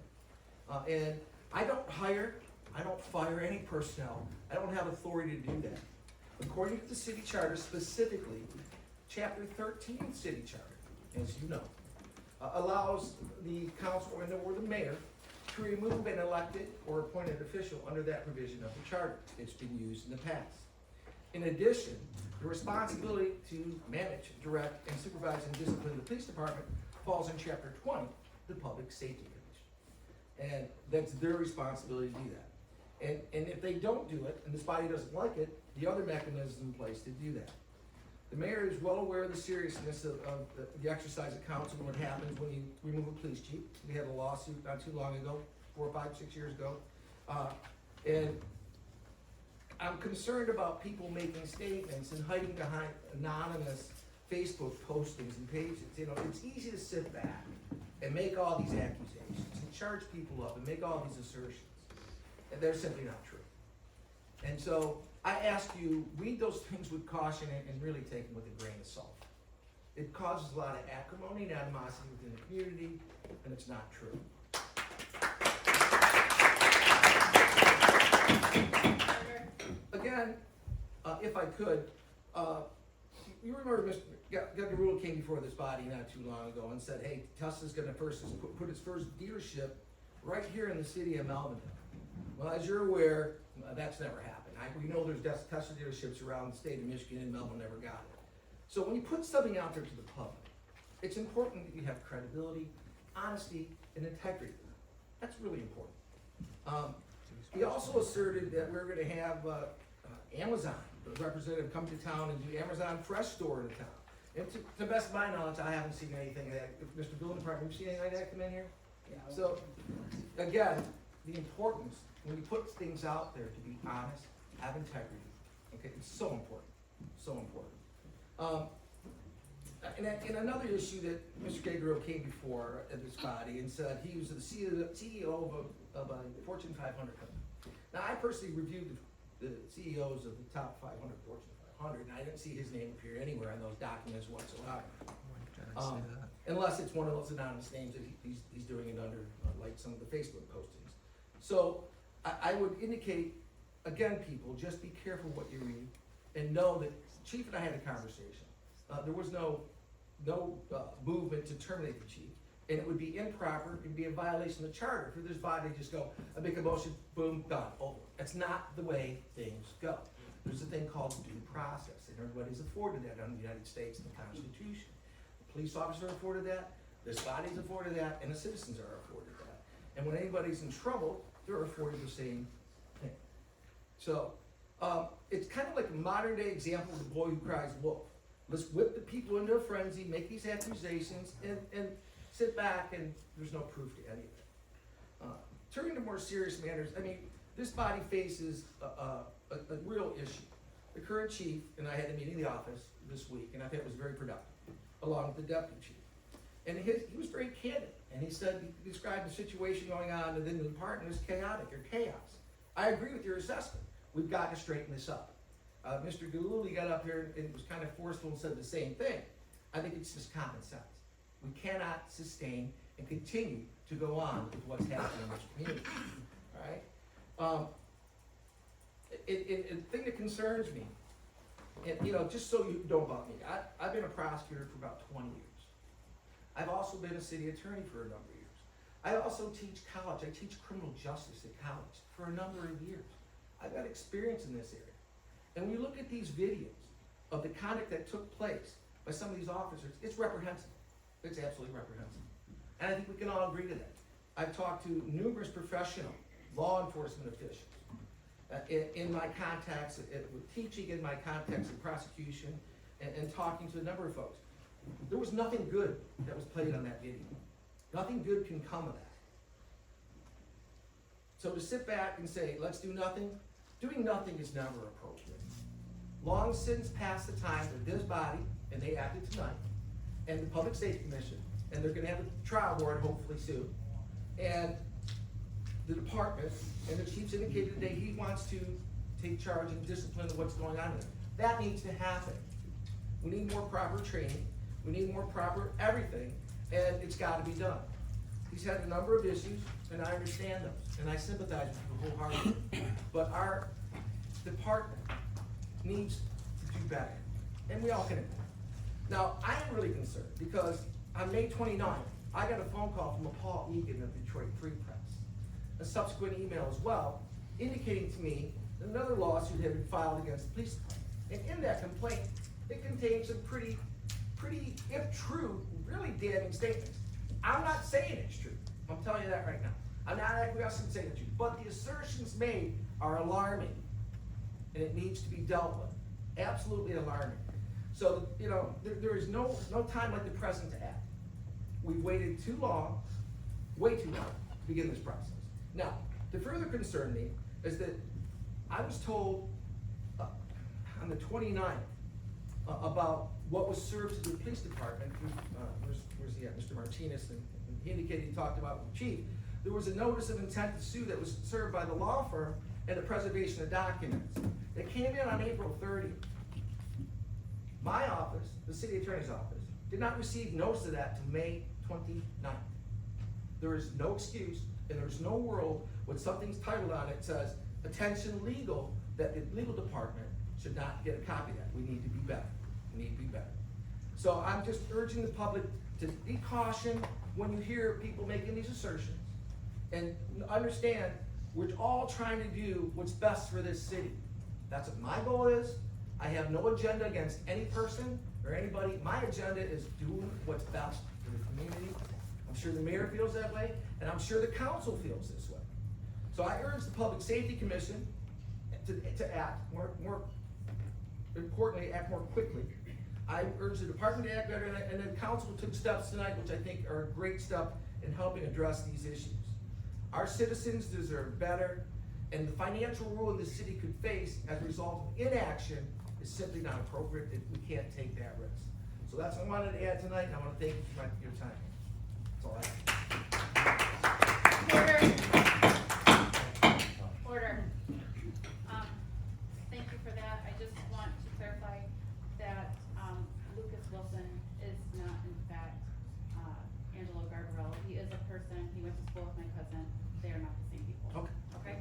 And I don't fire any personnel. I don't have authority to do that. According to the city charter, specifically, chapter 13 city charter, as you know, allows the council or the mayor to remove an elected or appointed official under that provision of the charter. It's been used in the past. In addition, the responsibility to manage, direct, and supervise and discipline the police department falls in chapter 20, the public safety provision. And that's their responsibility to do that. And if they don't do it, and this body doesn't like it, the other mechanism in place to do that. The mayor is well aware of the seriousness of the exercise of counsel and what happens when you remove a police chief. We had a lawsuit not too long ago, 4, 5, 6 years ago. And I'm concerned about people making statements and hiding behind anonymous Facebook postings and pages. You know, it's easy to sit back and make all these accusations and charge people up and make all these assertions. And they're simply not true. And so I ask you, read those things with caution and really take them with a grain of salt. It causes a lot of acrimony and animosity within the community, and it's not true. Again, if I could, you remember Mr. Gagarula came before this body not too long ago and said, hey, Tesla's gonna put its first dealership right here in the city of Melvindale. Well, as you're aware, that's never happened. We know there's Tesla dealerships around the state of Michigan, and Melvin never got it. So when you put something out there to the public, it's important that you have credibility, honesty, and integrity. That's really important. He also asserted that we're gonna have Amazon, the representative, come to town and do Amazon Fresh Store in town. And to the best of my knowledge, I haven't seen anything like that. Mr. Building Department, have you seen anything like that come in here? Yeah. So, again, the importance, when you put things out there, to be honest, have integrity. Okay, it's so important, so important. And another issue that Mr. Gabriel came before at this body and said he was the CEO of a Fortune 500 company. Now, I personally reviewed the CEOs of the top 500 Fortune 500, and I didn't see his name appear anywhere on those documents whatsoever. Unless it's one of those anonymous names that he's doing it under, like some of the Facebook postings. So I would indicate, again, people, just be careful what you read, and know that Chief and I had a conversation. There was no movement to terminate the chief, and it would be improper, it would be a violation of the charter for this body to just go, I make a motion, boom, done, over. That's not the way things go. There's a thing called due process, and everybody's afforded that under the United States and the Constitution. The police officer afforded that, this body's afforded that, and the citizens are afforded that. And when anybody's in trouble, they're afforded the same thing. So, it's kind of like a modern day example of the boy who cries wolf. Let's whip the people into a frenzy, make these accusations, and sit back, and there's no proof to any of it. Turning to more serious matters, I mean, this body faces a real issue. The current chief, and I had a meeting in the office this week, and I think it was very productive, along with the deputy chief. And he was very candid, and he said, he described the situation going on within the department as chaotic or chaos. I agree with your assessment. We've got to straighten this up. Mr. Galuli got up here and was kind of forceful and said the same thing. I think it's just common sense. We cannot sustain and continue to go on with what's happening in this community, all right? A thing that concerns me, and you know, just so you know about me, I've been a prosecutor for about 20 years. I've also been a city attorney for a number of years. I also teach college. I teach criminal justice at college for a number of years. I've got experience in this area. And when you look at these videos of the conduct that took place by some of these officers, it's reprehensible. It's absolutely reprehensible. And I think we can all agree to that. I've talked to numerous professional law enforcement officials in my contacts with teaching, in my contacts in prosecution, and talking to a number of folks. There was nothing good that was played on that video. Nothing good can come of that. So to sit back and say, let's do nothing, doing nothing is never appropriate. Long since past the time that this body, and they acted tonight, and the Public Safety Commission, and they're gonna have a trial board hopefully soon, and the department, and the chief's indicated today he wants to take charge and discipline of what's going on there. That needs to happen. We need more proper training, we need more proper everything, and it's gotta be done. He's had a number of issues, and I understand those, and I sympathize with you wholeheartedly. But our department needs to do better, and we all can admit it. Now, I am really concerned because on May 29th, I got a phone call from a Paul Egan of Detroit Free Press, a subsequent email as well, indicating to me that another lawsuit had been filed against the police department. And in that complaint, it contained some pretty, if true, really damning statements. I'm not saying it's true. I'm telling you that right now. I'm not acquiescing to say it's true. But the assertions made are alarming. And it needs to be dealt with. Absolutely alarming. So, you know, there is no time like the present to act. We've waited too long, way too long, to begin this process. Now, to further concern me is that I was told on the 29th about what was served to the police department through, where's he at, Mr. Martinez, and he indicated he talked about with the chief. There was a notice of intent to sue that was served by the law firm and the preservation of documents. It came in on April 30th. My office, the city attorney's office, did not receive notice of that till May 29th. There is no excuse, and there's no world when something's titled on it says, attention legal, that the legal department should not get a copy of that. We need to be better. We need to be better. So I'm just urging the public to be cautious when you hear people making these assertions. And understand, we're all trying to do what's best for this city. That's what my goal is. I have no agenda against any person or anybody. My agenda is doing what's best for the community. I'm sure the mayor feels that way, and I'm sure the council feels this way. So I urge the Public Safety Commission to act more importantly, act more quickly. I urge the department to act better, and the council took steps tonight, which I think are a great step in helping address these issues. Our citizens deserve better, and the financial ruin the city could face as a result of inaction is simply not appropriate. We can't take that risk. So that's what I wanted to add tonight, and I want to thank you for your time. That's all I have. Order. Thank you for that. I just want to clarify that, Lucas Wilson is not in fact, Angelo Garbarello. He is a person, he went to school with my cousin. They are not the same people. Okay. Okay?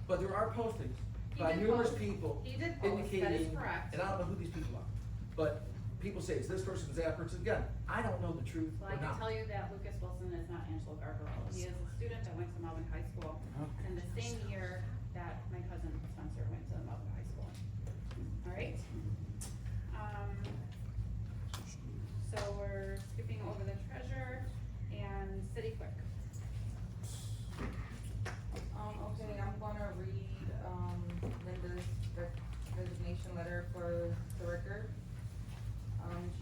But there are postings He by did numerous post. people He did post. That is indicating, correct. and I don't know who these people are, but people say it's this person's that person. Again, I don't know the truth Well, or I can not. tell you that Lucas Wilson is not Angelo Garbarello. He is a student that went to Melvin High School in the same year that my cousin Spencer went to Melvin High School. All right? So we're skipping over the treasurer and city clerk. Okay, I'm gonna read, Linda's resignation letter for the record.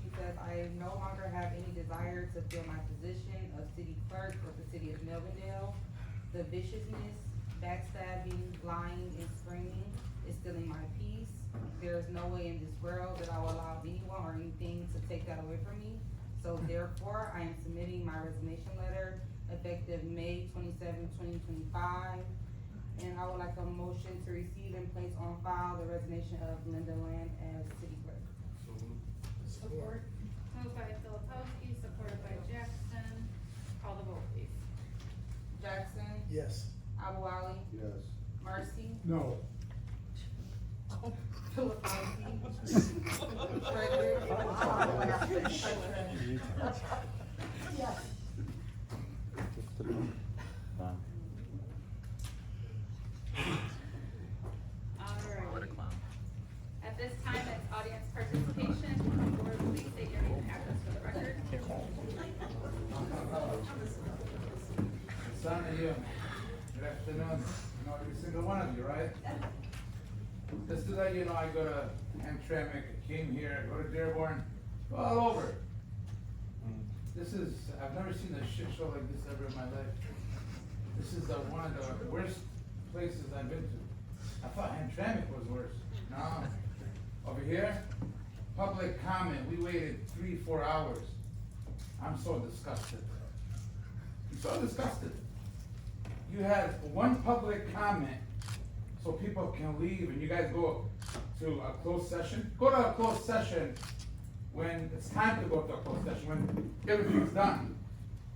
She says, I no longer have any desire to fill my position of city clerk for the city of Melvindale. The viciousness, backstabbing, lying, and screaming is stealing my peace. There is no way in this world that I will allow anyone or anything to take that away from me. So therefore, I am submitting my resignation letter effective May 27, 2025. And I would like a motion to receive and place on file the resignation of Linda Land as city clerk. Support. Moved by Filipowski, supported by Jackson. Call the vote, please. Jackson, Yes. Abu Ali, Yes. Marcy, No. Filipowski, Frederick. Yes. Alright. At this time, it's audience participation. Board, please state your name and address for the record. It's on to you. Good afternoon. You know every single one of you, right? Just to let you know, I go to Hamtramck, I came here, go to Dearborn, go all over. This is, I've never seen a shit show like this ever in my life. This is one of the worst places I've been to. I thought Hamtramck was worse. No. Over here, public comment, we waited 3-4 hours. I'm so disgusted. I'm so disgusted. You had one public comment so people can leave and you guys go to a closed session. Go to a closed session when it's time to go to a closed session, when everything's done.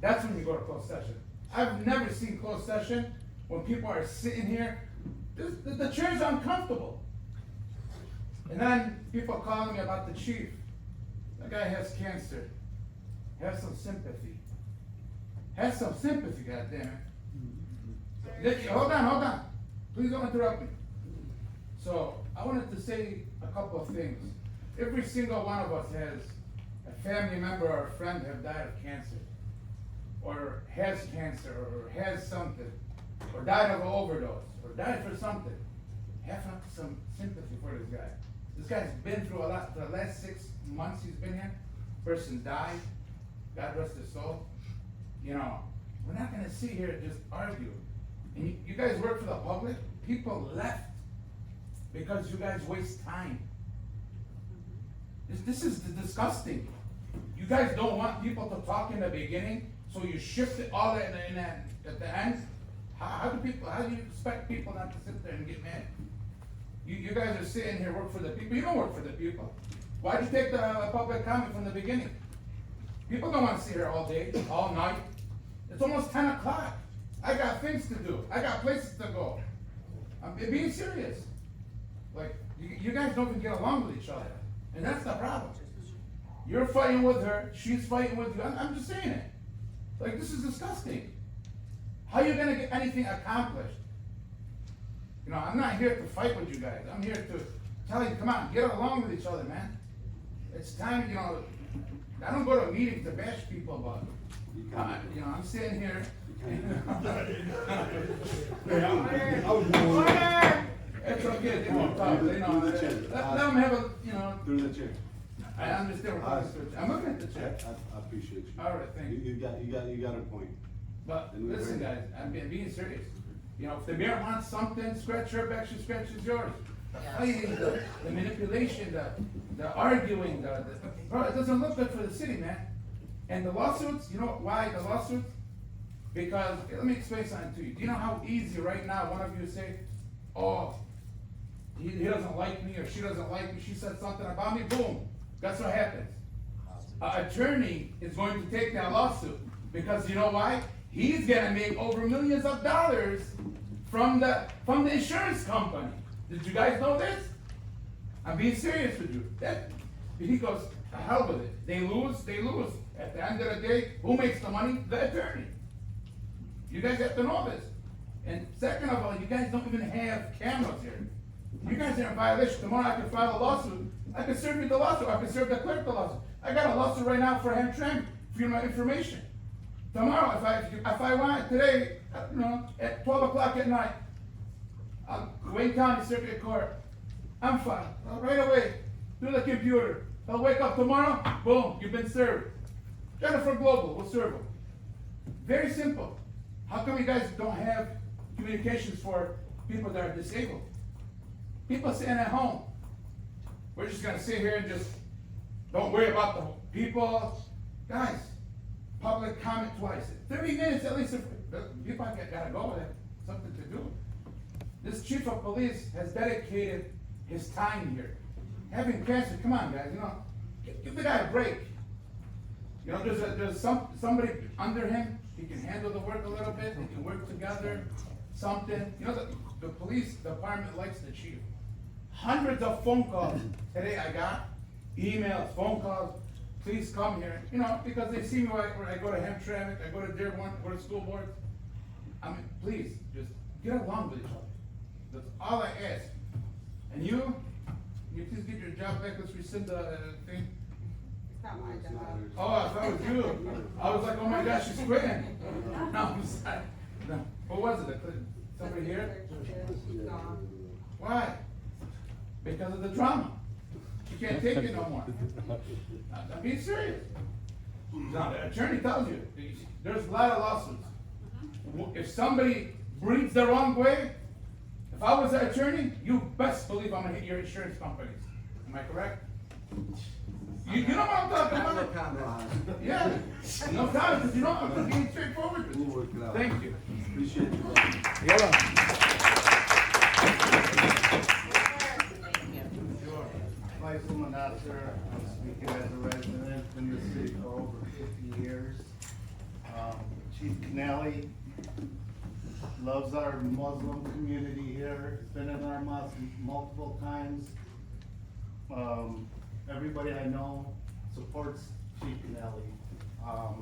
That's when you go to closed session. I've never seen closed session when people are sitting here. The chairs are uncomfortable. And then people calling me about the chief. That guy has cancer. Have some sympathy. Have some sympathy, goddammit. Hold on. Please don't interrupt me. So, I wanted to say a couple of things. Every single one of us has a family member or a friend have died of cancer, or has cancer, or has something, or died of an overdose, or died for something. Have some sympathy for this guy. This guy's been through a lot, for the last 6 months he's been here, person died, God rest his soul. You know, we're not gonna sit here and just argue. And you guys work for the public, people left because you guys waste time. This is disgusting. You guys don't want people to talk in the beginning, so you shift it all at the end. How do you expect people not to sit there and get mad? You guys are sitting here, work for the people. You don't work for the people. Why'd you take the public comment from the beginning? People don't want to sit here all day, all night. It's almost 10 o'clock. I got things to do. I got places to go. I'm being serious. Like, you guys don't even get along with each other. And that's the problem. You're fighting with her, she's fighting with you. I'm just saying it. Like, this is disgusting. How are you gonna get anything accomplished? You know, I'm not here to fight with you guys. I'm here to tell you, come on, get along with each other, man. It's time, you know, I don't go to meetings to bash people, but, you know, I'm sitting here. It's okay, they won't talk, they know. Let them have a, you know. Through the chair. I understand what I'm looking at the chair. I appreciate you. All right, thank you. You got a point. But listen, guys, I'm being serious. You know, if the mayor wants something, scratch her back, she scratches yours. The fighting, the manipulation, the arguing, bro, it doesn't look good for the city, man. And the lawsuits, you know why the lawsuits? Because, let me explain something to you. Do you know how easy right now one of you say, oh, he doesn't like me or she doesn't like me, she said something about me, boom, guess what happens? An attorney is going to take that lawsuit because you know why? He's gonna make over millions of dollars from the insurance company. Did you guys know this? I'm being serious with you. He goes, to hell with it. They lose. At the end of the day, who makes the money? The attorney. You guys have to know this. And second of all, you guys don't even have cameras here. You guys are in violation. Tomorrow I can file a lawsuit. I can serve you the lawsuit. I can serve the clerk the lawsuit. I got a lawsuit right now for Hamtramck, freedom of information. Tomorrow, if I want today, you know, at 12 o'clock at night, Wayne County Circuit Court, I'm fine. Right away, through the computer. I'll wake up tomorrow, boom, you've been served. Jennifer Global will serve them. Very simple. How come you guys don't have communications for people that are disabled? People sitting at home. We're just gonna sit here and just don't worry about the people. Guys, public comment twice. 30 minutes at least. People gotta go, they have something to do. This chief of police has dedicated his time here. Having cancer, come on guys, you know, give the guy a break. You know, there's somebody under him, he can handle the work a little bit, they can work together, something. You know, the police department likes the chief. Hundreds of phone calls today I got, emails, phone calls, please come here. You know, because they see me where I go to Hamtramck, I go to Dearborn, I go to school boards. I mean, please, just get along with each other. That's all I ask. And you please get your job back, let's rescind the thing. It's not my job. Oh, if that was you, I was like, oh my gosh, she's quitting. No, I'm sorry. No, who was it? Somebody here? She's gone. Why? Because of the drama. She can't take it no more. I'm being serious. Now, the attorney tells you, there's a lot of lawsuits. If somebody breathes the wrong way, if I was an attorney, you best believe I'm gonna hit your insurance companies. Am I correct? You know what I'm talking about? No comment. Yeah, no comment, because you know I'm being straightforward. We'll work it out. Thank you. Appreciate you. Michael Manasser, I'm speaking as a resident in the city for over 50 years. Chief Canelli loves our Muslim community here, has been in our mosque multiple times. Everybody I know supports Chief Canelli. A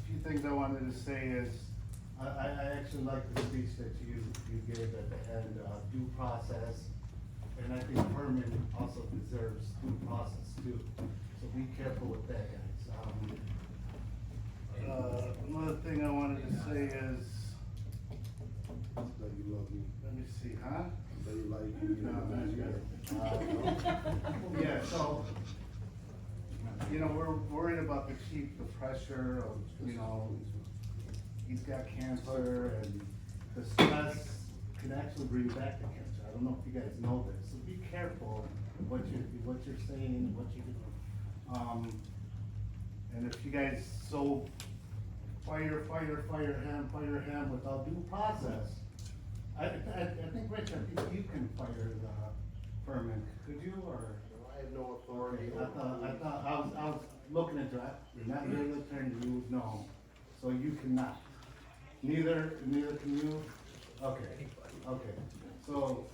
few things I wanted to say is, I actually like the speech that you gave at the end, due process. And I think Herman also deserves due process too. So be careful with that, guys. Another thing I wanted to say is, That you love me. let me see, huh? that you like, Yeah, so, you know, we're worried about the chief, the pressure of, you know, he's got cancer and the stress can actually bring back the cancer. I don't know if you guys know this, so be careful what you're saying, what you do. And if you guys fire him without due process, I think, Rich, I think you can fire the Furman, could you, or? I have no authority. I was looking into that, you're not really attorney, you would know, so you cannot. Neither can you? Okay, so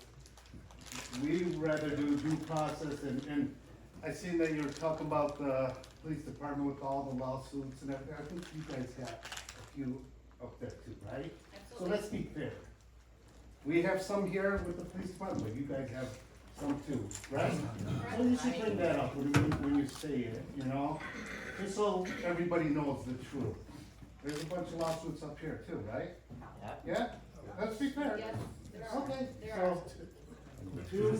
we'd rather do due process and I seen that you were talking about the police department with all the lawsuits and everything, I think you guys got a few up there too, right? So let's be fair. We have some here with the police department, but you guys have some too, right? So you should bring that up when you say it, you know? Just so everybody knows the truth. There's a bunch of lawsuits up here too, right? Yeah? Let's be fair. Yes, there are. Okay, There are. so, two,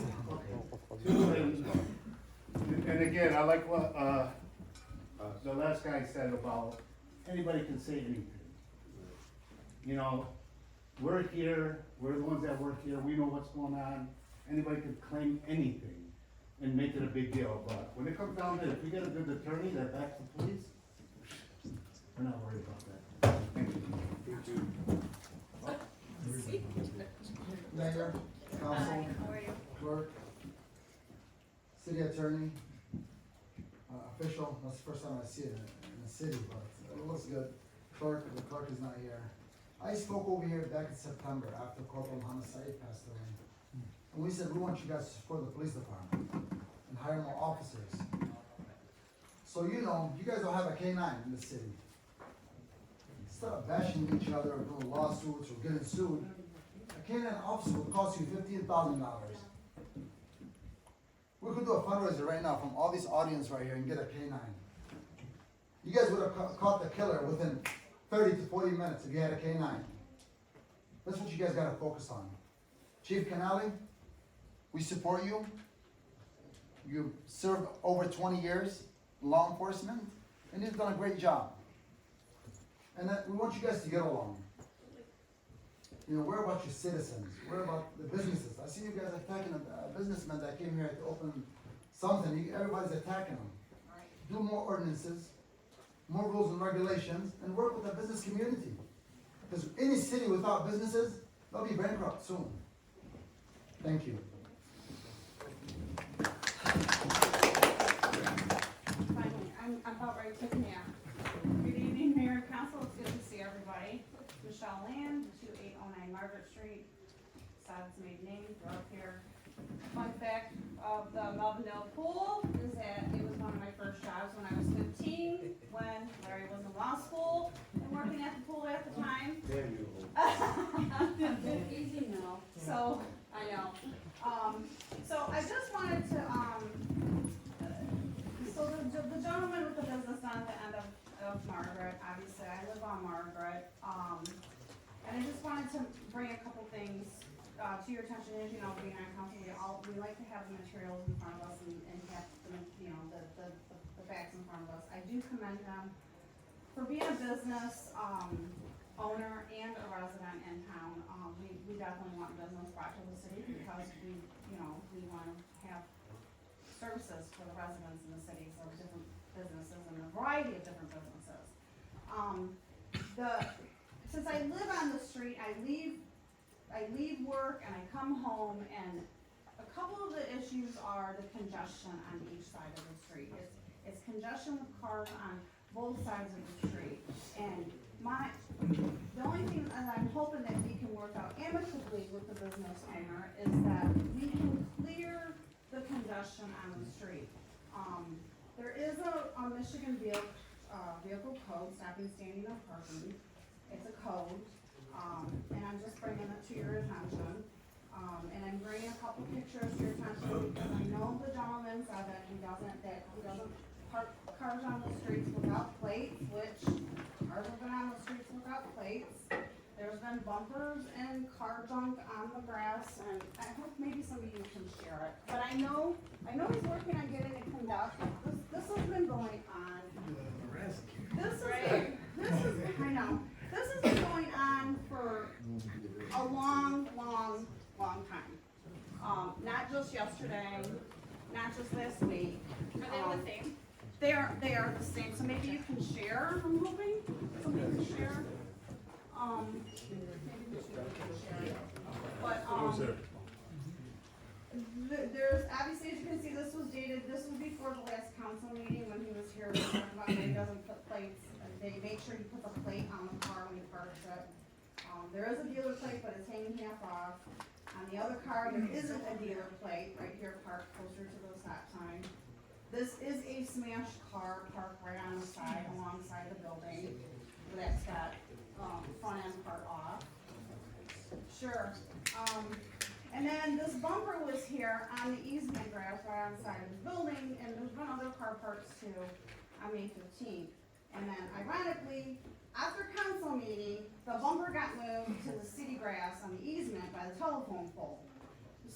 and again, I like what, the last guy said about anybody can say anything. You know, we're here, we're the ones that work here, we know what's going on, anybody can claim anything and make it a big deal, but when it comes down to it, if we get a good attorney that backs the police, we're not worried about that. Thank you. Mayor, council, How are you? clerk, city attorney, official, that's the first time I see it in the city, but it looks good. Clerk, the clerk is not here. I spoke over here back in September after Corporal Muhammad Saeed passed away. And we said, we want you guys to support the police department and hire more officers. So you know, you guys don't have a K-9 in the city. Instead of bashing each other or doing lawsuits or getting sued, a K-9 officer would cost you $15,000. We could do a fundraiser right now from all this audience right here and get a K-9. You guys would have caught the killer within 30 to 40 minutes if you had a K-9. That's what you guys gotta focus on. Chief Canale, we support you. You served over 20 years in law enforcement, and you've done a great job. And we want you guys to get along. You know, we're about your citizens. We're about the businesses. I see you guys attacking a businessman that came here to open something. Everybody's attacking them. Do more ordinances, more rules and regulations, and work with the business community. Because any city without businesses, they'll be bankrupt soon. Thank you. Finally, I'm about ready to nap. Good evening, Mayor and Council, it's good to see everybody. Michelle Land, 2809 Margaret Street, Sad's maiden name, grew up here. Fun fact of the Melvindale pool is that it was one of my first jobs when I was 15, when Larry was in law school and working at the pool at the time. Easy now. So, I know. So I just wanted to, so the gentleman with the business down at the end of Margaret, obviously I live on Margaret, and I just wanted to bring a couple things to your attention. As you know, being on council, we like to have the materials in front of us and have the, you know, the facts in front of us. I do commend them for being a business owner and a resident in town. We definitely want business brought to the city because we want to have services for the residents in the city, so different businesses and a variety of different businesses. Since I live on the street, I leave work and I come home, and a couple of the issues are the congestion on each side of the street. It's congestion with cars on both sides of the street. And the only thing that I'm hoping that we can work out amicably with the business owner is that we can clear the congestion on the street. There is a Michigan vehicle code, stopping, standing, or parking. It's a code, and I'm just bringing it to your attention. And I'm bringing a couple pictures to your attention because I know the gentleman said that he doesn't park cars on the streets without plates, which cars have been on the streets without plates. There's been been bumpers and car junk on the grass, and I hope maybe some of you can share it. But I know he's working on getting it cleaned up. This has been going on. I know. This has been going on for a long time. Not just yesterday, not just last week. Are they the same? They are the same, so maybe you can share, I'm hoping, somebody can share. Maybe the two of you can share. But, there's, obviously, as you can see, this was before the last council meeting when he was here, we talked about he doesn't put plates, they make sure he puts a plate on the car when he parks it. There is a dealer plate, but it's hanging half off. On the other car, there isn't a dealer plate, right here, parked closer to the stop sign. This is a smashed car parked right on the side, alongside the building, that's got, front end part off. Sure, and then this bumper was here on the easement grass right on the side of the building, and there's been other car parks too, on May 15th. And then ironically, after council meeting, the bumper got moved to the city grass on the easement by the telephone pole.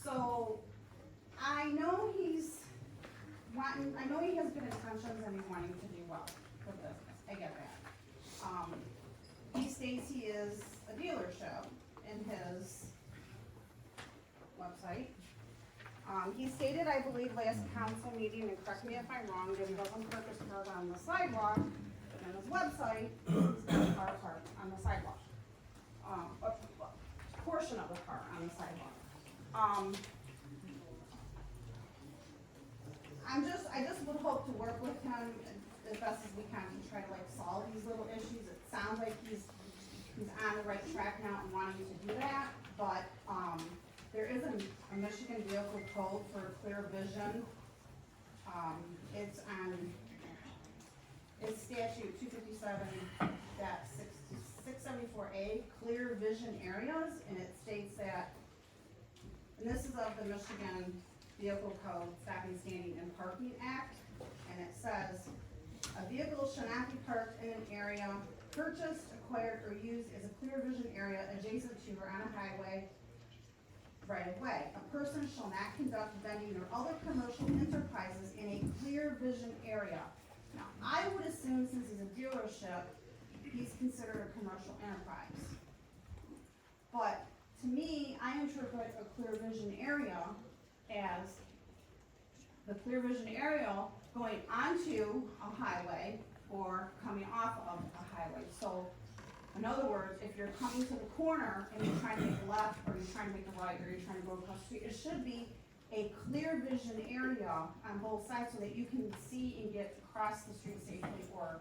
So, I know he has good intentions and he's wanting to do well for business, I get that. He states he is a dealership in his website. He stated, I believe, last council meeting, and correct me if I'm wrong, that he doesn't park his car on the sidewalk, but on his website, he's got a car parked on the sidewalk. A portion of the car on the sidewalk. I just would hope to work with him as best as we can to try to solve these little issues. It sounds like he's on the right track now and wanting to do that, but, there is a Michigan vehicle code for clear vision. It's statute 257.674A, clear vision areas, and it states that, and this is of the Michigan Vehicle Code, Stopping, Standing, and Parking Act, and it says, a vehicle shall not be parked in an area purchased, acquired, or used as a clear vision area adjacent to or on a highway right of way. A person shall not conduct vending or other commercial enterprises in a clear vision area. Now, I would assume since he's a dealership, he's considered a commercial enterprise. But to me, I interpret a clear vision area as the clear vision area going onto a highway or coming off of a highway. So, in other words, if you're coming to the corner and you're trying to make a left, or you're trying to make a right, or you're trying to go across the street, it should be a clear vision area on both sides so that you can see and get across the street safely or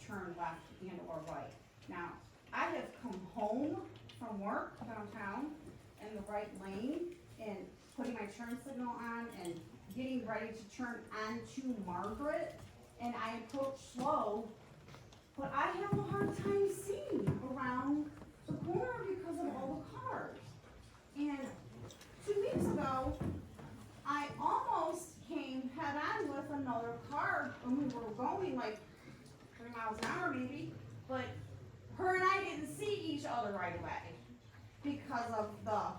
turn left and or right. Now, I have come home from work downtown in the right lane and putting my turn signal on and getting ready to turn onto Margaret, and I approach slow, but I have a hard time seeing around the corner because of all the cars. And 2 weeks ago, I almost came head on with another car, and we were going 3 miles an hour maybe, but her and I didn't see each other right away because of the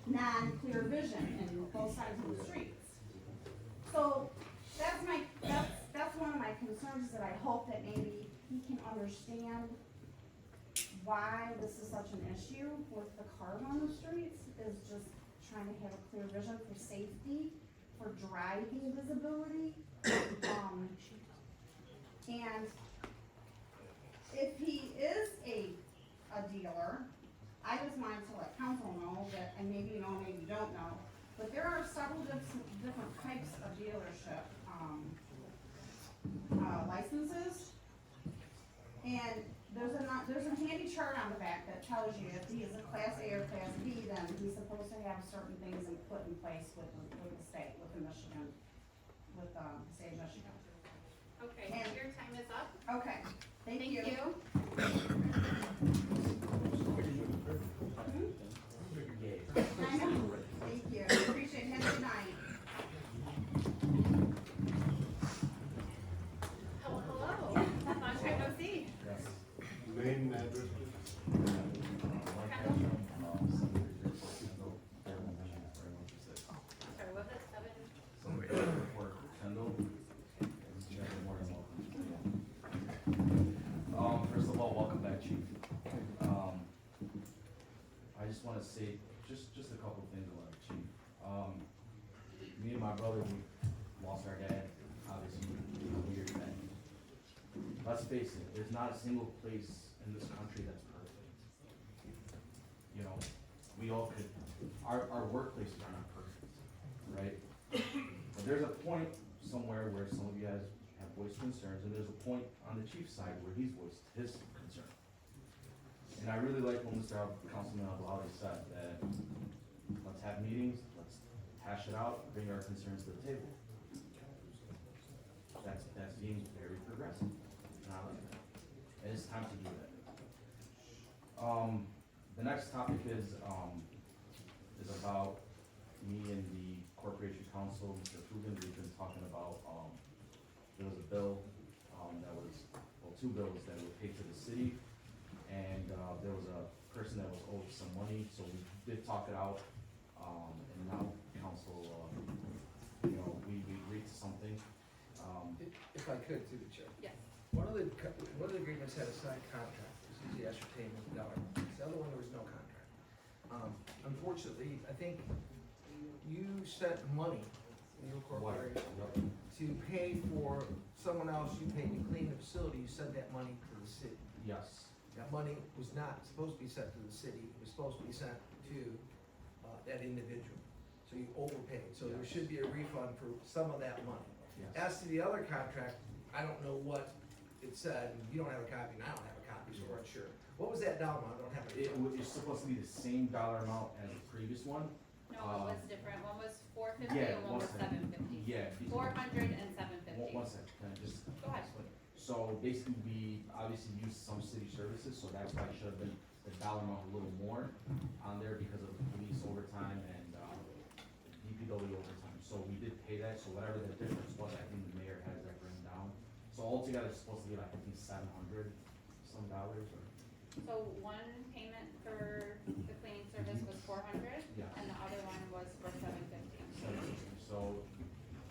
non-clear vision in both sides of the streets. So that's one of my concerns, is that I hope that maybe he can understand why this is such an issue with the cars on the streets, is just trying to have a clear vision for safety, for driving visibility. And if he is a dealer, I just wanted to let council know that, and maybe you know, maybe you don't know, but there are several different types of dealership licenses. And there's a handy chart on the back that tells you if he is a Class A or Class B, then he's supposed to have certain things put in place with the state, with the Michigan, with the state of Michigan. Okay, And- your time is up. Okay, thank you. I know, thank you, appreciate it, have a good night. Hello, long time no see. Name and address, please. say just a couple things about it, Chief. Me and my brother, we lost our dad, obviously, a couple years back. Let's face it, there's not a single place in this country that's perfect. You know, we all could, our workplaces are not perfect, right? But there's a point somewhere where some of you guys have voiced concerns, and there's a point on the chief's side where he's voiced his concern. And I really like what Mr. Councilman Abdullah said, that let's have meetings, let's hash it out, bring our concerns to the table. That's being very progressive, and I like that. And it's time to do that. The next topic is about me and the Corporation Counsel, Mr. Coogan. We've been talking about, there was a bill, that was, well, two bills that were paid to the city, and, there was a person that was owed some money, so we did talk it out, and now council, you know, we agreed to something. If I could, through the chair. Yes. One of the agreements had a signed contract, it was easy ascertained with the dollar. The other one, there was no contract. Unfortunately, I think you sent money, your corporation, to pay for someone else, you paid to clean the facility, you sent that money to the city. Yes. That money was not supposed to be sent to the city, it was supposed to be sent to, that individual. So you overpaid, so there should be a refund for some of that money. Yes. As to the other contract, I don't know what it said, you don't have a copy, and I don't have a copy, so we're unsure. What was that dollar amount? I don't have it. It's supposed to be the same dollar amount as the previous one. No, it was different, one was $450 Yeah, and one was $750. Yeah. 400 and $750. One second, can I just? Go ahead. So basically, we obviously use some city services, so that's why it should have been the dollar amount a little more on there because of police overtime and, DPW overtime. So we did pay that, so whatever the difference was, I think the mayor has that written down. So altogether, it's supposed to be like, I think, $700 some dollars or. So one payment for the cleaning service was 400, Yeah. and the other one was for 750. So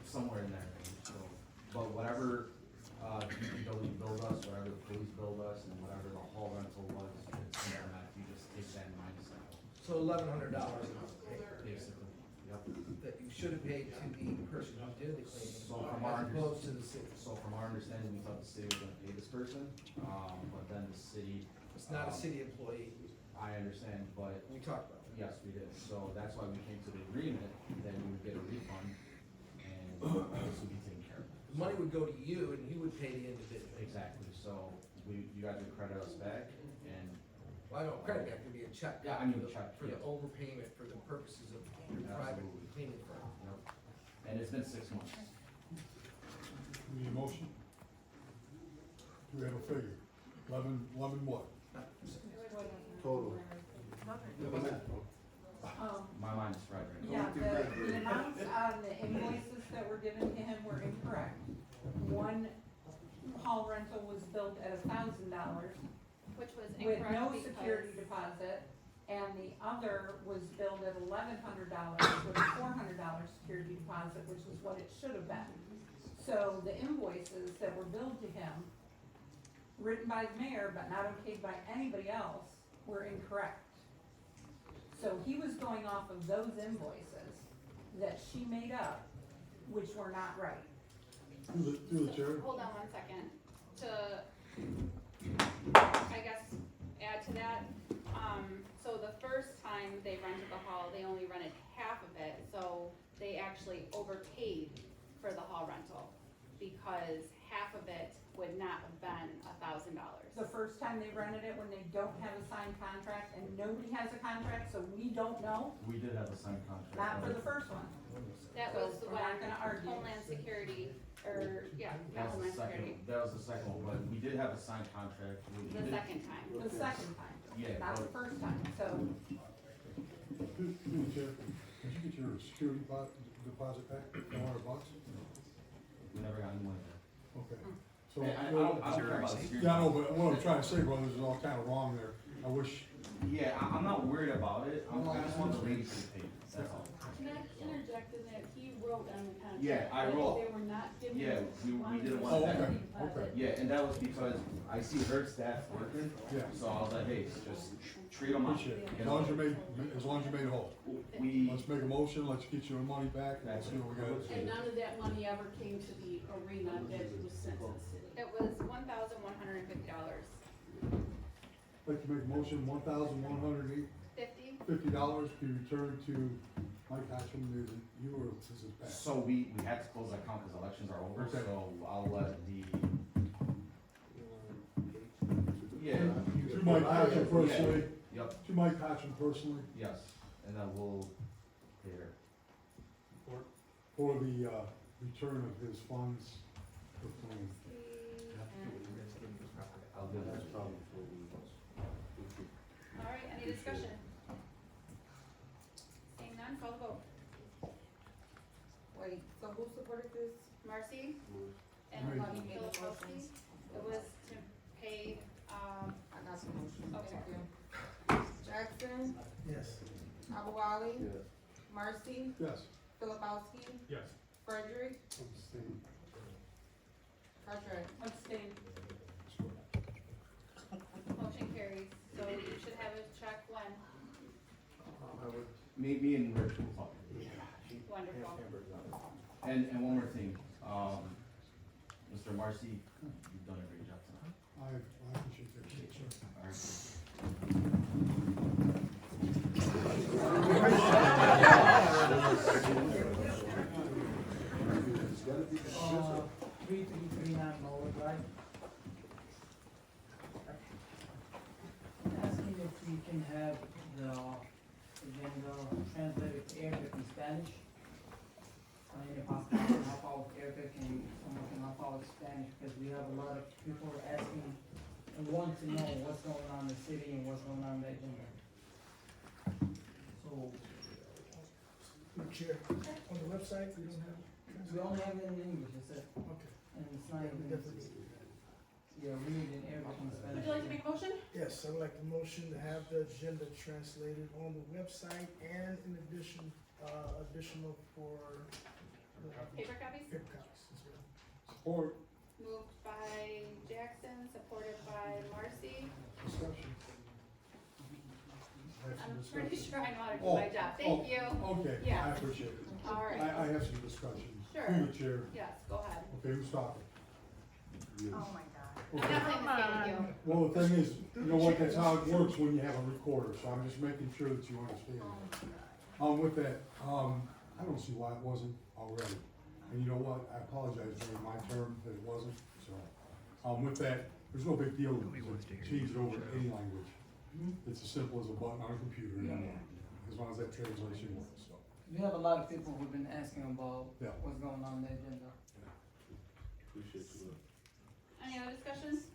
somewhere in there, so, but whatever, DPW billed us, whatever the police billed us, and whatever the hall rental was, it's automatic, you just take that and minus that out. So $1,100 Basically, yep. that you should have paid to the person who did the cleaning, So from our, as opposed to the city. so from our understanding, we thought the city was gonna pay this person, but then the city. It's not a city employee. I understand, but. We talked about it. Yes, we did, so that's why we came to the agreement, that we would get a refund, and this would be taken care of. The money would go to you and you would pay the individual. Exactly, so you guys would credit us back, and. Well, I don't credit back, it'd be a check. Yeah, I mean, check, For the yeah. overpayment for the purposes of your private Absolutely. cleaning firm. Yep. And it's been 6 months. We need a motion? Do we have a figure? 11 what? Total. My mind is fried right now. Yeah, the amounts on the invoices that were given to him were incorrect. One hall rental was billed at $1,000 Which was with incorrect no because. security deposit, and the other was billed at $1,100 with a $400 security deposit, which is what it should have been. So the invoices that were billed to him, written by the mayor but not okayed by anybody else, were incorrect. So he was going off of those invoices that she made up, which were not right. Through the chair? Hold on 1 second. To, I guess, add to that, so the first time they rented the hall, they only rented half of it, so they actually overpaid for the hall rental, because half of it would not have been $1,000. The first time they rented it, when they don't have a signed contract, and nobody has a contract, so we don't know, We did have a signed contract. not for the first one. That So was the we're one, not gonna argue. Homeland Security, or, yeah, That was Homeland the second, Security, that was the second one, but we did have a signed contract. We the did- second time. The second time, Yeah, not the but- first time, so. Through the chair, did you get your security deposit back, $400? We never got any money back. Okay. So, Hey, I don't care about the security. yeah, I know, but what I'm trying to say, brothers, is all kind of wrong there. I wish, Yeah, I'm not worried about it, I just want the lady to be paid, that's all. Can I interject in that he wrote on the contract. Yeah, I that wrote. They were not giving. Yeah, we didn't want Oh, that. okay, okay. Yeah, and that was because I see her staff working, Yeah. so I was like, hey, just treat them out. Appreciate it. you As know? long as you made it whole. We, Let's make a motion, let's get your money back, and let's see what we got. And none of that money ever came to the arena that was sent to the city. It was $1,150. I'd like to make a motion, $1,150 be returned to Mike Hatcham, is it you or is it Pat? so we had to close the account because elections are over, Okay. so I'll let the. Yeah. To Mike Hatcham personally, Yep, to Mike Hatcham personally, yes, and then we'll pay her. for the, return of his funds for planning. I'll do that. All right, any discussion? Seeing none, call the vote. Wait, so who supported this? Marcy and Right. Filipowski. It was to pay, I got the motion, Okay. thank you. Jackson, Yes. Abouali, Marcy, Yes. Filipowski, Yes. Frederick, Abstain. Carteret. Abstain. motion carries. So you should have a check when? Me and Rich will talk. Wonderful. And one more thing, Mr. Marcy, you've done a great job tonight. I appreciate that. All right. Three nine Lower Drive. Asking if we can have the agenda translated to Arabic and Spanish. If possible, help out with Arabic and someone can help out with Spanish, because we have a lot of people asking and want to know what's going on in the city and what's going on in the agenda. So, Madam Chair, on the website, we don't have. we only have it in English, that's it, Okay. and it's not Yeah, even, we definitely. yeah, we need an Arabic and Would Spanish. you like to make a motion? Yes, I would like the motion to have the agenda translated on the website and in addition, additional for. Paper copies? Paper copies as well. Support, Moved by Jackson, supported by Marcy. discussion. I have some I'm pretty discussion. sure I know how to do Oh, my job. Thank you. Okay, I Yeah. appreciate it. All right. I have some discussion. Sure. Through the chair. Yes, go ahead. Okay, who's talking? Oh my God. I'm not playing this game with you. Well, the thing is, you know what, that's how it works when you have a recorder, so I'm just making sure that you understand. With that, I don't see why it wasn't already. And you know what, I apologize during my term that it wasn't, so. With that, there's no big deal to change it over to any language. It's as simple as a button on a computer, as long as that translation works, so. We have a lot of people who've been asking about Yeah. what's going on in the agenda. Appreciate you. Any other discussions?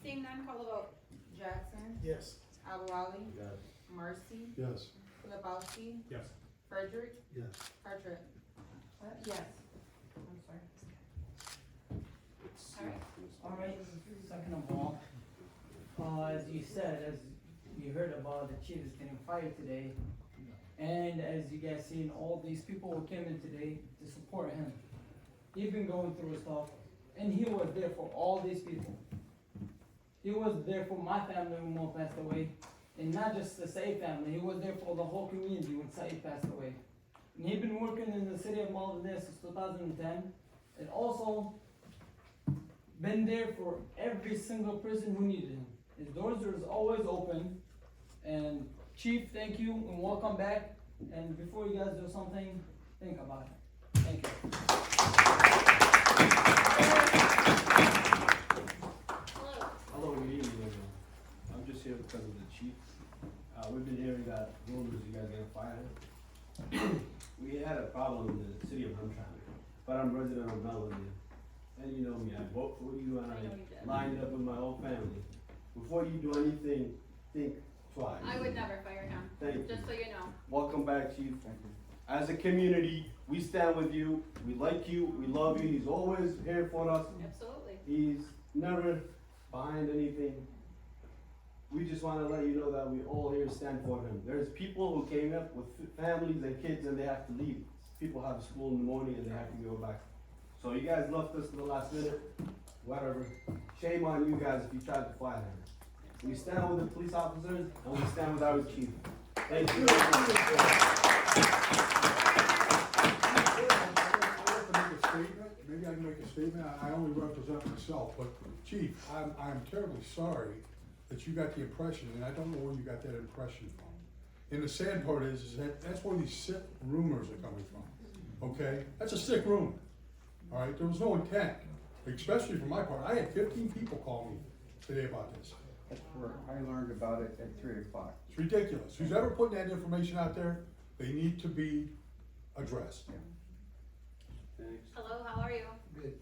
Seeing none, call the vote. Jackson, Yes. Abouali, Yes. Marcy, Yes. Filipowski, Yes. Frederick, Yes. Carteret. Yes. I'm sorry. Alright. Alright, second of all, as you said, as you heard about, the chief is getting fired today. And as you guys seen, all these people who came in today to support him. He's been going through stuff, and he was there for all these people. He was there for my family when Mo passed away, and not just the Said family, he was there for the whole community when Said passed away. And he's been working in the city of Melvindale since 2010, and also been there for every single person who needed him. His doors are always open, and Chief, thank you, and welcome back, and before you guys do something, think about it. Thank you. Hello, good evening, everyone. I'm just here because of the chief. We've been hearing that rumors you guys getting fired. We had a problem in the city of Melvindale, but I'm resident of Melvindale. And you know me, I vote for you and I know you did. I lined up with my whole family. Before you do anything, think twice. I would never fire him. Thank you. Just so you know. Welcome back, chief. As a community, we stand with you, we like you, we love you, he's always here for us. Absolutely. He's never behind anything. We just wanna let you know that we all here stand for him. There's people who came up with families and kids and they have to leave. people have school in the morning and they have to go back. So you guys left us to the last minute, whatever. Shame on you guys if you tried to fly there. We stand with the police officers and we stand with our chief. Thank you. Maybe I can make a statement, I only represent myself, but Chief, I'm terribly sorry that you got the impression, and I don't know where you got that impression from. And the sad part is that that's where these sick rumors are coming from, okay? That's a sick rumor, all right? There was no intent, especially from my part. I had 15 people call me today about this. That's where I learned about it at 3 o'clock. It's ridiculous. Who's ever putting that information out there, they need to be addressed. Hello, how are you? Good,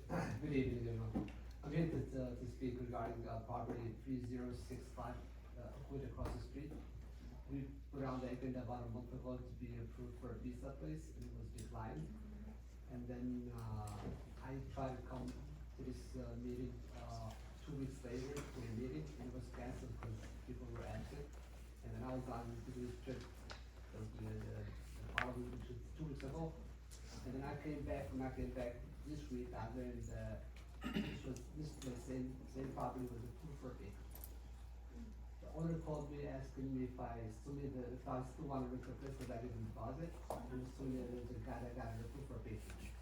good evening, everyone. I'm here to speak regarding property 3065 Oakwood across the street. We put on the agenda about a month ago to be approved for a pizza place, and it was declined. And then I tried to come to this meeting 2 weeks later to the meeting, and it was canceled because people were absent. And then I was on to this trip, probably 2 weeks ago. And then I came back, when I came back this week, I learned that this place, same property was approved for me. The owner called me asking me if I still want to rent the place because I didn't deposit. And he told me that there's a guy that got it approved for patronage.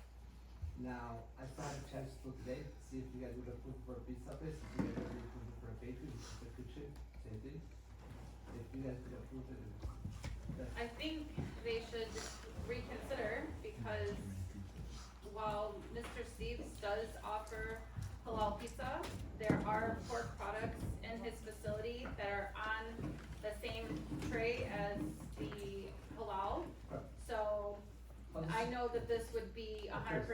Now, I still have a chance to go today, see if you guys would approve for a pizza place, if you guys would approve for a bakery, which is a kitchen, same thing. If you guys could approve it. I think they should reconsider because while Mr. Steves does offer halal pizza, there are pork products in his facility that are on the same tray as the halal. So I know that this would be 100%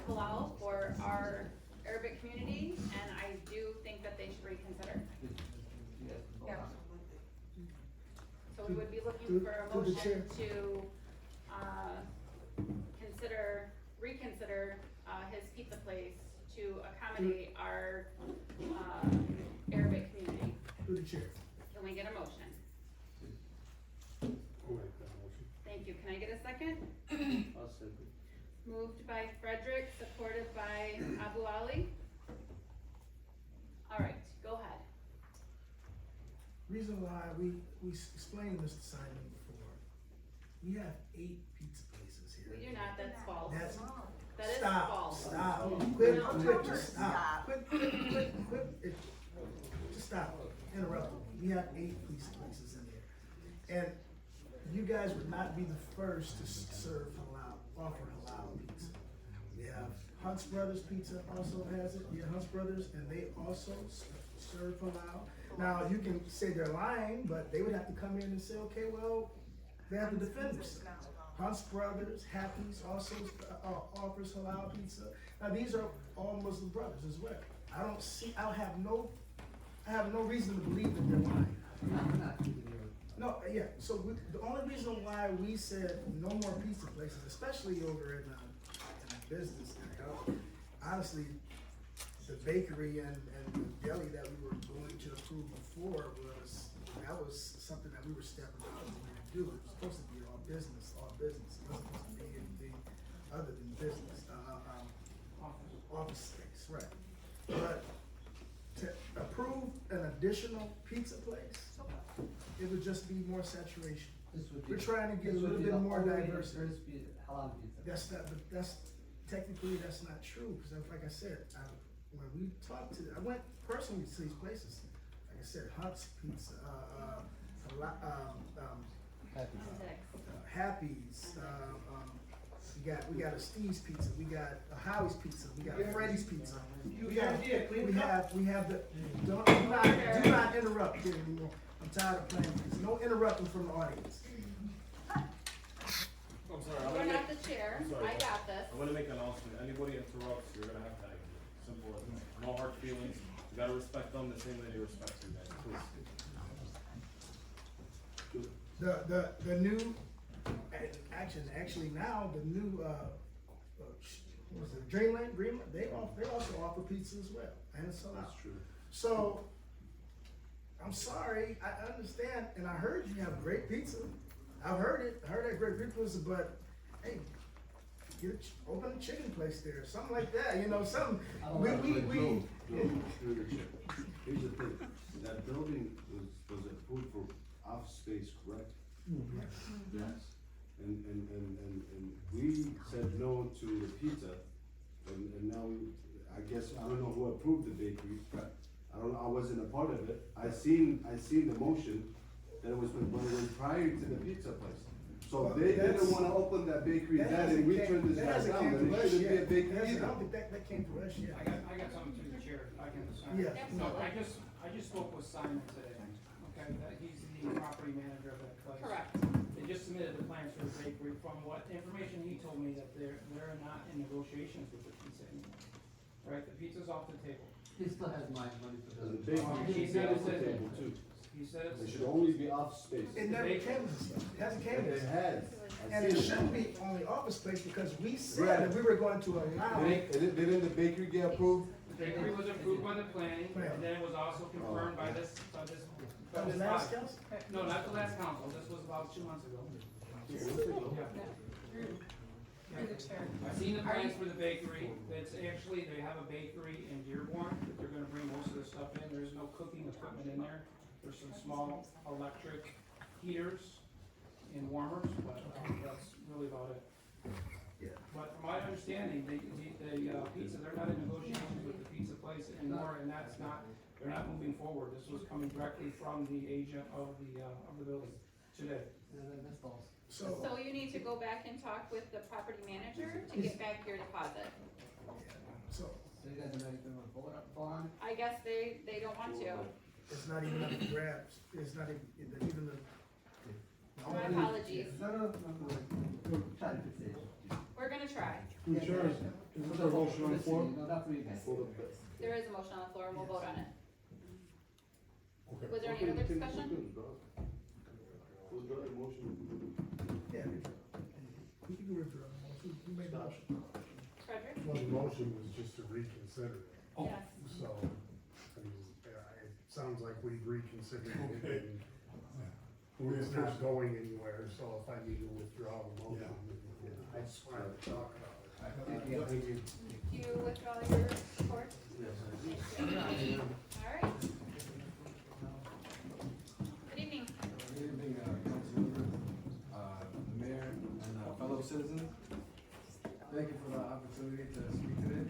halal for our Arabic community, and I do think that they should reconsider. Yeah. So we would be looking for a motion to reconsider his pizza place to accommodate our Arabic community. Through the chair. Can we get a motion? I'll make that motion. Thank you. Can I get a second? I'll second. Moved by Frederick, supported by Abu Ali. All right, go ahead. Reason why we explained Mr. Simon before, we have 8 pizza places here. We do not, that's false. That is Stop, false. stop, No. quit, No. quit, just stop, quit, just stop, interrupt me. We have 8 pizza places in there. And you guys would not be the first to serve halal, offer halal pizza. We have Hunt's Brothers Pizza also has it, yeah, Hunt's Brothers, and they also serve halal. Now, you can say they're lying, but they would have to come in and say, okay, well, they have to defend themselves. Hunt's Brothers, Happy's also offers halal pizza. Now, these are all Muslim brothers as well. I have no reason to believe that they're lying. No, yeah, so the only reason why we said no more pizza places, especially over in the business, honestly, the bakery and the deli that we were going to approve before was something that we were stepping out of the way to do. It was supposed to be all business. It wasn't supposed to be anything other than business, office space, right. But to approve an additional pizza place, it would just be more saturation. We're trying to get a little bit more diversity. That's technically not true, because like I said, when we talked I went personally to these places. Like I said, Hunt's Pizza, Happy's, we got a Steve's Pizza, we got a Howie's Pizza, we got a Freddy's Pizza. We have the, do not interrupt here anymore. I'm tired of playing this. No interrupting from the audience. I'm sorry. You're not the chair. I got this. I'm gonna make an announcement. Anybody interrupts, you're gonna have to exit. Simple as that. No hard feelings. You gotta respect them the same way they respect you guys, please. The new, actually now, the new, what was it, Dreamland, they also offer pizza as well, and it's allowed. That's true. So, I'm sorry, I understand, and I heard you have great pizza. I've heard it, I heard that great pizza, but, hey, open a chicken place there, something like that, you know, something, I don't we, know. Through the chair. Here's the thing, that building was approved for office space, correct? Yes. And we said no to the pizza, and now I guess, I don't know who approved the bakery, but I don't know, I wasn't a part of it. I seen the motion that it was, when it was prior to the pizza place. So if they didn't wanna open that bakery then, and we turned this guy down, then it shouldn't be a bakery I either. don't think that came to us yet. I got something to the chair, I can. Yeah. No, I just spoke with Simon today, okay, that he's the property manager of that place. Correct. They just submitted the plans for the bakery. From what information he told me, that they're not in negotiations with the pizza anymore. Right, the pizza's off the table. He still has my money for The the. bakery He should be said off the it's- table too. He said It it's. should only be office space. It never canvassed, it hasn't canvassed. It has. And it should be only office space because we said that we were going to allow. Didn't the bakery get approved? The bakery was approved by the planning, and then it was also confirmed by this, That was last body. council? No, not the last council, this was about 2 months ago. I've seen the plans for the bakery, it's actually, they have a bakery in Dearborn, that they're gonna bring most of the stuff in, there's no cooking equipment in there. There's some small electric heaters and warmers, but, that's really about it. Yeah. But from my understanding, the pizza, they're not in negotiations with the pizza place anymore, and that's not, they're not moving forward. This was coming directly from the agent of the building today. That's false. So, So you need to go back and talk with the property manager to get back your deposit. so So you guys are ready to vote on? I guess they don't want to. it's not even up for grabs, it's not even the. My apologies. No. We're trying to fix it. We're gonna try. Through chair, is there a motion on the floor? No, not for you guys. There is a motion on the floor and we'll vote on it. Okay. Was there any other discussion? Withdraw the motion. Yeah, we can withdraw the motion, we made the motion. Frederick? Well, the motion was just to reconsider it. Yes. So, I mean, it sounds like we've reconsidered it and it's not going anywhere, so if I need to withdraw the motion, I just wanted to talk about it. Thank you. Do you withdraw your support? Yes, Alright. Good evening. Good evening, council members, the mayor, and fellow citizens. Thank you for the opportunity to speak today.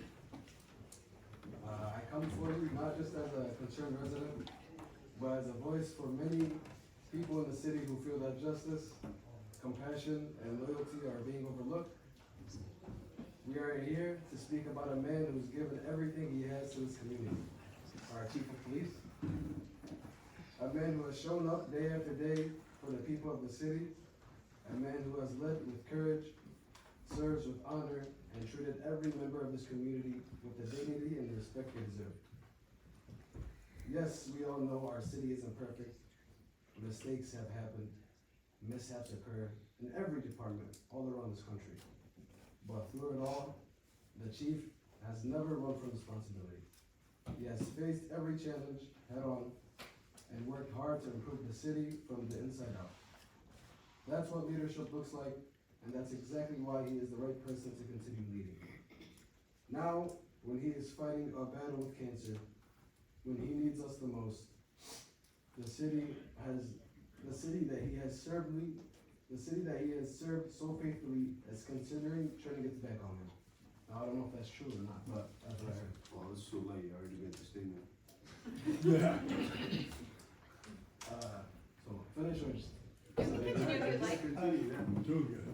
I come before you not just as a concerned resident, but as a voice for many people in the city who feel that justice, compassion, and loyalty are being overlooked. We are here to speak about a man who's given everything he has to his community, our chief of police. A man who has shown up day after day for the people of the city. A man who has led with courage, serves with honor, and treated every member of this community with the dignity and the respect they deserve. Yes, we all know our city isn't perfect. Mistakes have happened, mishaps occur in every department all around this country. But through it all, the chief has never run from responsibility. He has faced every challenge head on and worked hard to improve the city from the inside out. That's what leadership looks like, and that's exactly why he is the right person to continue leading. Now, when he is fighting a battle with cancer, when he needs us the most, the city that he has served so faithfully is considering turning its back on him. Now, I don't know if that's true or not, but that's what I heard. Well, it's too late, you already made the statement. So finish or just? You can continue if you'd like. Too good.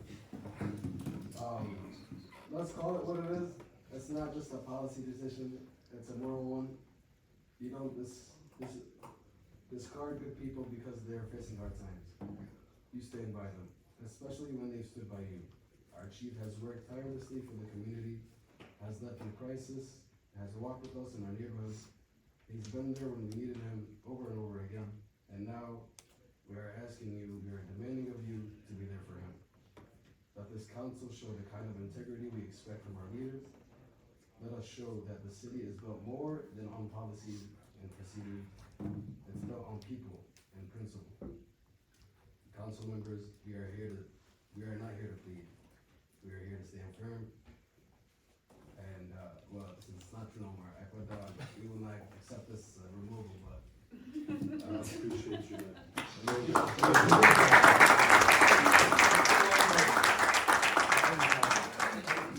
Let's call it what it is. It's not just a policy decision, it's a moral one. You don't discard good people because they're facing hard times. You stand by them, especially when they've stood by you. Our chief has worked tirelessly for the community, has led through crisis, has walked with us in our neighborhoods. He's been there when we needed him over and over again. And now we are asking you, we are demanding of you to be there for him. Let this council show the kind of integrity we expect from our leaders. Let us show that the city is built more than on policies and procedures. It's built on people and principle. Council members, we are not here to plead. we are here to stand firm. And, well, since it's not true no more, Ecuador, we would not accept this removal, but. Appreciate you, man.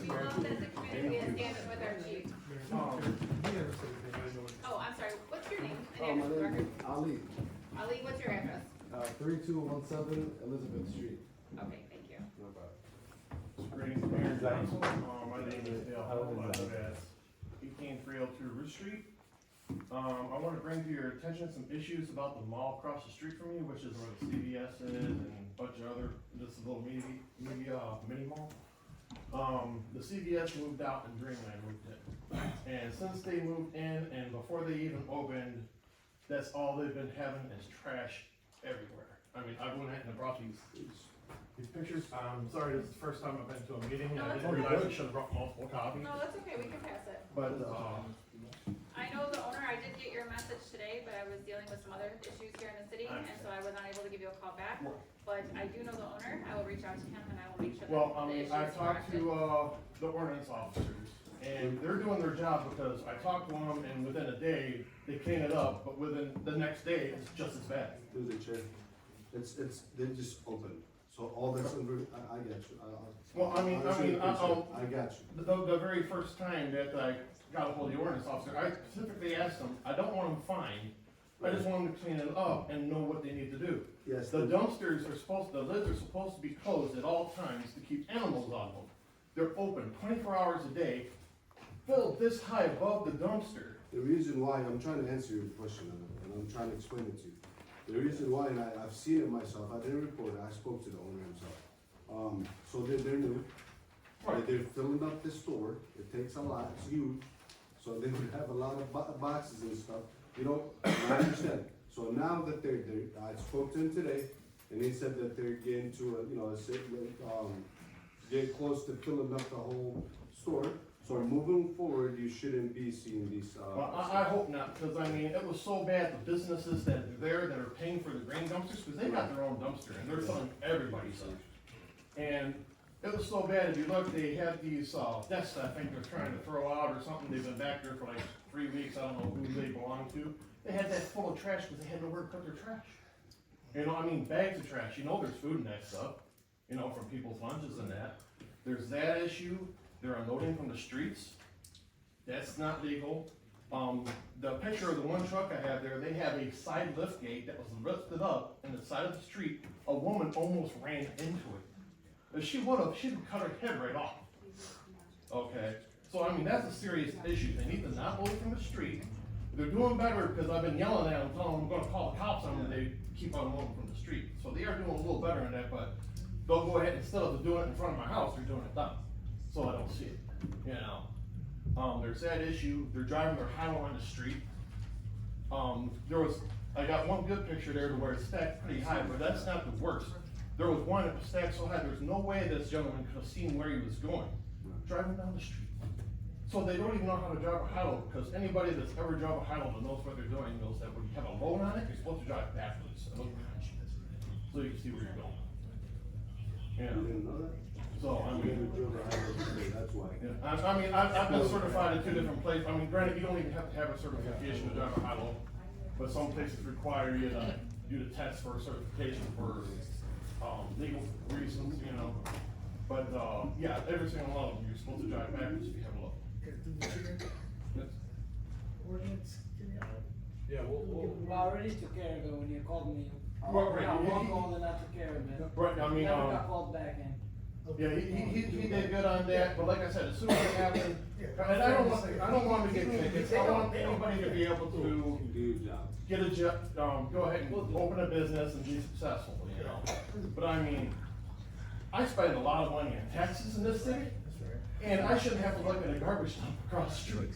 We love that the community is standing with our chief. Oh, I'm sorry, what's your name? Oh, my name is Ali, Ali, what's your address? 3217 Elizabeth Street. Okay, thank you. No problem. Greetings, Mayor and Council. My name is Dale Hall. I live at 18302 Root Street. I want to bring to your attention some issues about the mall across the street from you, which is where the CVS is and a bunch of other, just a little mini mall. The CVS moved out and Dreamland moved in. And since they moved in and before they even opened, that's all they've been having is trash everywhere. I mean, I went ahead and brought these pictures. I'm sorry, this is the first time I've been to a meeting. No, I that's didn't okay. realize I should have brought multiple copies. No, that's okay, we can pass it. But, I know the owner, I did get your message today, but I was dealing with some other issues here in the city, and so I was not able to give you a call back. But I do know the owner, I will reach out to him and I will make sure that well, the issue is I talked corrected. to, the ordinance officers, and they're doing their job because I talked to them and within a day, they clean it up, but within the next day, it's just as bad. Through the chair. They just open. So all this, I get you. Well, I got you. The The very first time that I got a hold of the ordinance officer, I specifically asked them, I don't want them fined, I just want them to clean it up and know what they need to do. Yes. The dumpsters are the lids are supposed to be closed at all times to keep animals out of them. They're open 24 hours a day, filled this high above the dumpster. The reason why, I'm trying to answer your question, and I'm trying to explain it to you. The reason why, and I've seen it myself, I didn't report it, I spoke to the owner himself. So they're new. Right. They're filling up the store, it takes a lot, it's huge. So they would have a lot of boxes and stuff, you know, I understand. So now that I spoke to him today, and he said that they're getting to get close to filling up the whole store. So moving forward, you shouldn't be seeing these, Well, I hope not, because I mean, it was so bad, the businesses that are there that are paying for the grain dumpsters, because they got their own dumpster, and they're filling everybody's up. And it was so bad, if you look, they had these, desks I think they're trying to throw out or something, they've been back there for like 3 weeks, I don't know who they belong to. They had that full of trash, because they had nowhere to put their trash. You know, I mean, bags of trash, you know there's food in that stuff, you know, from people's lunches and that. There's that issue. They're unloading from the streets. That's not legal. The picture of the one truck I have there, they have a side lift gate that was lifted up in the side of the street. A woman almost ran into it. If she'd cut her head right off. Okay, so I mean, that's a serious issue. They need to not load from the street. They're doing better because I've been yelling at them, telling them I'm gonna call the cops on them, and they keep on loading from the street. So they are doing a little better in that, but they'll go ahead, instead of doing it in front of my house, they're doing it down. So I don't see it, you know. There's that issue, they're driving their high-low on the street. I got one good picture there to where it's stacked pretty high, but that's not the worst. There was one that was stacked so high, there's no way this gentleman could have seen where he was going, driving down the street. So they don't even know how to drive a high-low, because anybody that's ever drove a high-low that knows what they're doing knows that when you have a load on it, you're supposed to drive backwards, so you can see where you're going. Yeah. You didn't know that? So, I mean, that's why. yeah, I mean, I've been certified in 2 different places. I mean, granted, you don't even have to have a certification to drive a high-low, but some places require you to do the test for certification for, legal reasons, you know. But, yeah, every single one of them, you're supposed to drive backwards if you have a load. Yes. Ordinance, Yeah, We already took care of it when you called me. Right. I won't call and I took care of it. Right, I mean, Never got called back in. yeah, he did good on that, but like I said, as soon as it happened, and I don't want to get tickets, I want anybody to be able to get a job, go ahead and open a business and be successful, you know? But I mean, I spend a lot of money on taxes in this city, and I shouldn't have to look at a garbage dump across the street.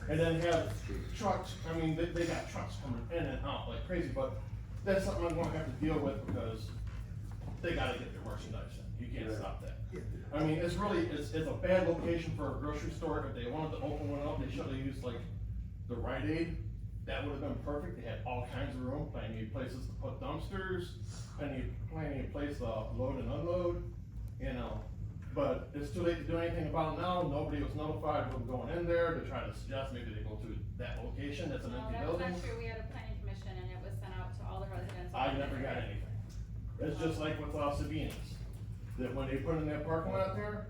And then have trucks, I mean, they got trucks coming in and out like crazy, but that's something I'm gonna have to deal with because they gotta get their merchandise in. You can't stop that. I mean, it's a bad location for a grocery store. If they wanted to open one up, they should have used like the Rite Aid. That would have been perfect. They had all kinds of room, plenty of places to put dumpsters, plenty of place to load and unload, you know. But it's too late to do anything about it now, nobody was notified of them going in there to try to suggest maybe they go to that location, that's an No, empty that's building. not true, we had a planning commission and it was sent out to all the residents. I never got anything. It's just like with Sabinas, that when they put in that parking lot there,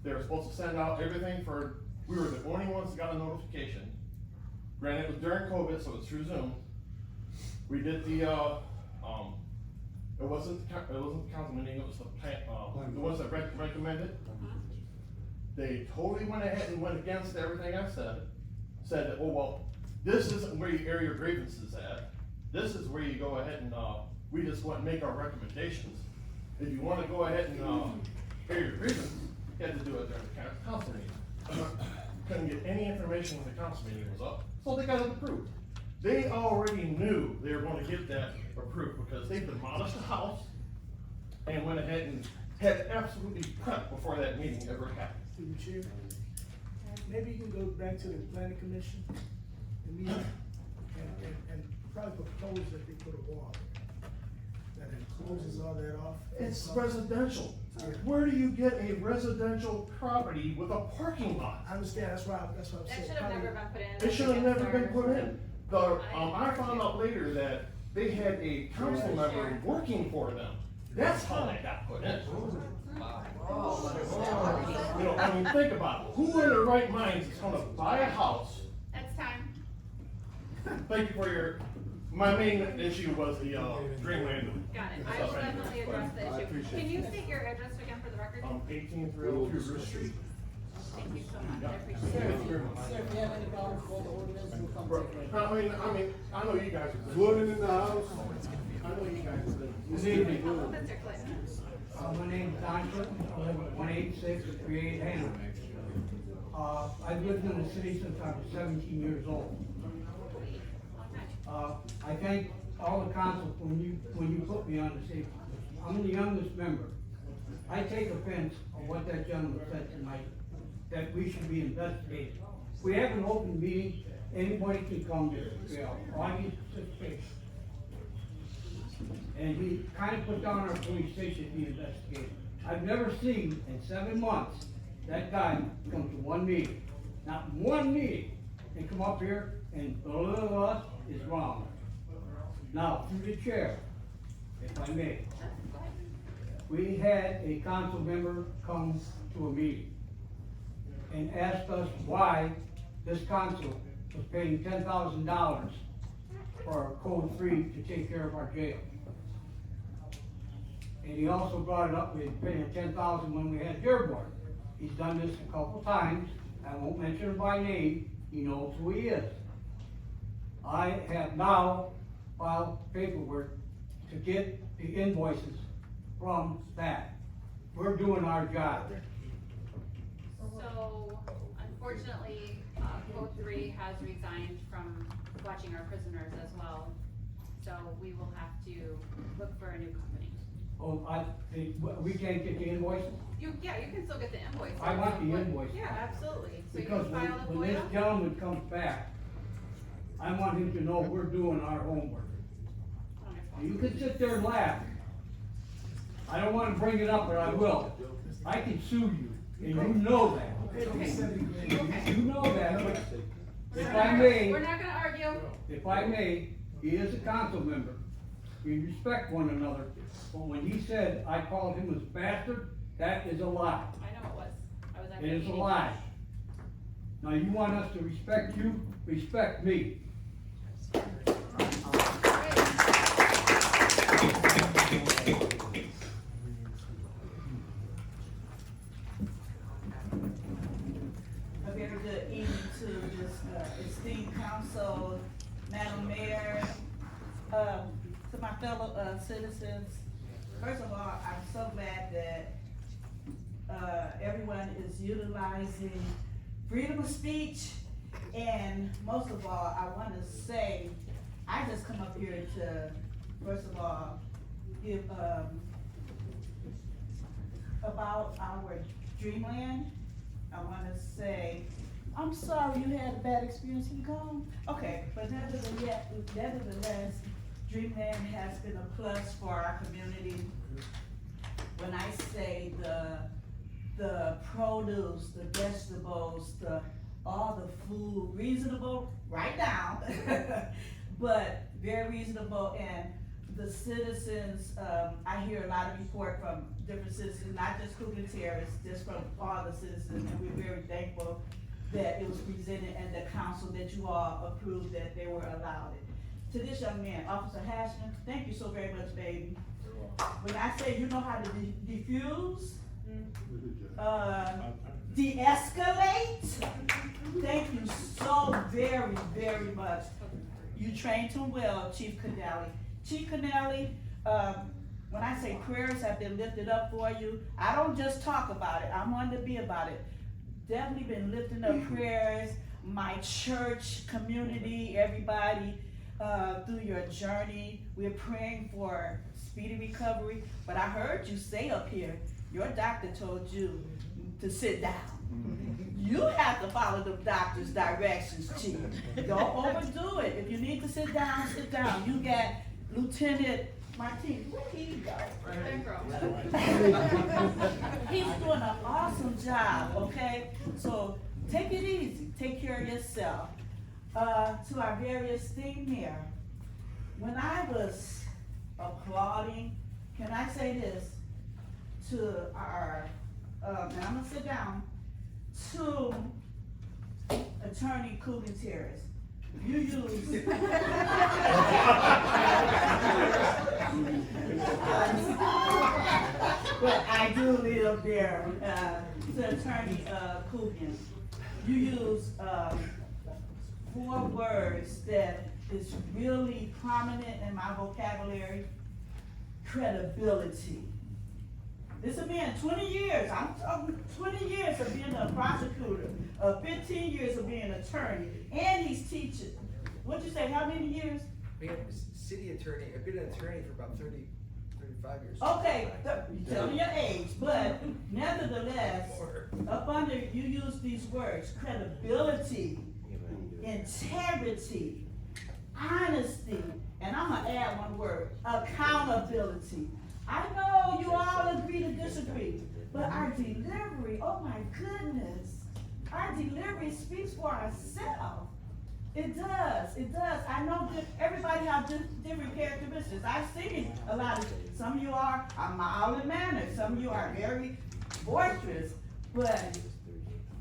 they were supposed to send out everything for, we were the only ones that got a notification. Granted, it was during COVID, so it's through Zoom. We did the, it wasn't the council meeting, it was the ones that recommended. They totally went ahead and went against everything I said that, oh, well, this isn't where you air your grievances at. This is where you go ahead and, we just want to make our recommendations. If you wanna go ahead and, air your grievances, you had to do it during the council meeting. Couldn't get any information when the council meeting was up, so they got it approved. They already knew they were gonna get that approved because they demolished the house and went ahead and had absolutely prepped before that meeting ever happened. Through the chair, maybe you can go back to the planning commission and meet, and probably propose that they put a wall that encloses all that off. It's residential. Yeah. Where do you get a residential property with a parking lot? I understand, that's why I'm That saying. should have never been put in. It should have never been put in. I found out later that they had a council member working for them. That's how that got put in. You know, I mean, think about it. Who in their right minds is gonna buy a house? That's time. Thank you for my main issue was the, dreamland. Got it, I will definitely address the I issue. appreciate Can you it. state your address again for the record? 18302 Root Street. Thank you so much, I appreciate Thank it. you very much. Sir, if you have any problems with the ordinance, we'll come take it. I mean, I know you guys are. Flooding in the house. I know you guys are. Good evening. Oh, Mr. Clinton. My name's Don Clinton, I live at 18638 Hanover. I've lived in the city since I was 17 years old. I thank all the council when you put me on the city. I'm the youngest member. I take offense on what that gentleman said tonight, that we should be investigated. If we have an open meeting, anybody can come to, audience participation. And he kind of put down our police station to be investigated. I've never seen in 7 months that guy come to one meeting, not one meeting, and come up here and blah, blah, blah, is wrong. Now, through the chair, if I may, we had a council member come to a meeting and asked us why this council was paying $10,000 for Code 3 to take care of our jail. And he also brought it up, we had paying $10,000 when we had Dearborn. He's done this a couple times, I won't mention him by name, he knows who he is. I have now filed paperwork to get the invoices from that. We're doing our job. So, unfortunately, Code 3 has resigned from watching our prisoners as well. So we will have to look for a new company. Oh, we can't get the invoices? You can still get the invoice. I want the invoice. Yeah, absolutely. So you Because can file a when this FOIA. gentleman comes back, I want him to know we're doing our homework. You can sit there and laugh. I don't wanna bring it up, but I will. I can sue you, and you know that. You know that, but if I may. We're not gonna argue. If I may, he is a council member. We respect one another. But when he said I called him a bastard, that is a lie. I know it was. I was at It the is a meeting. lie. Now, you want us to respect you, respect me. A very good evening to this esteemed council, Madam Mayor, to my fellow citizens. First of all, I'm so glad that everyone is utilizing freedom of speech. And most of all, I want to say, I just come up here to, first of all, give about our dreamland. I want to say, I'm sorry you had a bad experience in Gone. Okay, but nevertheless, Dreamland has been a plus for our community. When I say the the produce, the vegetables, all the food, reasonable right now, but very reasonable, and the citizens, I hear a lot of report from different citizens, not just Coogan Terrace, just from all the citizens, and we're very thankful that it was presented and the council that you all approved that they were allowed it. To this young man, Officer Hashman, thank you so very much, baby. When I say you know how to defuse, de-escalate, thank you so very, very much. You trained him well, Chief Canale. Chief Canale, when I say prayers have been lifted up for you, I don't just talk about it, I'm on to be about it. Definitely been lifting up prayers, my church, community, everybody, through your journey. We're praying for speedy recovery, but I heard you say up here, your doctor told you to sit down. You have to follow the doctor's directions, Chief. Don't overdo it. If you need to sit down, sit down. You got Lieutenant Martinez, where did he go? He's doing an awesome job, okay? So take it easy, take care of yourself. To our very esteemed mayor, when I was applauding, can I say this to our, and I'm gonna sit down, to Attorney Coogan Terrace. You use. But I do live there, to Attorney Coogan. You use 4 words that is really prominent in my vocabulary: credibility. This has been 20 years, I'm talking 20 years of being a prosecutor, 15 years of being an attorney, and he's teaching. What'd you say, how many years? Being a city attorney, I've been an attorney for about 35 years. Okay, tell me your age, but nevertheless, up under, you use these words: credibility, integrity, honesty, and I'm gonna add one word: accountability. I know you all agree to disagree, but our delivery, oh my goodness, our delivery speaks for ourselves. It does, it does. I know that everybody has different characteristics. I've seen a lot of, some of you are mild in manner, some of you are very boisterous, but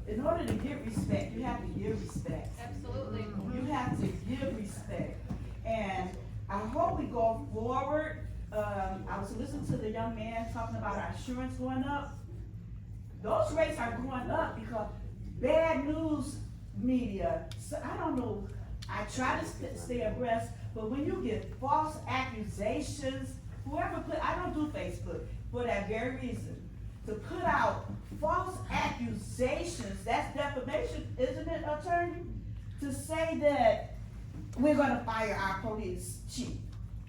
in order to get respect, you have to give respect. Absolutely. You have to give respect. And I hope we go forward. I was listening to the young man talking about our insurance going up. Those rates are going up because bad news media, so I don't know, I try to stay abreast, but when you get false accusations, whoever I don't do Facebook for that very reason. To put out false accusations, that's defamation, isn't it, attorney? To say that we're gonna fire our police chief.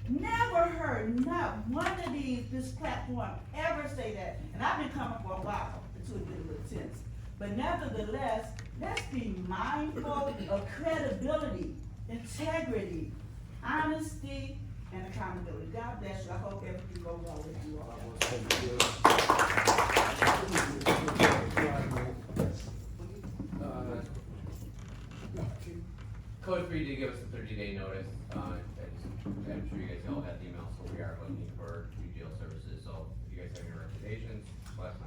Never heard not one of this platform ever say that, and I've been coming for a while until it get a little tense. But nevertheless, let's be mindful of credibility, integrity, honesty, and accountability. God bless you. I hope everything goes well with you all. Code 3 did give us a 30-day notice. I'm sure you guys all got the email, so we are looking for new jail services. So if you guys have any recommendations, let us know.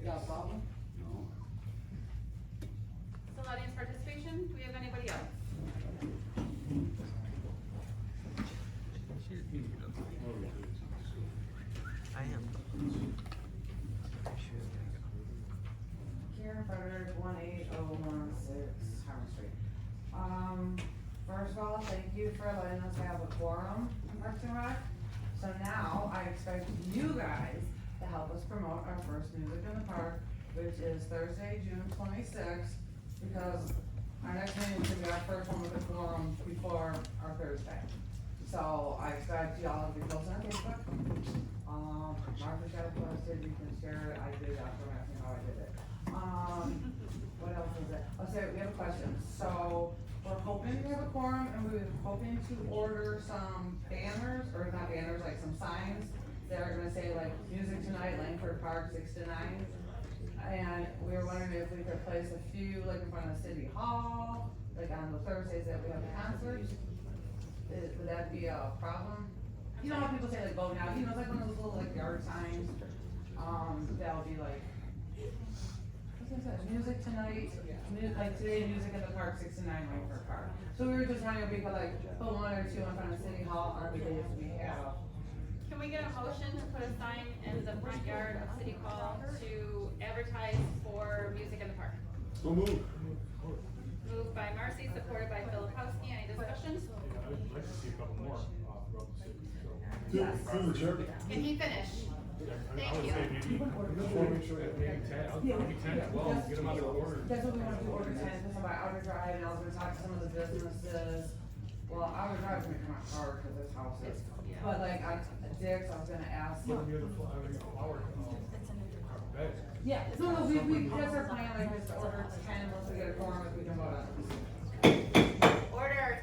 Got a problem? Still audience participation? Do we have anybody else? I am. Karen Frederick, 18016 Harmon Street. First of all, thank you for letting us have a quorum in Parks and Rec. So now I expect you guys to help us promote our first Music in the Park, which is Thursday, June 26th, because our next meeting is gonna be our first one with a quorum before our Thursday. So I expect y'all to be posting on Facebook. Martha got it posted, you can share it, I did, after asking how I did it. What else is it? Oh, so we have a question. So we're hoping to have a quorum, and we were hoping to order some banners, or not banners, like some signs that are gonna say like, music tonight, Langford Park, 6 to 9. And we were wondering if we could place a few, like in front of City Hall, like on the Thursdays that we have the concerts. Would that be a problem? You know how people say like, vote now, you know, it's like one of those little like yard signs, that would be like, what's that, music tonight, like today, music in the park, 6 to 9, Langford Park. So we were just wondering if we could like, put 1 or 2 in front of City Hall on the days we have. Can we get a motion to put a sign in the front yard of City Hall to advertise for music in the park? So move. Moved by Marcy, supported by Filipowski. Any discussion? Yeah, I'd like to see a couple more, throughout the city, so. Through the chair. Can he finish? I Thank would you. say maybe, maybe 10, maybe 10, 12, get them out of order. That's what we want to do, order 10, because about Outer Drive, and I was gonna talk to some of the businesses. Well, Outer Drive's gonna come out hard, cause there's houses, but like, Dick's, I was gonna ask. Put them near the flower, bed. Yeah, no, we, that's our plan, like, just order 10, once we get a quorum, if we can vote on it. Order.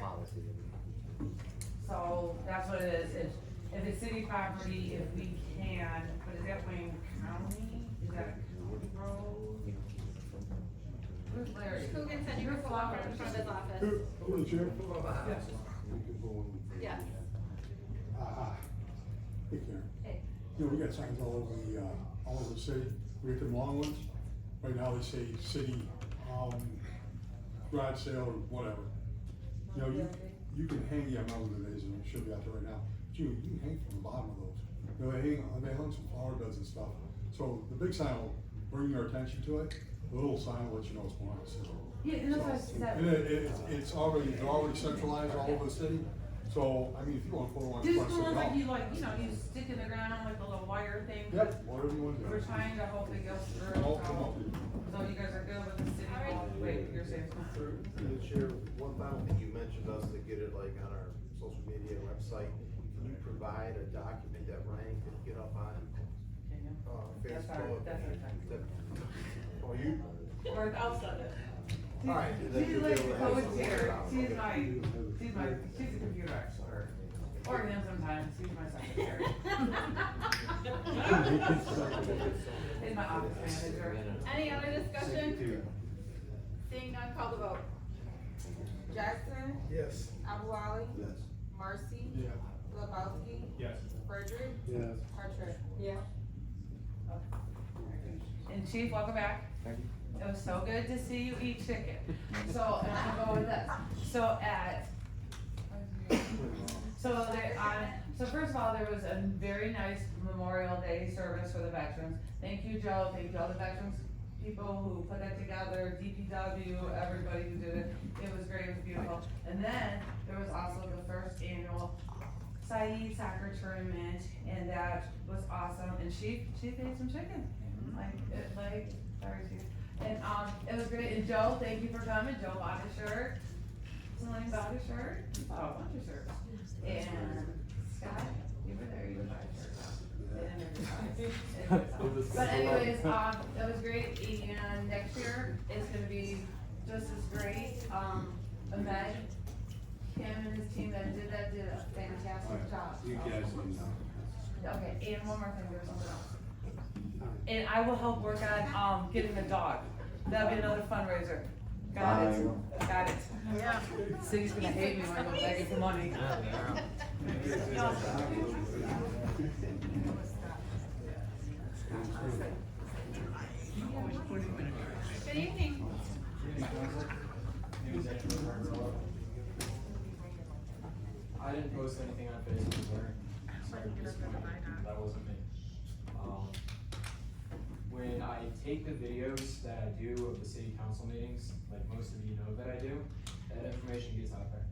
So, that's what it is, if it's city property, if we can, but is that Wayne County, is that County Road? Where's Larry? Coogan said you could pull up in front of his office. Through the chair. Yes. Yeah. Hey Karen. Hey. You know, we got signs all over the city. We got them long ones. Right now they say city, garage sale or whatever. You know, you can hang, yeah, I'm out of the days and it should be out there right now. But you can hang from the bottom of those. You know, they hung some flower beds and stuff. So the big sign will bring your attention to it. The little sign will let you know what's going on in the city. Yeah, and that's what I said. And they're already centralized all over the city. So, I mean, if you wanna put one in These front of ones City like Hall. you you stick in the ground, like the little wire thing. Yep, whatever you wanna do. We're trying to hope it goes through. Oh, come on. So you guys are good with the city hall, wait, you're saying it's through? Through the chair, one final thing, you mentioned us to get it like on our social media website. Can you provide a document that Ryan can get up on, That's Facebook? our thing. Oh, you? Or I'll send it. All right, then She's you'll be like able to the have coach some here, more. she's a computer expert. Or him sometimes, she's my secretary. He's my office manager. Any other discussion? Seeing none, call the vote. Jackson, Yes. Abuali, Yes. Marcy, Yeah. Lebowski, Yes. Frederick, Yes. Patrick. Yeah. And Chief, welcome back. Thank you. It was so good to see you eat chicken. So, and I'm gonna go with this. So so first of all, there was a very nice Memorial Day service for the veterans. Thank you, Joe, thank you all the veterans people who put that together, DPW, everybody who did it. It was great, it was beautiful. And then, there was also the first annual Saeed soccer tournament, and that was awesome, and she ate some chicken. Sorry, Chief. And, it was great, and Joe, thank you for coming, Joe bought a shirt, Celine bought a shirt, he bought a bunch of shirts. And Scott, you were there, you would buy a shirt. But anyways, it was great, and next year, it's gonna be just as great, Ahmed, Kim and his team that did a fantastic job. You guys can, Okay, and one more thing, there was something else. And I will help work on, getting a dog. That'll be another fundraiser. Got it. Yeah. City's gonna hate me when I go begging for money. Good evening. I didn't post anything on Facebook or that wasn't me. When I take the videos that I do of the city council meetings, like most of you know that I do, that information gets out there.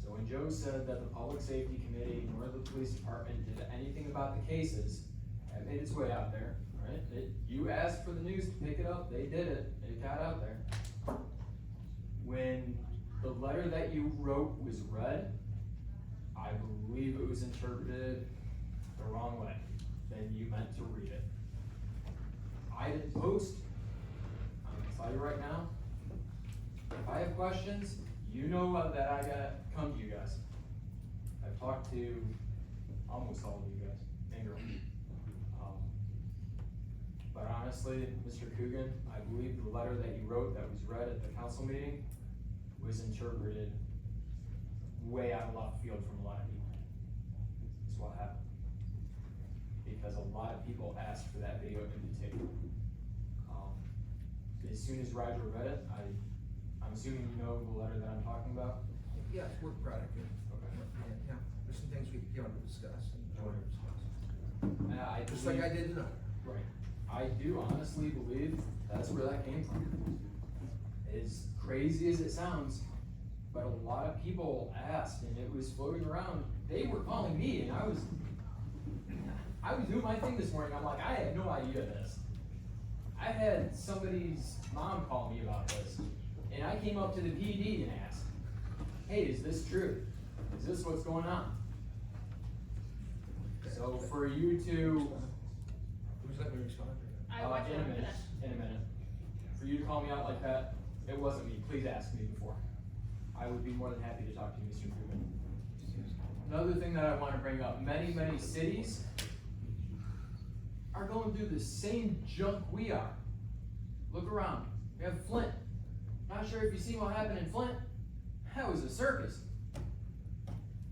So when Joe said that the public safety committee nor the police department did anything about the cases, that made its way out there, right? You asked for the news to pick it up, they did it, it got out there. When the letter that you wrote was read, I believe it was interpreted the wrong way than you meant to read it. I didn't post, I'm gonna tell you right now, if I have questions, You know that I got come to you guys. I've talked to almost all of you guys and girls. But honestly, Mr. Coogan, I believe the letter that you wrote that was read at the council meeting was interpreted way out of left field from a lot of people. That's what happened. Because a lot of people asked for that video to be taken. As soon as Roger read it, I'm assuming you know the letter that I'm talking about? Yes, work product, yeah. Okay. Yeah, there's some things we want to discuss and want to discuss. I Just like I did tonight. Right. I do honestly believe that's where that came from. As crazy as it sounds, but a lot of people asked and it was floating around. They were calling me and I was doing my thing this morning. I'm like, I had no idea this. I had somebody's mom call me about this. And I came up to the PD and asked, hey, is this true? Is this what's going on? So for you to, Who's let me respond? I want you in a to minute, finish. for you to call me out like that, it wasn't me. Please ask me before. I would be more than happy to talk to you, Mr. Coogan. Another thing that I want to bring up, many cities are going through the same junk we are. Look around. We have Flint. Not sure if you see what happened in Flint. That was a circus.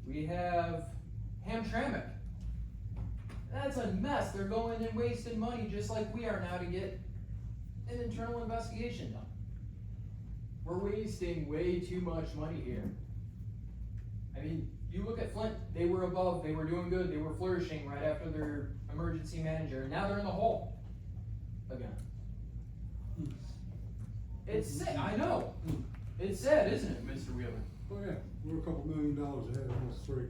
We have Hamtramck. That's a mess. They're going and wasting money just like we are now to get an internal investigation done. We're wasting way too much money here. I mean, you look at Flint, they were above, they were doing good, they were flourishing right after their emergency manager, and now they're in the hole again. It's sad, I know. It's sad, isn't it, Mr. Wheeler? Oh yeah, we're a couple $1 million ahead, almost 3.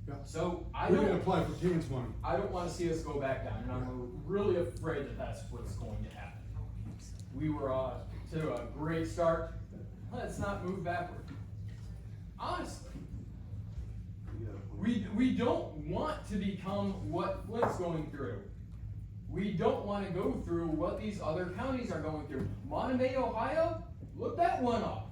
Yeah. So We're gonna apply for TAN's money. I don't wanna see us go back down, and I'm really afraid that that's what's going to happen. We were to a great start. Let's not move backward. Honestly. We don't want to become what Flint's going through. We don't want to go through what these other counties are going through. Monterey, Ohio, look that one up.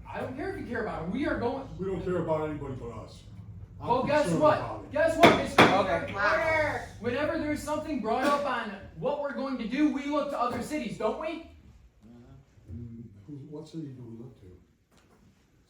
I don't care if you care about it. We don't care about anybody but us. Well, guess what? Guess what, Mr. Clerk? Whenever there's something brought up on what we're going to do, we look to other cities, don't we? What city do we look to?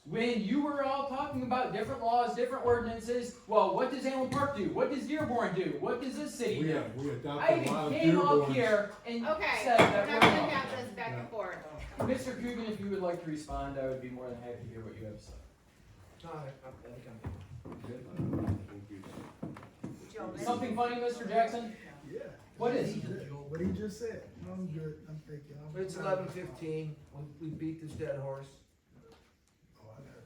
When you were all talking about different laws, different ordinances, well, what does Allen Park do? What does Dearborn do? What does this city do? We adopted I a lot of came up Dearborns. here and Okay, said we're that not we're gonna wrong. have this back and forth. Mr. Coogan, if you would like to respond, I would be more than happy to hear what you have to say. No, I think I'm good. Something funny, Mr. Jackson? Yeah. What is it? What he just said. I'm good. I'm thinking. It's 11:15. We beat this dead horse.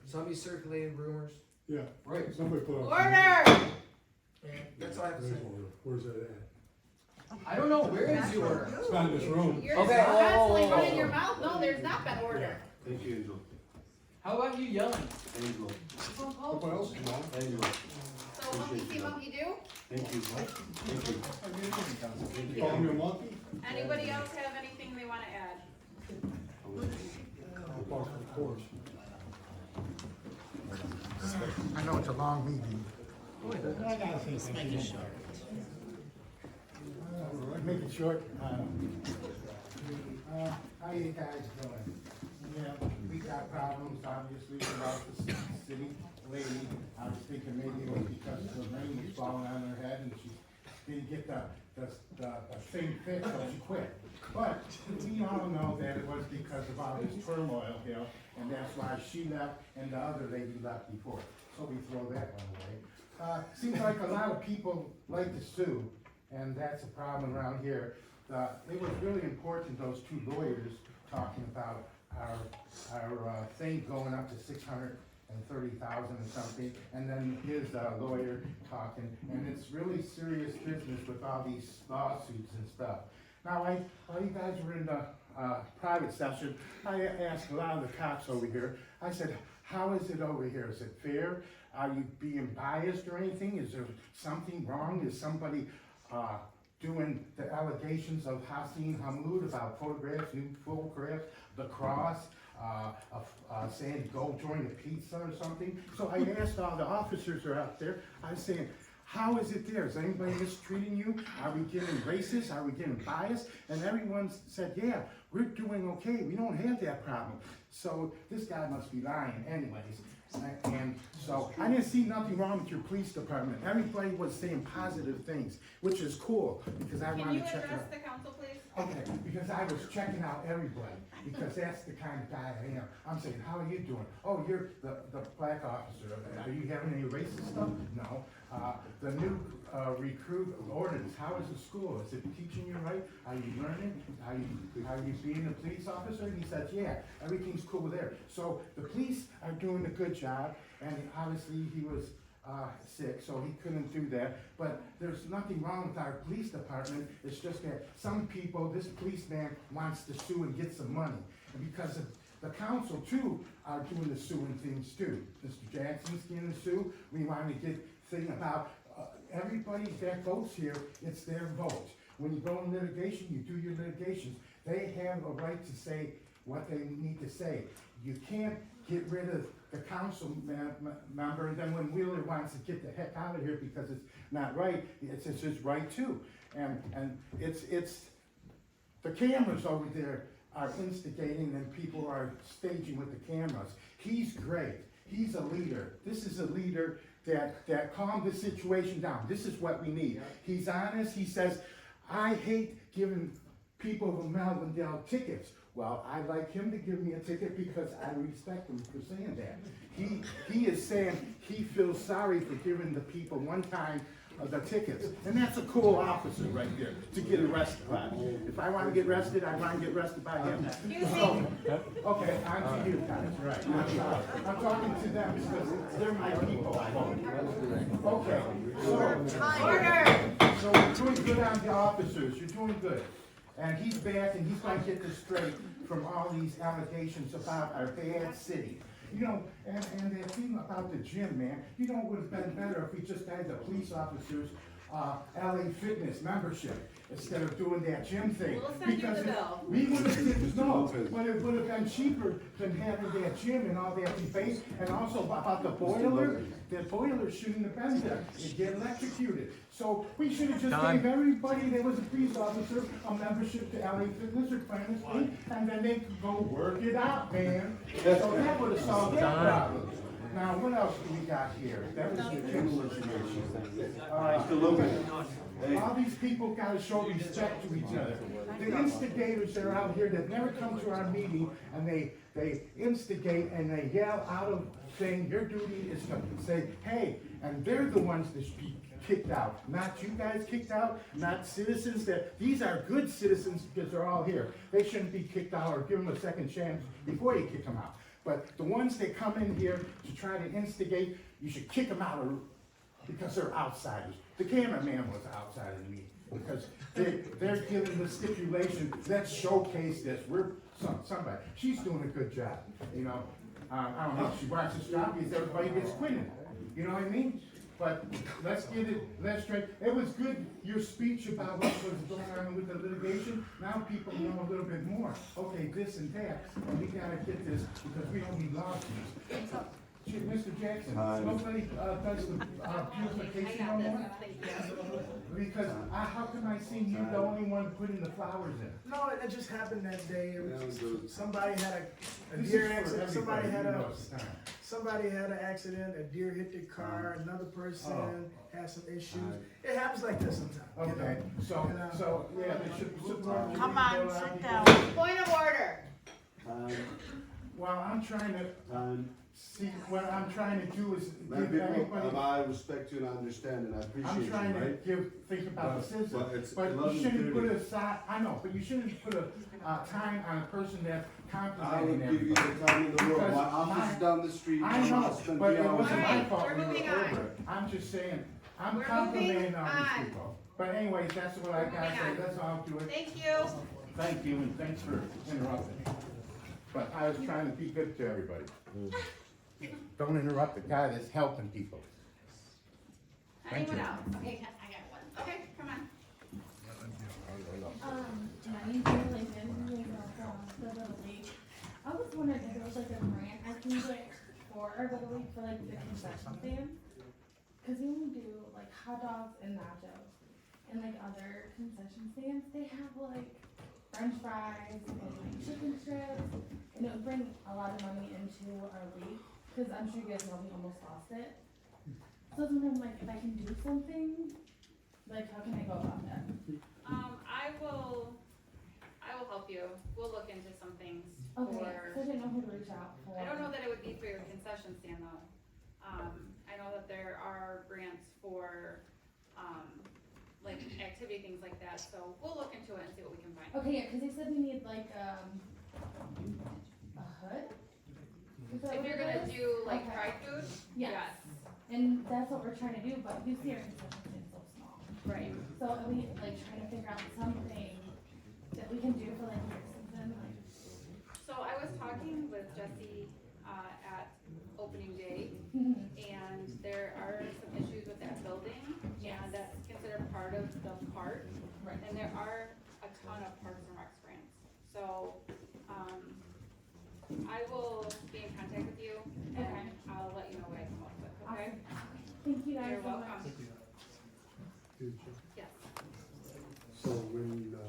Somebody circulated rumors. Yeah, right. Somebody put up. Order! And that's all I have to say. Where's that at? I don't know. Where is the order? It's not in this room. You're Okay. constantly running your mouth. No, there's not been order. Thank you, Angel. How about you yelling? Angel. Nobody else is on. Angel. So monkey see, monkey do? Thank you. Thank you. You call me a monkey? Anybody else have anything they wanna add? I'll park for the course. I know it's a long meeting. I gotta say something. Make it short. Make it short. How you guys doing? Yeah, we got problems obviously about the city lady. I was thinking maybe it was because the rain was falling on her head and she didn't get the thing fixed, so she quit. But we all know that it was because of all this turmoil here, and that's why she left and the other lady left before. So we throw that one away. Seems like a lot of people like to sue, and that's a problem around here. It was really important, those two lawyers talking about our thing going up to 630,000 or something, and then his lawyer talking, and it's really serious business with all these lawsuits and stuff. Now, while you guys were in the private session, I asked a lot of the cops over here, I said, how is it over here? Is it fair? Are you being biased or anything? Is there something wrong? Is somebody doing the allegations of Hassan Hammoud about photographs, new photographs, the cross, saying go join the pizza or something. So I asked all the officers who are out there, I was saying, how is it there? Is anybody mistreating you? Are we getting racist? Are we getting biased? And everyone said, yeah, we're doing okay. We don't have that problem. So this guy must be lying anyways. And so I didn't see nothing wrong with your police department. Everybody was saying positive things, which is cool because I wanted to check it out. Can you address the council, please? Okay, because I was checking out everybody, because that's the kind of guy I am. I'm saying, how are you doing? Oh, you're the black officer. Are you having any racist stuff? No. The new recruit ordinance, how is the school? Is it teaching you right? Are you learning? Are you being a police officer? And he says, yeah, everything's cool there. So the police are doing a good job, and obviously he was sick, so he couldn't do that. But there's nothing wrong with our police department. It's just that some people, this policeman wants to sue and get some money. And because of the council too are doing the suing things too. Mr. Jackson's getting the sue. We want to get thing about everybody that votes here, it's their vote. When you go in litigation, you do your litigations. They have a right to say what they need to say. You can't get rid of the council member, and then when Wheeler wants to get the heck out of here because it's not right, it's his right too. And it's the cameras over there are instigating and people are staging with the cameras. He's great. He's a leader. This is a leader that calmed the situation down. This is what we need. He's honest. He says, I hate giving people of Melvindale tickets. Well, I'd like him to give me a ticket because I respect him for saying that. He is saying he feels sorry for giving the people one time the tickets. And that's a cool officer right there to get arrested by. If I want to get arrested, I want to get arrested by him. So, okay, on to you guys, right. I'm sorry. I'm talking to them because they're my people. Okay, so we're doing good on the officers. You're doing good. And he's back and he's going to get this straight from all these allegations about our bad city. You know, and the thing about the gym, man, you know, it would have been better if we just had the police officers, LA Fitness membership, instead of doing that gym thing. We'll send you the bill. We would have, no, but it would have been cheaper than having that gym and all that debate. And also about the boiler shouldn't have been there. It'd get electrocuted. So we should have just gave everybody that was a police officer a membership to LA Fitness or Planet Thing, and then they could go work it out, man. So that would have solved that problem. Now, what else do we got here? That was the gym situation. All these people gotta show respect to each other. The instigators that are out here that never come to our meeting and they instigate and they yell out of saying your duty is to say, hey, and they're the ones that should be kicked out, not you guys kicked out, not citizens these are good citizens because they're all here. They shouldn't be kicked out or give them a second chance before you kick them out. But the ones that come in here to try to instigate, you should kick them out because they're outsiders. The cameraman was an outsider to me because they're giving the stipulation, let's showcase this. We're somebody. She's doing a good job, you know. I don't know if she watches job because everybody gets quitting. You know what I mean? But let's get it, let's straight. It was good, your speech about what was going on with the litigation. Now people know a little bit more. Okay, this and that, and we gotta get this because we don't need lawsuits. Mr. Jackson, nobody does the beautification no more? Because how come I seen you the only one putting the flowers in? No, it just happened that day. Somebody had a deer accident. Somebody had an accident. A deer hit their car. Another person had some issues. It happens like this sometimes. Okay, so yeah, they should support you. Come on, sit down. Point of order. Well, I'm trying to see, what I'm trying to do is Man, give everybody. I respect you and I understand and I appreciate I'm you, trying to right? think about the citizens, But but you shouldn't 11:30. put aside, I know, but you shouldn't put a time on a person that's I complimenting would give you everybody. the time in the world. Because My office is down the street. I I'm know, not spending but it 3 hours wasn't a my day. fault We're we were moving on. over. I'm just saying, I'm We're complimenting moving all on. these people. But anyways, that's what I gotta say, that's all I'll do it. Thank you. Thank you, and thanks for interrupting me. But I was trying to be good to everybody. Don't interrupt the guy that's helping people. Thank Anyone you. else? Okay, I got one. Okay, come on. $4 of the week for like the concession stand. Cause we only do like hot dogs and nachos. And like other concession stands, they have like French fries and like chicken strips. And it would bring a lot of money into our league, cause I'm sure you guys know we almost lost it. So sometimes like if I can do something, like how can I go about that? I will help you. We'll look into some things Okay, for. so I didn't know who to reach out for. I don't know that it would be for your concession stand though. I know that there are grants for, like activity, things like that, so we'll look into it and see what we can find. Okay, yeah, cause they said we need like, a hood? Is that If what you're it gonna is? do like Okay. fried food, Yes. And that's what we're trying to do, but you see our concession stand's so small. Right. So are we like trying to figure out something that we can do for like something like? So I was talking with Jesse, at opening day, and there are some issues with that building, and that's considered part of the park. Right. And there are a ton of Parks and Recs grants, so, I will be in contact with you, and I'll let you know what I come up with, okay? Thank you guys You're so welcome. much. Yes. So when, the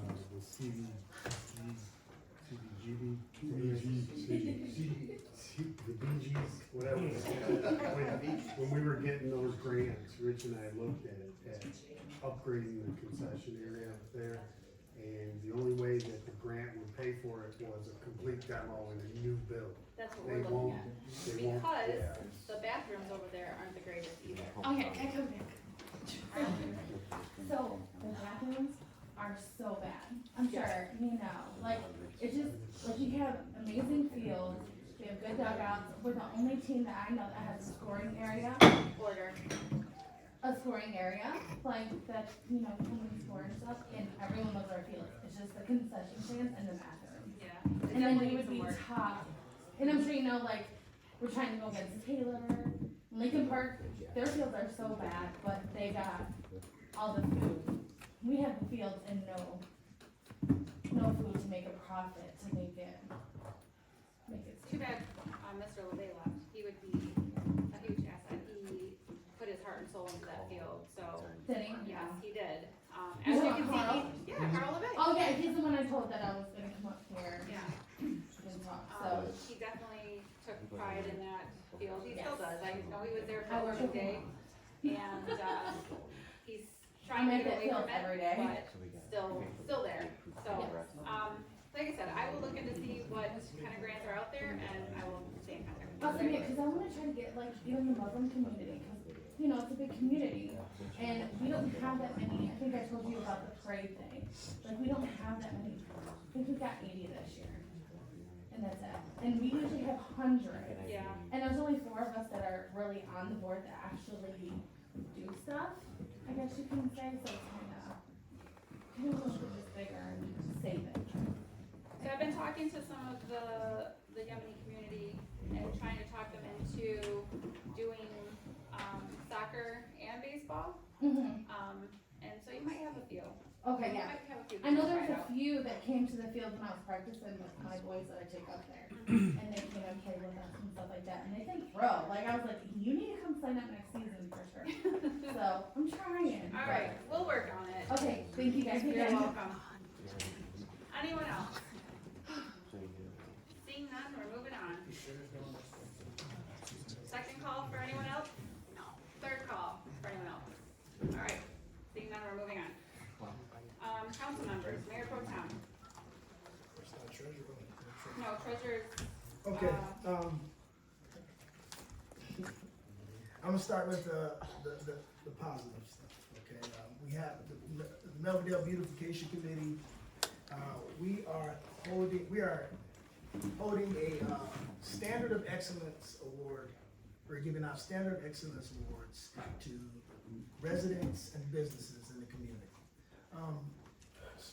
the BGs, whatever, when we were getting those grants, Rich and I looked at upgrading the concession area up there. And the only way that the grant would pay for it was a complete demo and a new build. That's what They we're looking won't- at. they won't- Because yeah. the bathrooms over there aren't the greatest either. Okay, can I come back? So, the bathrooms are so bad. I'm sure, you know, like, it's just, like, you have amazing fields, we have good dugouts, we're the only team that I know that has a scoring area. Order. A scoring area, like, that, you know, can we score and stuff, and everyone loves our fields. It's just the concession stands and the bathrooms. Yeah. And then we would be top, and I'm sure you know, like, we're trying to go against Taylor, Lincoln Park, their fields are so bad, but they got all the food. We have the fields and no food to make a profit, to make it. Too bad, Mr. LeVay left. He would be a huge asset. He put his heart and soul into that field, so. Did he? Yes, he did. You As you know can Carl? see, yeah, Carl LeVay. Oh, yeah, he's the one I told that I was gonna come up here. Yeah. And talk, so. He definitely took pride in that field. He still Yes. does. I know he was there I for work opening with day. him. And, he's trying to I'm at get that away field from it, every day. but still there. So, like I said, I will look into see what kind of grants are out there, and I will stay in contact with you. Awesome, yeah, cause I wanna try to get like, even the Muslim community, cause, you know, it's a big community, and we don't have that many, I think I told you about the parade thing. Like, we don't have that many, I think we got 80 this year, and that's it, and we usually have hundreds. Yeah. And there's only 4 of us that are really on the board that actually do stuff, I guess you can say, so it's kinda, a little bit bigger and save it. So I've been talking to some of the Yemeni community and trying to talk them into doing, soccer and baseball. And so you might have a few. Okay, You yeah. might have a few I know to there's try a out. few that came to the field when I was practicing with my boys that I take up there. And they came and played with us and stuff like that, and they can throw, like, I was like, you need to come sign up next season for sure. So, I'm trying. All right, we'll work on it. Okay, thank you guys You're again. welcome. Anyone else? Seeing none, we're moving on. Second call for anyone else? No. Third call for anyone else? All right, seeing none, we're moving on. Council members, Mayor Pro Tem. No, treasurer's. Okay, I'm gonna start with the positive stuff, okay? We have the Melvindale Beautification Committee, we are holding a, Standard of Excellence Award. We're giving out Standard of Excellence Awards to residents and businesses in the community.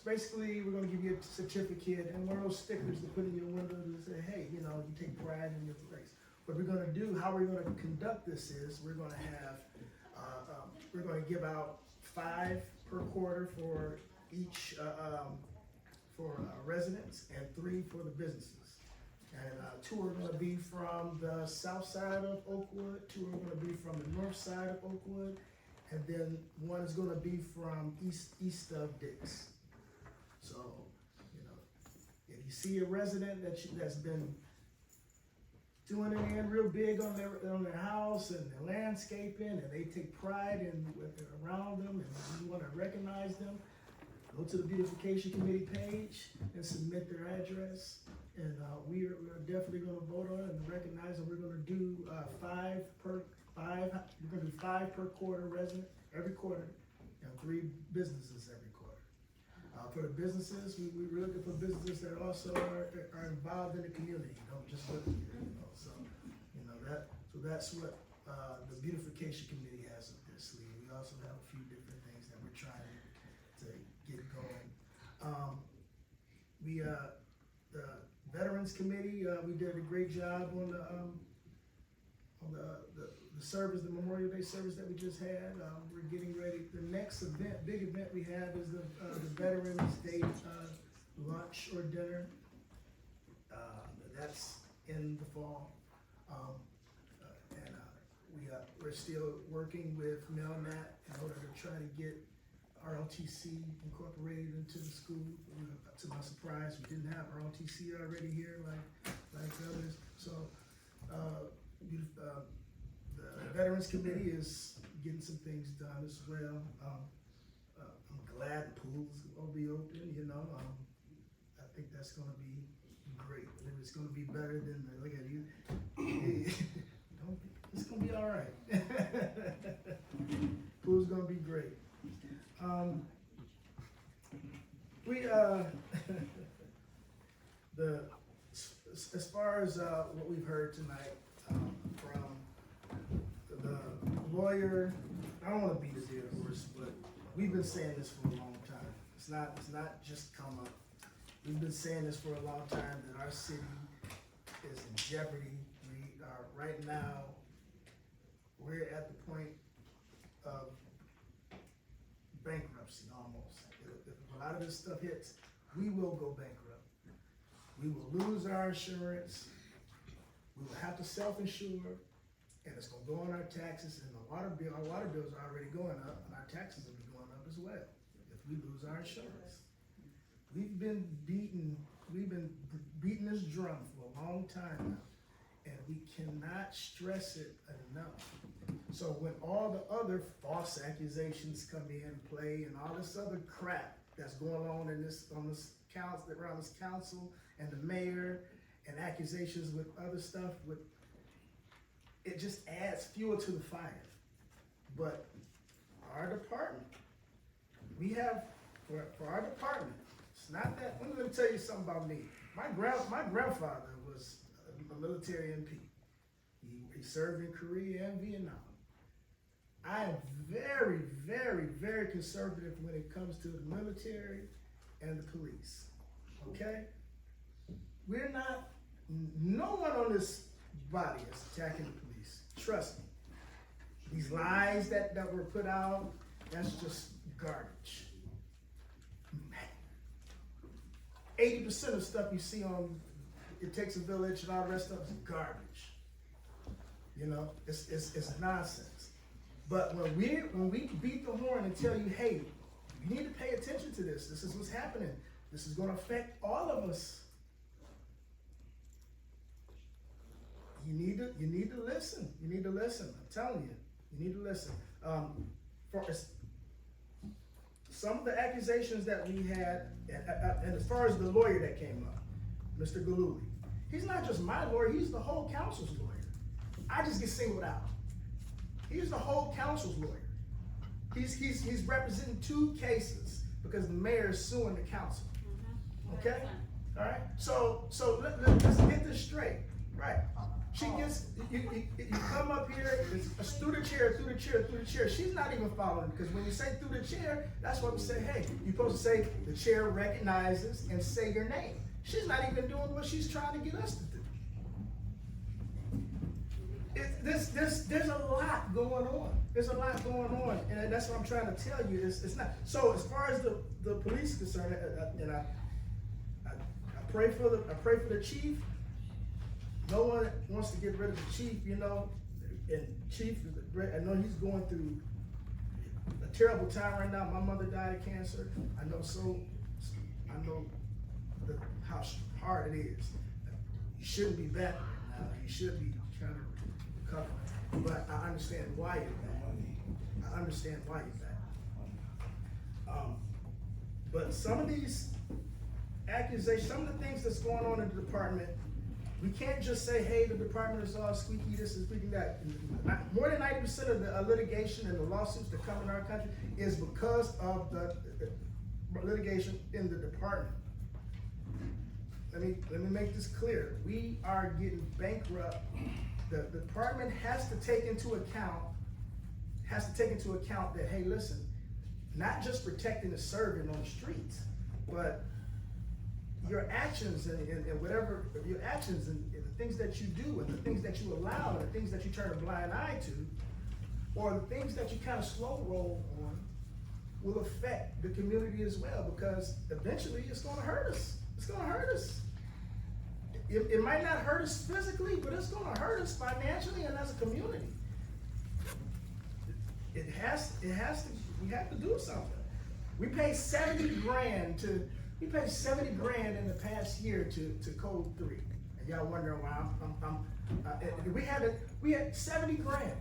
Basically, we're gonna give you a certificate and one of those stickers to put in your window to say, hey, you know, you take pride in your place. What we're gonna do, how we're gonna conduct this is, we're gonna have, we're gonna give out 5 per quarter for each, for residents and 3 for the businesses. And, two are gonna be from the south side of Oakwood, two are gonna be from the north side of Oakwood, and then one is gonna be from east of Dix. So, you know, if you see a resident that's been doing it in real big on their house and their landscaping, and they take pride in around them, and you wanna recognize them, go to the beautification committee page and submit their address. And we're definitely gonna vote on it and recognize that we're gonna do five per quarter resident, every quarter, and 3 businesses every quarter. For the businesses, we're looking for businesses that also are involved in the community, don't just live here, you know, so, you know, that's what the beautification committee has up their sleeve. We also have a few different things that we're trying to get going. The Veterans Committee, we did a great job on the service, the Memorial Day service that we just had. We're getting ready. The next event, big event we have is the Veterans Day lunch or dinner. That's in the fall. We're still working with Melnat in order to try to get ROTC incorporated into the school. To my surprise, we didn't have ROTC already here like others. So the Veterans Committee is getting some things done as well. I'm glad the pools will be open, you know. I think that's gonna be great. It's gonna be better than look at you. It's gonna be all right. Pool's gonna be great. As far as what we've heard tonight from the lawyer, I don't want to beat a dead horse, but we've been saying this for a long time. It's not just come up. We've been saying this for a long time that our city is in jeopardy. We are right now. We're at the point of bankruptcy almost. If a lot of this stuff hits, we will go bankrupt. We will lose our insurance. We will have to self-insure, and it's gonna go on our taxes, and our water bills are already going up, and our taxes will be going up as well if we lose our insurance. We've been beating this drum for a long time now, and we cannot stress it enough. So when all the other false accusations come in play and all this other crap that's going on around this council and the mayor and accusations with other stuff, it just adds fuel to the fire. But our department, we have for our department, it's not that. Let me tell you something about me. My grandfather was a military MP. He served in Korea and Vietnam. I am very, very, very conservative when it comes to the military and the police. Okay? We're not, no one on this body is attacking the police. Trust me. These lies that were put out, that's just garbage. 80% of stuff you see on It Takes a Village and all the rest of it is garbage. You know, it's nonsense. But when we beat the horn and tell you, hey, you need to pay attention to this. This is what's happening. This is going to affect all of us. You need to listen. You need to listen. I'm telling you, you need to listen. Some of the accusations that we had, and as far as the lawyer that came up, Mr. Galuli, he's not just my lawyer, he's the whole council's lawyer. I just get singled out. He's the whole council's lawyer. He's representing 2 cases because the mayor is suing the council. Okay? All right? So let's get this straight. Right. She gets, you come up here, it's through the chair. She's not even following, because when you say through the chair, that's what we say, hey, you're supposed to say the chair recognizes and say your name. She's not even doing what she's trying to get us to do. There's a lot going on. There's a lot going on, and that's what I'm trying to tell you. It's not. So as far as the police is concerned, and I pray for the chief. no one wants to get rid of the chief, you know, and chief, I know he's going through a terrible time right now. My mother died of cancer. I know how hard it is. You shouldn't be back right now. You should be trying to recover. But I understand why you're back. I understand why you're back. But some of these accusations, some of the things that's going on in the department, we can't just say, hey, the department is all squeaky this and squeaky that. More than 90% of the litigation and the lawsuits that come in our country is because of the litigation in the department. Let me make this clear. We are getting bankrupt. The department has to take into account that, hey, listen, not just protecting the servant on the streets, but your actions and whatever, your actions and the things that you do and the things that you allow and the things that you turn a blind eye to, or the things that you kind of slow roll on, will affect the community as well, because eventually it's gonna hurt us. It's gonna hurt us. It might not hurt us physically, but it's gonna hurt us financially and as a community. We have to do something. We paid 70 grand in the past year to Code 3. And y'all wondering why we had 70 grand.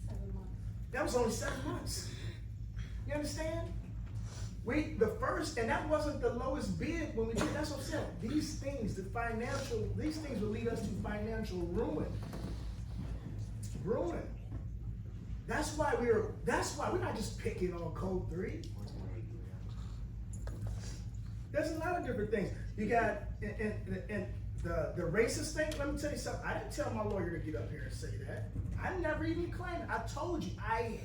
7 months. That was only 7 months. You understand? And that wasn't the lowest bid when we did, that's what I'm saying. These things will lead us to financial ruin. Ruin. That's why we're not just picking on Code 3. There's a lot of different things. You got, and the racist thing, let me tell you something. I didn't tell my lawyer to get up here and say that. I never even claimed it. I told you, I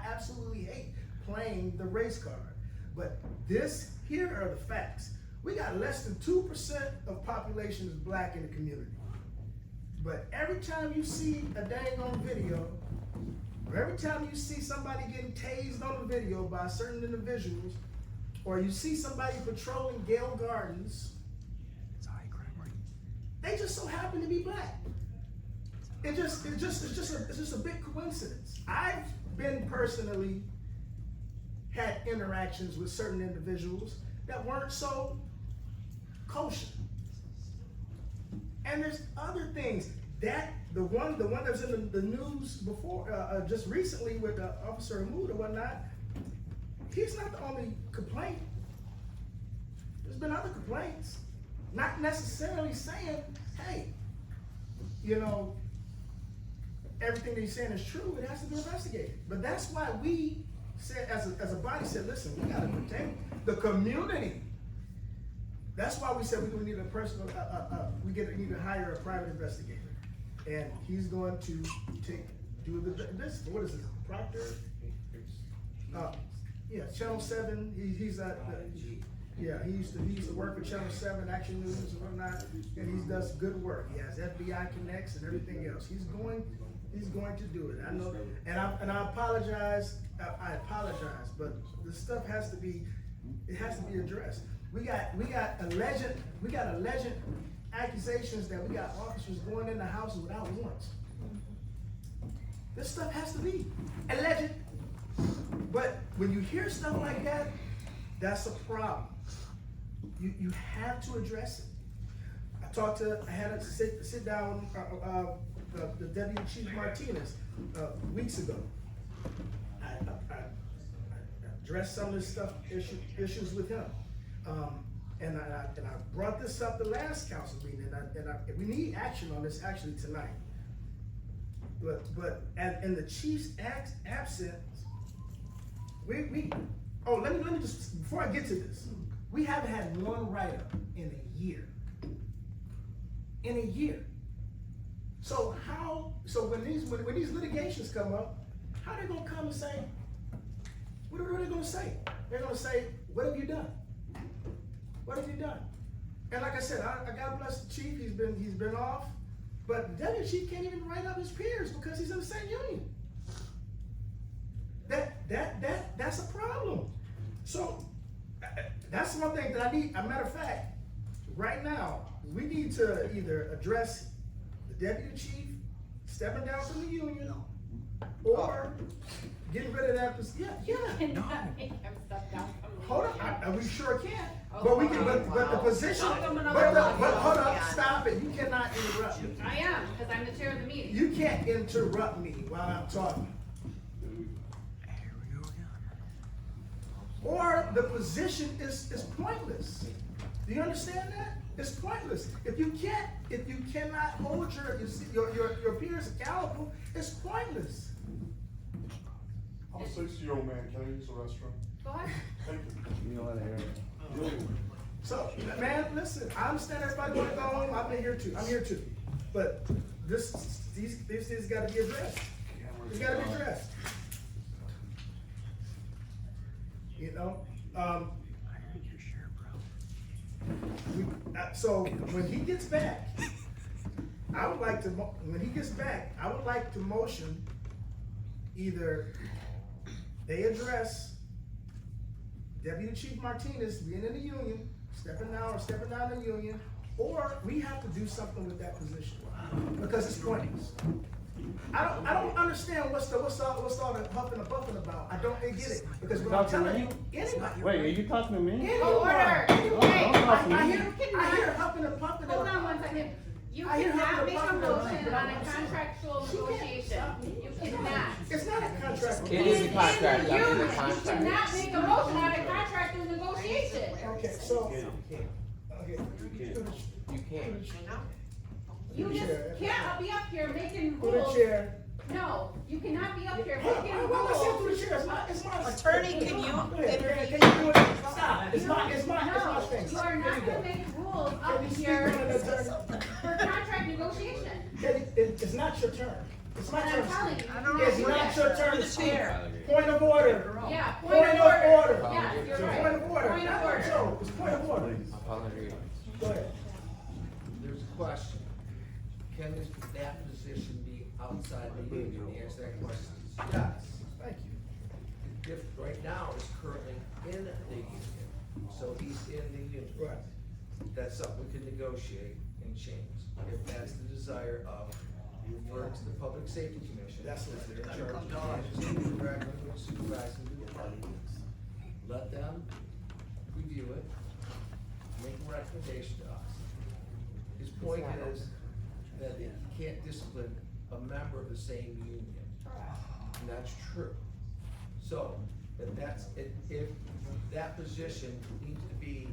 absolutely hate playing the race card. But here are the facts. We got less than 2% of population is black in the community. But every time you see a dang on video, or every time you see somebody getting tased on the video by certain individuals, or you see somebody patrolling Gale Gardens, they just so happen to be black. It's just a big coincidence. I've been personally had interactions with certain individuals that weren't so kosher. And there's other things that the one that was in the news before, just recently with Officer Hamoud or whatnot. He's not the only complaint. There's been other complaints. Not necessarily saying, hey, you know, everything that he's saying is true. It has to be investigated. But that's why we said, as a body said, listen, we gotta protect the community. That's why we said we need a personal, need to hire a private investigator. And he's going to what is this, Proctor? Yeah, Channel 7, he used to work with Channel 7, Action News and whatnot, and he does good work. He has FBI connects and everything else. He's going to do it. I know, and I apologize, but this stuff has to be addressed. We got alleged accusations that we got officers going in the houses without warrants. This stuff has to be alleged. But when you hear stuff like that, that's a problem. You have to address it. I had a sit down with the Deputy Chief Martinez weeks ago. I addressed some of this stuff, issues with him. And I brought this up the last council meeting, and we need action on this actually tonight. But in the chief's absence, let me just, before I get to this, we haven't had one write-up in a year. In a year. So when these litigations come up, how are they gonna come and say, what are they gonna say? They're gonna say, what have you done? What have you done? And like I said, I God bless the chief, he's been off, but the deputy chief can't even write up his peers because he's in the same union. That's a problem. So that's one thing that I need. As a matter of fact, right now, we need to either address the deputy chief stepping down from the union, or getting rid of that, yeah. Cannot make him step down from the Hold union. on, we sure can, but we can, but the position, I'll come but another one. hold up, stop it, you cannot interrupt me. I am, because I'm the chair of the meeting. You can't interrupt me while I'm talking. Or the position is pointless. Do you understand that? It's pointless. If you cannot hold your peers accountable, it's pointless. I'm a 60-year-old man, can I use the restroom? Go ahead. Thank you. You know what, Eric? So, man, listen, I understand everybody wanna go home, I'm here too. But these things gotta be addressed. It's gotta be addressed. You know, so when he gets back, I would like to motion either they address Deputy Chief Martinez being in the union, stepping down the union, or we have to do something with that position, because it's pointless. I don't understand what's all the huffing and puffing about. I don't get it, because when I'm telling you, anybody. Wait, are you talking to me? Anyone, Order. anyone, Hey, I hear huffing and puffing. Hold on one second. You I hear cannot huffing make a and puffing. motion on a contractual negotiation. You cannot. It's not a contract. It is a contract, It's I'm in the union. You contract. cannot make a motion on a contractual negotiation. Okay, so, okay. You can't. You just can't be up here making Through the rules. chair. No, you cannot be up here Why making am I saying through rules. the chair? It's my. Attorney, can you Go ahead, intervene? can you do it? Stop, it's my No, thing. you are Here not you gonna go. make rules Can up you speak here on an attorney? for contract negotiation. It's not your turn. It's my And turn. I'm telling you, you It's cannot not do your that. turn to the speak. chair. Point of order. Yeah, Point of order. Yes, you're right. Point of order. Point of order. Joe, it's point of order. Go ahead. There's a question. Can that position be outside the union? The answer to that question is yes. Thank you. If right now is currently in the union, so he's in the union. Right. That's something we can negotiate and change. If that's the desire of, refer to the Public Safety Commission. That's what they're in charge of managing, directing, and supervising the department. Let them review it, make a recommendation to us. His point is that you can't discipline a member of the same union. And that's true. So, if that position needs to be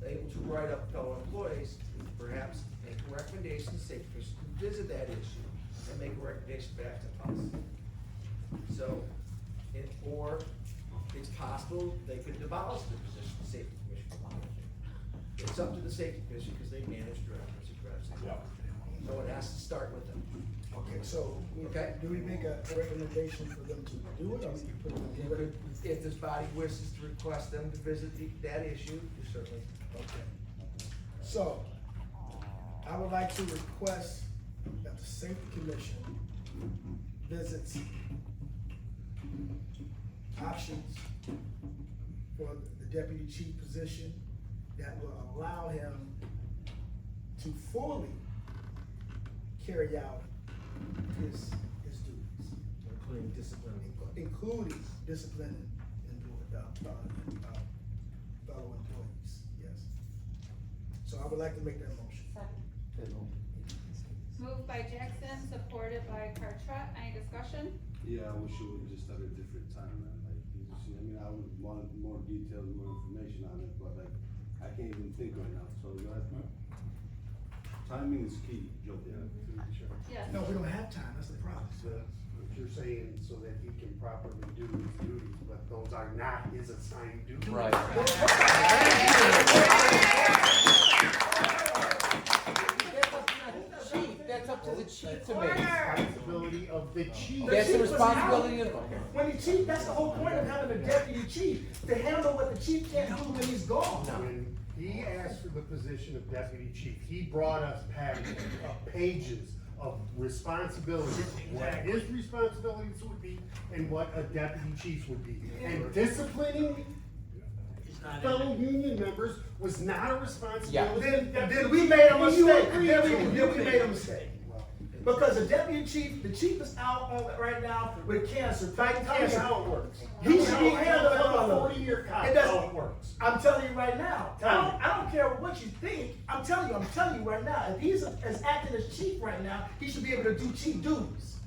able to write up fellow employees, perhaps make a recommendation to safety commission to visit that issue and make a recommendation back to us. So, or it's possible they could abolish the position of safety commission. It's up to the safety commission because they manage directors and presidents. So it has to start with them. Okay, so, Okay. do we make a recommendation for them to do it, or we put it You in? could, if this body wishes to request them to visit that issue, you certainly. Okay. So, I would like to request that the safety commission visits options for the deputy chief position that will allow him to fully carry out his duties. Including discipline. Including disciplining fellow employees, yes. So I would like to make that motion. Moved by Jackson, supported by Cartrett. Any discussion? Yeah, I wish it would just at a different time, man, like, you see, I mean, I would want more details, more information on it, but like, I can't even think right now, so you guys, timing is key, Joe. Yes. No, we don't have time, that's the problem. So, what you're saying, so that he can properly do his duties, but those are not his assigned duties. Right. That's up to the chief to make. Responsibility of the chief. That's the responsibility of. When the chief, that's the whole point of having a deputy chief, to handle what the chief can't do when he's gone. When he asked for the position of deputy chief, he brought us pages of responsibilities, what his responsibilities would be and what a deputy chief would be. And disciplining fellow union members was not a responsibility. Then we made a And you mistake. agreed Then to we it. made a mistake. Because the deputy chief, the chief is out on it right now with cancer, fighting Tell me cancer. how it works. He should be handling Tell all a of it. 40-year cop It doesn't- how it works. I'm telling you right now. Tell me. I don't care what you think. I'm telling you right now. If he's as acting as chief right now, he should be able to do chief duties.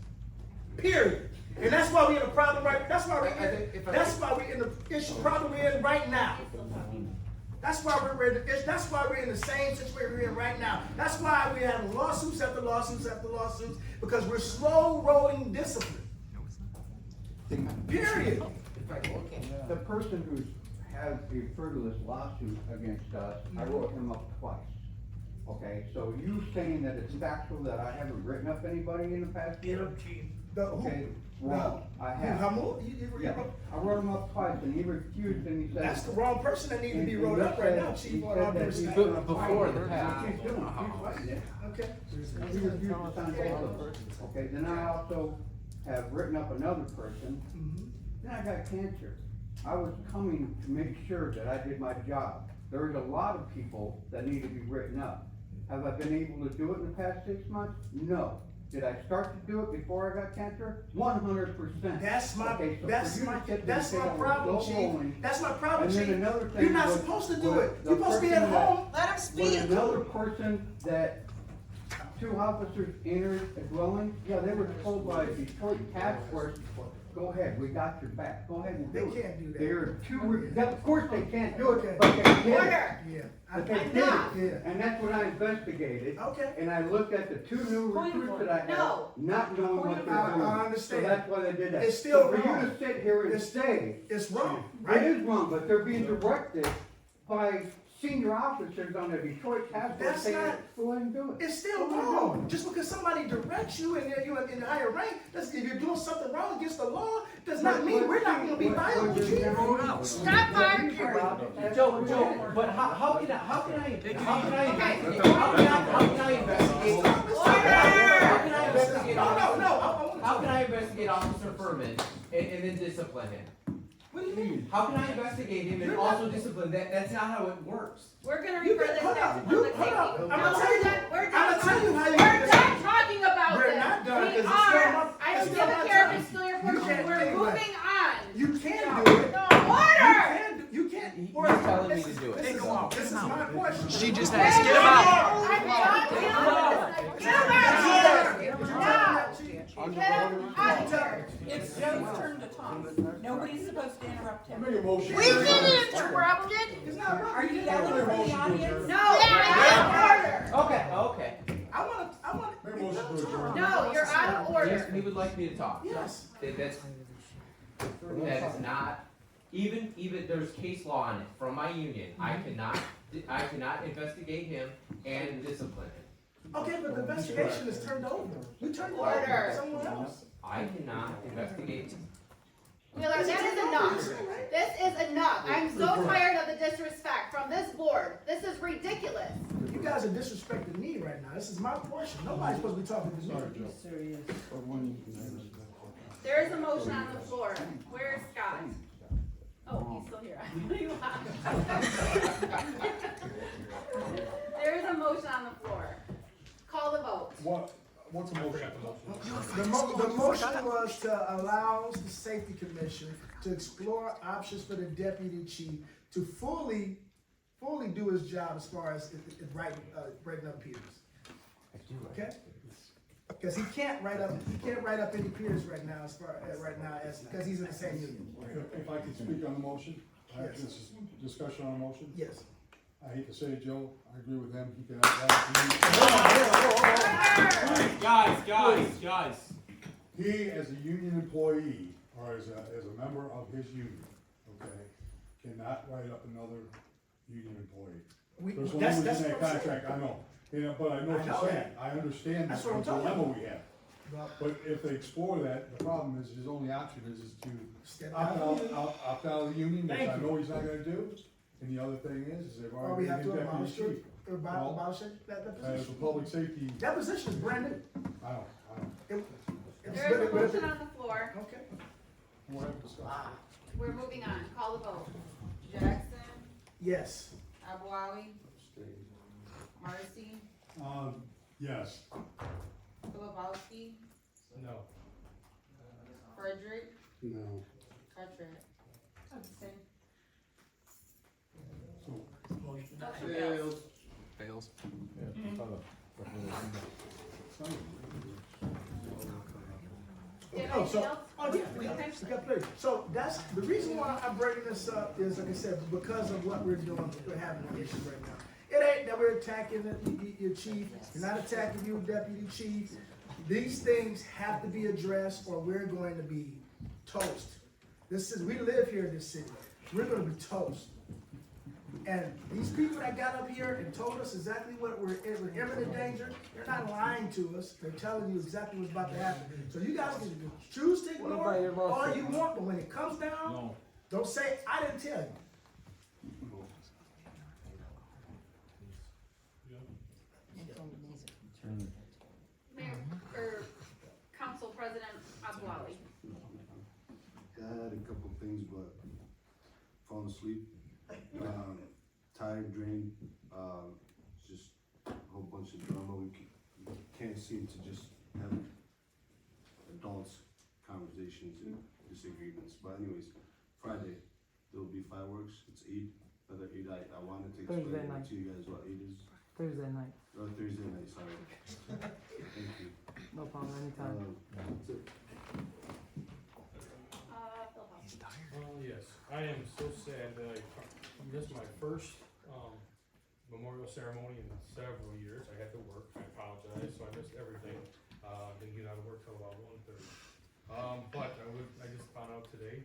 Period. And that's why we're in a problem right. That's why we're in the issue problem we're in right now. That's why we're in the same situation we're in right now. That's why we're having lawsuits after lawsuits after lawsuits, because we're slow rolling discipline. Period. The person who has a frivolous lawsuit against us, I wrote him up twice. Okay, so you saying that it's factual that I haven't written up anybody in the past year? Okay, wrong, I have. Yeah, I wrote him up twice and he refused and he said. That's the wrong person that needs to be wrote up right now, chief. On all due respect. Before the past. He's doing it, he's writing it. Okay. He refused to sign both of them. Okay, then I also have written up another person. Then I got cancer. I was coming to make sure that I did my job. There is a lot of people that need to be written up. Have I been able to do it in the past 6 months? No. Did I start to do it before I got cancer? 100%. That's my Okay, so that's for you my to sit there that's and my say I was problem, slow chief. rolling, That's my problem, and then chief. another thing You're not was- supposed to do was it. the You're supposed to be at person that- home. Let him When speak. another person that two officers entered a dwelling, yeah, they were told by the Detroit task force, go ahead, we got your back, go ahead and do it. They can't do that. There are two, of course they can't do Okay. it, but they did it. Order. Yeah. But they did Enough. it, and that's what I investigated. Okay. And I looked at the two new recruits that I had, No. not knowing what they were doing. I understand. So that's why they did that. It's still So for wrong. you to sit here and It's- say, It's wrong, it right? is wrong, but they're being directed by senior officers on the Detroit task force That's saying, not- go ahead and do it. It's still wrong. Just because somebody directs you and you're in a higher rank, if you're doing something wrong against the law, does not mean we're not gonna be viable, chief. Stop arguing. Joe, but how can I investigate? How can I investigate? How can I investigate Officer Furman and then discipline him? What do you mean? How can I investigate him and also discipline? That's not how it works. We're gonna You refer can- this hold back up. to You- public hold safety. up. No, I'm gonna we're tell you- done, we're I'm done. gonna tell you how you We're do done this. talking about We're this. not done, 'cause We it's still are. my- I it's don't still give my a care if time. it's still your You portion. can't We're do it. moving on. You can do it. No, order. You can't. He's telling me to do it. This is my question. She just Get asked. him out. I'm done dealing with this. Get him out of here. Now. Get him out of here. It's Joe's turn to talk. Nobody's supposed to interrupt him. Make a motion. We didn't interrupt it. It's not wrong. Are you yelling from the audience? No, you're out of order. Okay. I wanna. Make a motion to adjourn. No, you're out of Yes, order. he would like me to talk. Yes. That is not, even, there's case law on it from my union. I cannot investigate him and discipline him. Okay, but the investigation is turned over. You turned it over Order. to someone else. I cannot investigate. Wheeler, that is enough. This is enough. I'm so tired of the disrespect from this board. This is ridiculous. You guys are disrespecting me right now. This is my portion. Nobody's supposed to be talking to me. There is a motion on the floor. Where is Scott? Oh, he's still here. There is a motion on the floor. Call the vote. What's the motion? The motion was to allow the safety commission to explore options for the deputy chief to fully do his job as far as breaking up peers. Okay? Because he can't write up any peers right now because he's in the same union. If I could speak on the motion, Yes. this is discussion on the motion. Yes. I hate to say it, Joe, I agree with him, he can have Guys. He, as a union employee, or as a member of his union, okay, cannot write up another union employee. There's language in that's that what I'm contract, saying. I know, but I know what I you're know saying, that. I understand That's the what I'm talking dilemma about. we have. Well, But if they explore that, the problem is, his only option is to Step opt out. opt out of the union, which Thank I you. know he's not gonna do. And the other thing is they've Or already we have made to him abolish deputy chief. it, or abolish it, that As a position. public safety, That position is brand new. I don't. There is a motion on the floor. Okay. We'll have a discussion. We're moving on. Call the vote. Jackson, Yes. Abu Ali, Marcy, Yes. Filipowski, No. Frederick, No. Carteret. Abstain. Motion Fails. Fails. Yeah, Oh, so, anything else? oh, yeah, we got plenty. So that's, the reason why I'm bringing this up is, like I said, because of what we're doing, we're having an issue right now. It ain't that we're attacking your chief, we're not attacking you, deputy chief. These things have to be addressed or we're going to be toast. This is, we live here in this city, we're gonna be toast. And these people that got up here and told us exactly what we're in imminent danger, they're not lying to us, they're telling you exactly what's about to happen. So you guys can choose to ignore it all you want, but when it comes down, don't say, I didn't tell you. Mayor, or Council President Abu Ali. I had a couple things, but falling asleep. Tired, drained, just a whole bunch of drama. We can't seem to just have adults conversations and disagreements. But anyways, Friday, there'll be fireworks. It's Eid. Another Eid. I wanted to explain to you guys what Eid is. Thursday night. Oh, Thursday night, sorry. Thank you. No problem, anytime. That's it. Filipowski. Yes, I am so sad that I missed my first, memorial ceremony in several years. I had to work, I apologize, so I missed everything. Didn't get out of work till about 1:30. But I just found out today,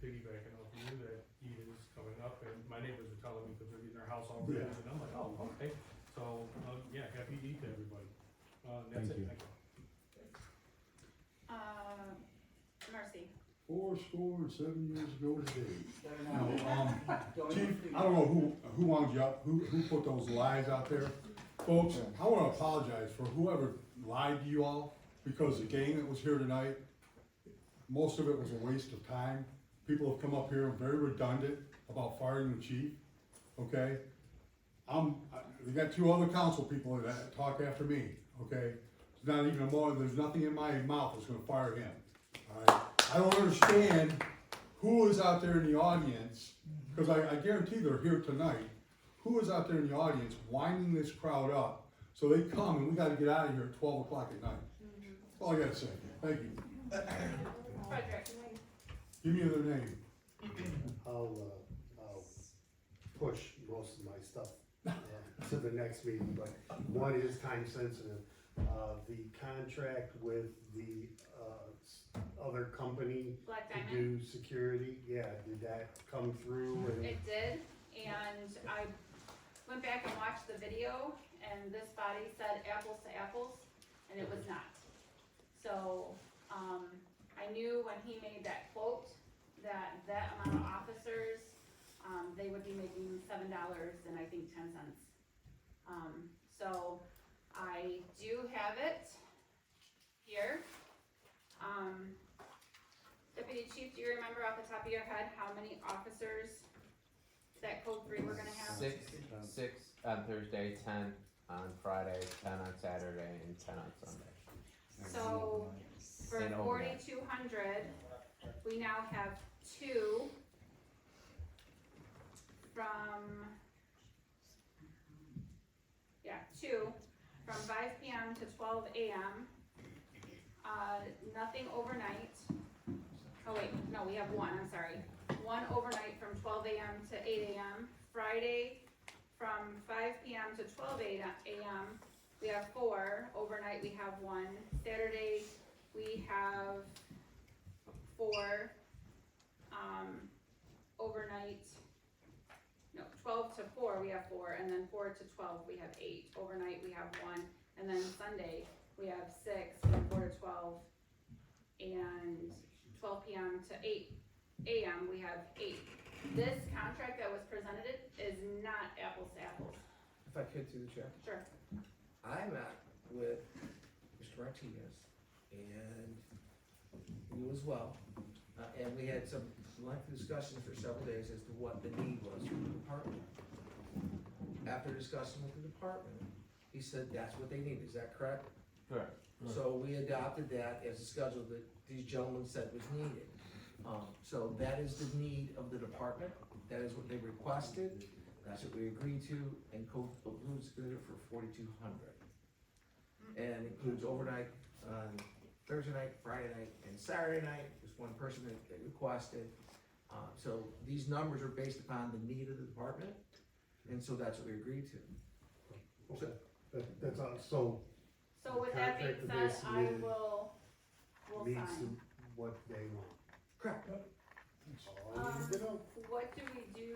piggybacking off you, that Eid is coming up, and my neighbors are telling me because they're getting their house all ready, and I'm like, oh, okay. So, yeah, happy Eid to everybody. That's it, thank you. Marcy. 7 years ago today. No, Chief, I don't know who wound you up, who put those lies out there. Folks, I wanna apologize for whoever lied to you all, because the gang that was here tonight, most of it was a waste of time. People have come up here and very redundant about firing the chief, okay? We got two other council people that talk after me, okay? It's not even there's nothing in my mouth that's gonna fire him, alright? I don't understand who is out there in the audience, because I guarantee they're here tonight. Who is out there in the audience winding this crowd up so they come and we gotta get out of here at 12 o'clock at night? That's all I gotta say. Thank you. Frederick. Give me their name. I'll push most of my stuff to the next meeting, but one is time sensitive. The contract with the other company Black to Diamond. do security, yeah, did that come through? And It did, and I went back and watched the video, and this body said apples to apples, and it was not. So, I knew when he made that quote, that amount of officers, they would be making $7 and I think 10 cents. So, I do have it here. Deputy Chief, do you remember off the top of your head how many officers that code 3 we're gonna have? Six on Thursday, 10 on Friday, 10 on Saturday, and 10 on Sunday. So, for And overnight. 4,200, we now have 2 from, 2 from 5 PM to 12 AM. Nothing overnight. Oh wait, no, we have 1, I'm sorry. 1 overnight from 12 AM to 8 AM. Friday, from 5 PM to 12 AM, we have 4. Overnight, we have 1. Saturday, we have 4. Overnight, no, 12 to 4, we have 4, and then 4 to 12, we have 8. Overnight, we have 1, and then Sunday, we have 6, from 4 to 12, and 12 PM to 8 AM, we have 8. This contract that was presented is not apples to apples. If I could, through the chair. Sure. I met with Mr. Martinez and you as well, and we had some lengthy discussions for several days as to what the need was for the department. After discussing with the department, he said that's what they need, is that correct? Correct. So we adopted that as a schedule that these gentlemen said was needed. So that is the need of the department, that is what they requested, that's what we agreed to, and code includes it for 4,200. And includes overnight on Thursday night, Friday night, and Saturday night, just one person that requested. So these numbers are based upon the need of the department, and so that's what we agreed to. Okay, that's all, so. So with that being contractor said, I basically will Meets sign. what they want. Correct. That's all I need to know. What do we do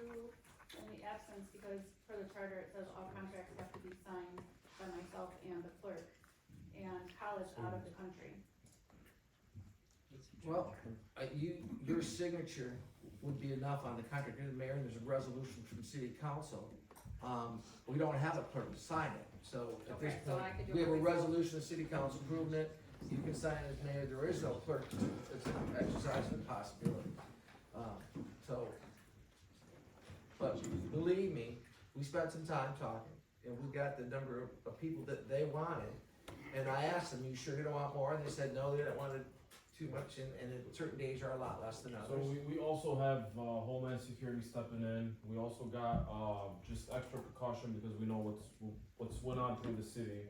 in the absence, because per the charter, it says all contracts have to be signed by myself and the clerk, and Kyle is out of the country. Well, your signature would be enough on the contract, you're the mayor, and there's a resolution from city council. We don't have a clerk to sign it, so at this Okay, so point, I could do we have a it myself. resolution of city council approving it, you can sign it as mayor, there is no clerk, it's an exercise of possibility. But believe me, we spent some time talking, and we got the number of people that they wanted, and I asked them, you sure you don't want more, and they said, no, they don't want it too much, and certain days are a lot less than So others. we also have, Homeland Security stepping in, we also got, just extra precaution because we know what's went on through the city.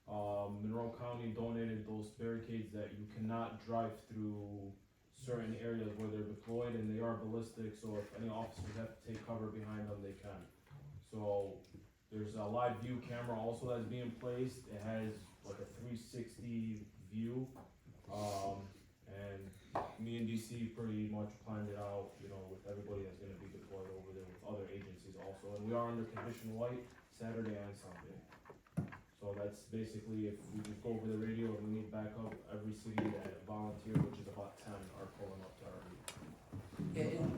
Monroe County donated those barricades that you cannot drive through certain areas where they're deployed, and they are ballistic, so if any officers have to take cover behind them, they can. So, there's a live view camera also that's being placed, it has like a 360 view, and me and DC pretty much planned it out, you know, with everybody that's gonna be deployed over there with other agencies also, and we are under condition white Saturday and Sunday. So that's basically, if we just go over the radio and we need backup, every city that volunteer, which is about 10, are pulling up to our region. And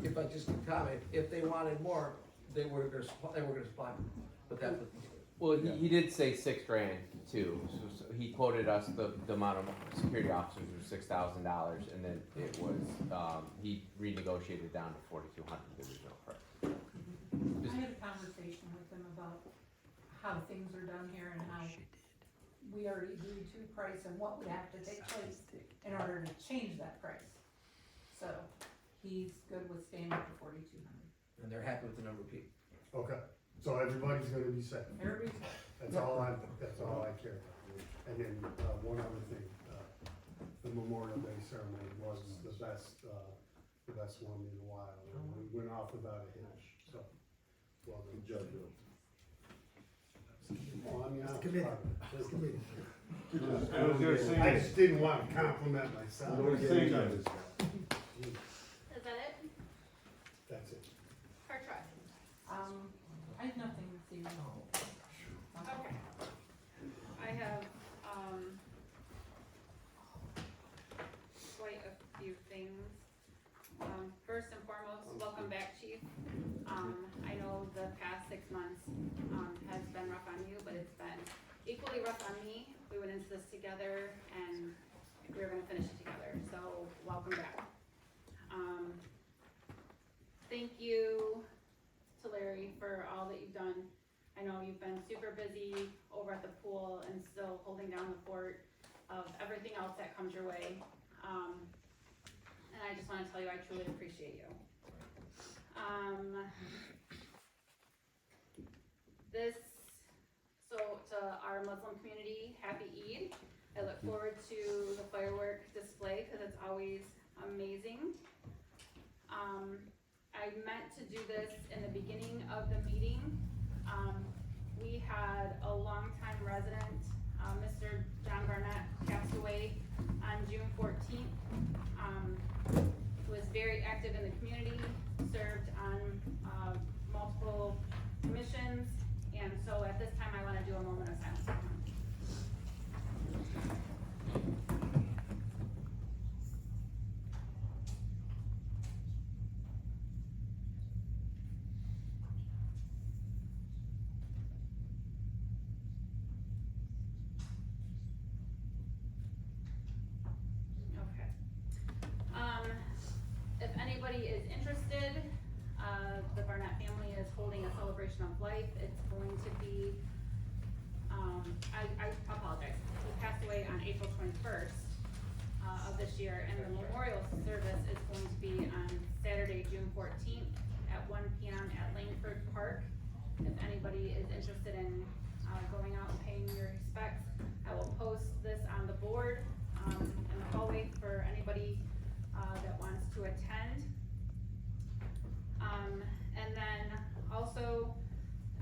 if I just can comment, if they wanted more, they were gonna supply, but that's what. Well, he did say $6,000 too, so he quoted us the amount of security officers was $6,000, and then it was, he renegotiated down to 4,200, the original price. I had a conversation with them about how things are done here and how we already agreed to price and what would have to take place in order to change that price. So he's good with staying at the 4,200. And they're happy with the number of people. Okay, so everybody's gonna be safe. Everybody's That's all I care about. And then, one other thing, the Memorial Day ceremony was the best one in a while. We went off without a hitch, so, well, the judge. Well, I mean, I was Committee. proud of it. It's committee. I was gonna say, I just didn't want to compliment myself. Is that it? That's it. Clerk Trust? I have nothing this evening. Okay. I have, quite a few things. First and foremost, welcome back, Chief. I know the past 6 months, has been rough on you, but it's been equally rough on me. We went into this together and we were gonna finish it together, so welcome back. Thank you to Larry for all that you've done. I know you've been super busy over at the pool and still holding down the fort of everything else that comes your way. And I just wanna tell you, I truly appreciate you. So to our Muslim community, happy Eid. I look forward to the firework display, cause it's always amazing. I meant to do this in the beginning of the meeting. We had a longtime resident, Mr. John Barnett, passed away on June 14th. Was very active in the community, served on multiple commissions, and so at this time I want to do a moment of silence for him. interested, the Barnett family is holding a celebration of life. It's going to be, I apologize. He passed away on April 21st of this year, and the memorial service is going to be on Saturday, June 14th at 1 p.m. at Langford Park. If anybody is interested in going out and paying your respects, I will post this on the board in the hallway for anybody that wants to attend. And then also,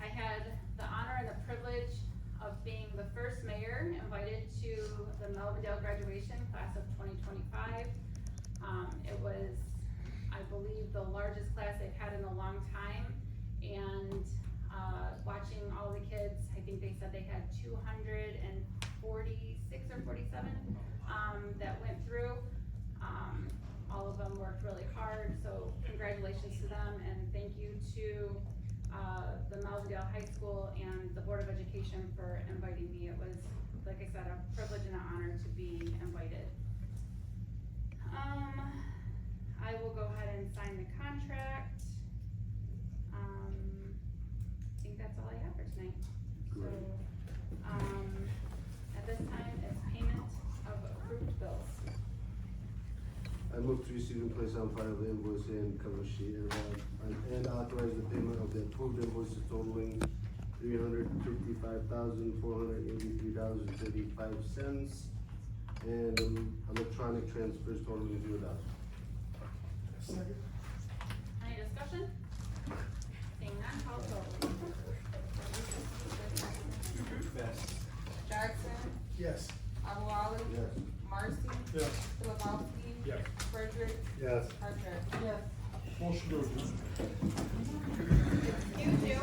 I had the honor and the privilege of being the first mayor invited to the Melvindale graduation class of 2025. It was, I believe, the largest class they've had in a long time, and watching all the kids, I think they said they had 246 or 47 that went through. All of them worked really hard, so congratulations to them, and thank you to the Melvindale High School and the Board of Education for inviting me. It was, like I said, a privilege and an honor to be invited. I will go ahead and sign the contract. I think that's all I have for tonight. Great. So, at this time, it's payment of approved bills. I move to receive and place on file the invoice and cover sheet and authorize the payment of the approved invoices totaling $355,483.35 and electronic transfers totaling $0. Second. Any discussion? Seeing none, call the roll. Jackson, Yes. Awali, Yes. Marcy, Yes. Philipowski, Yes. Frederick, Yes. Parker. Yes. Motion to adjourn. You too. Yes.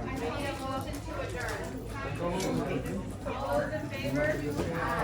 I need a motion to adjourn. All those in favor? Aye.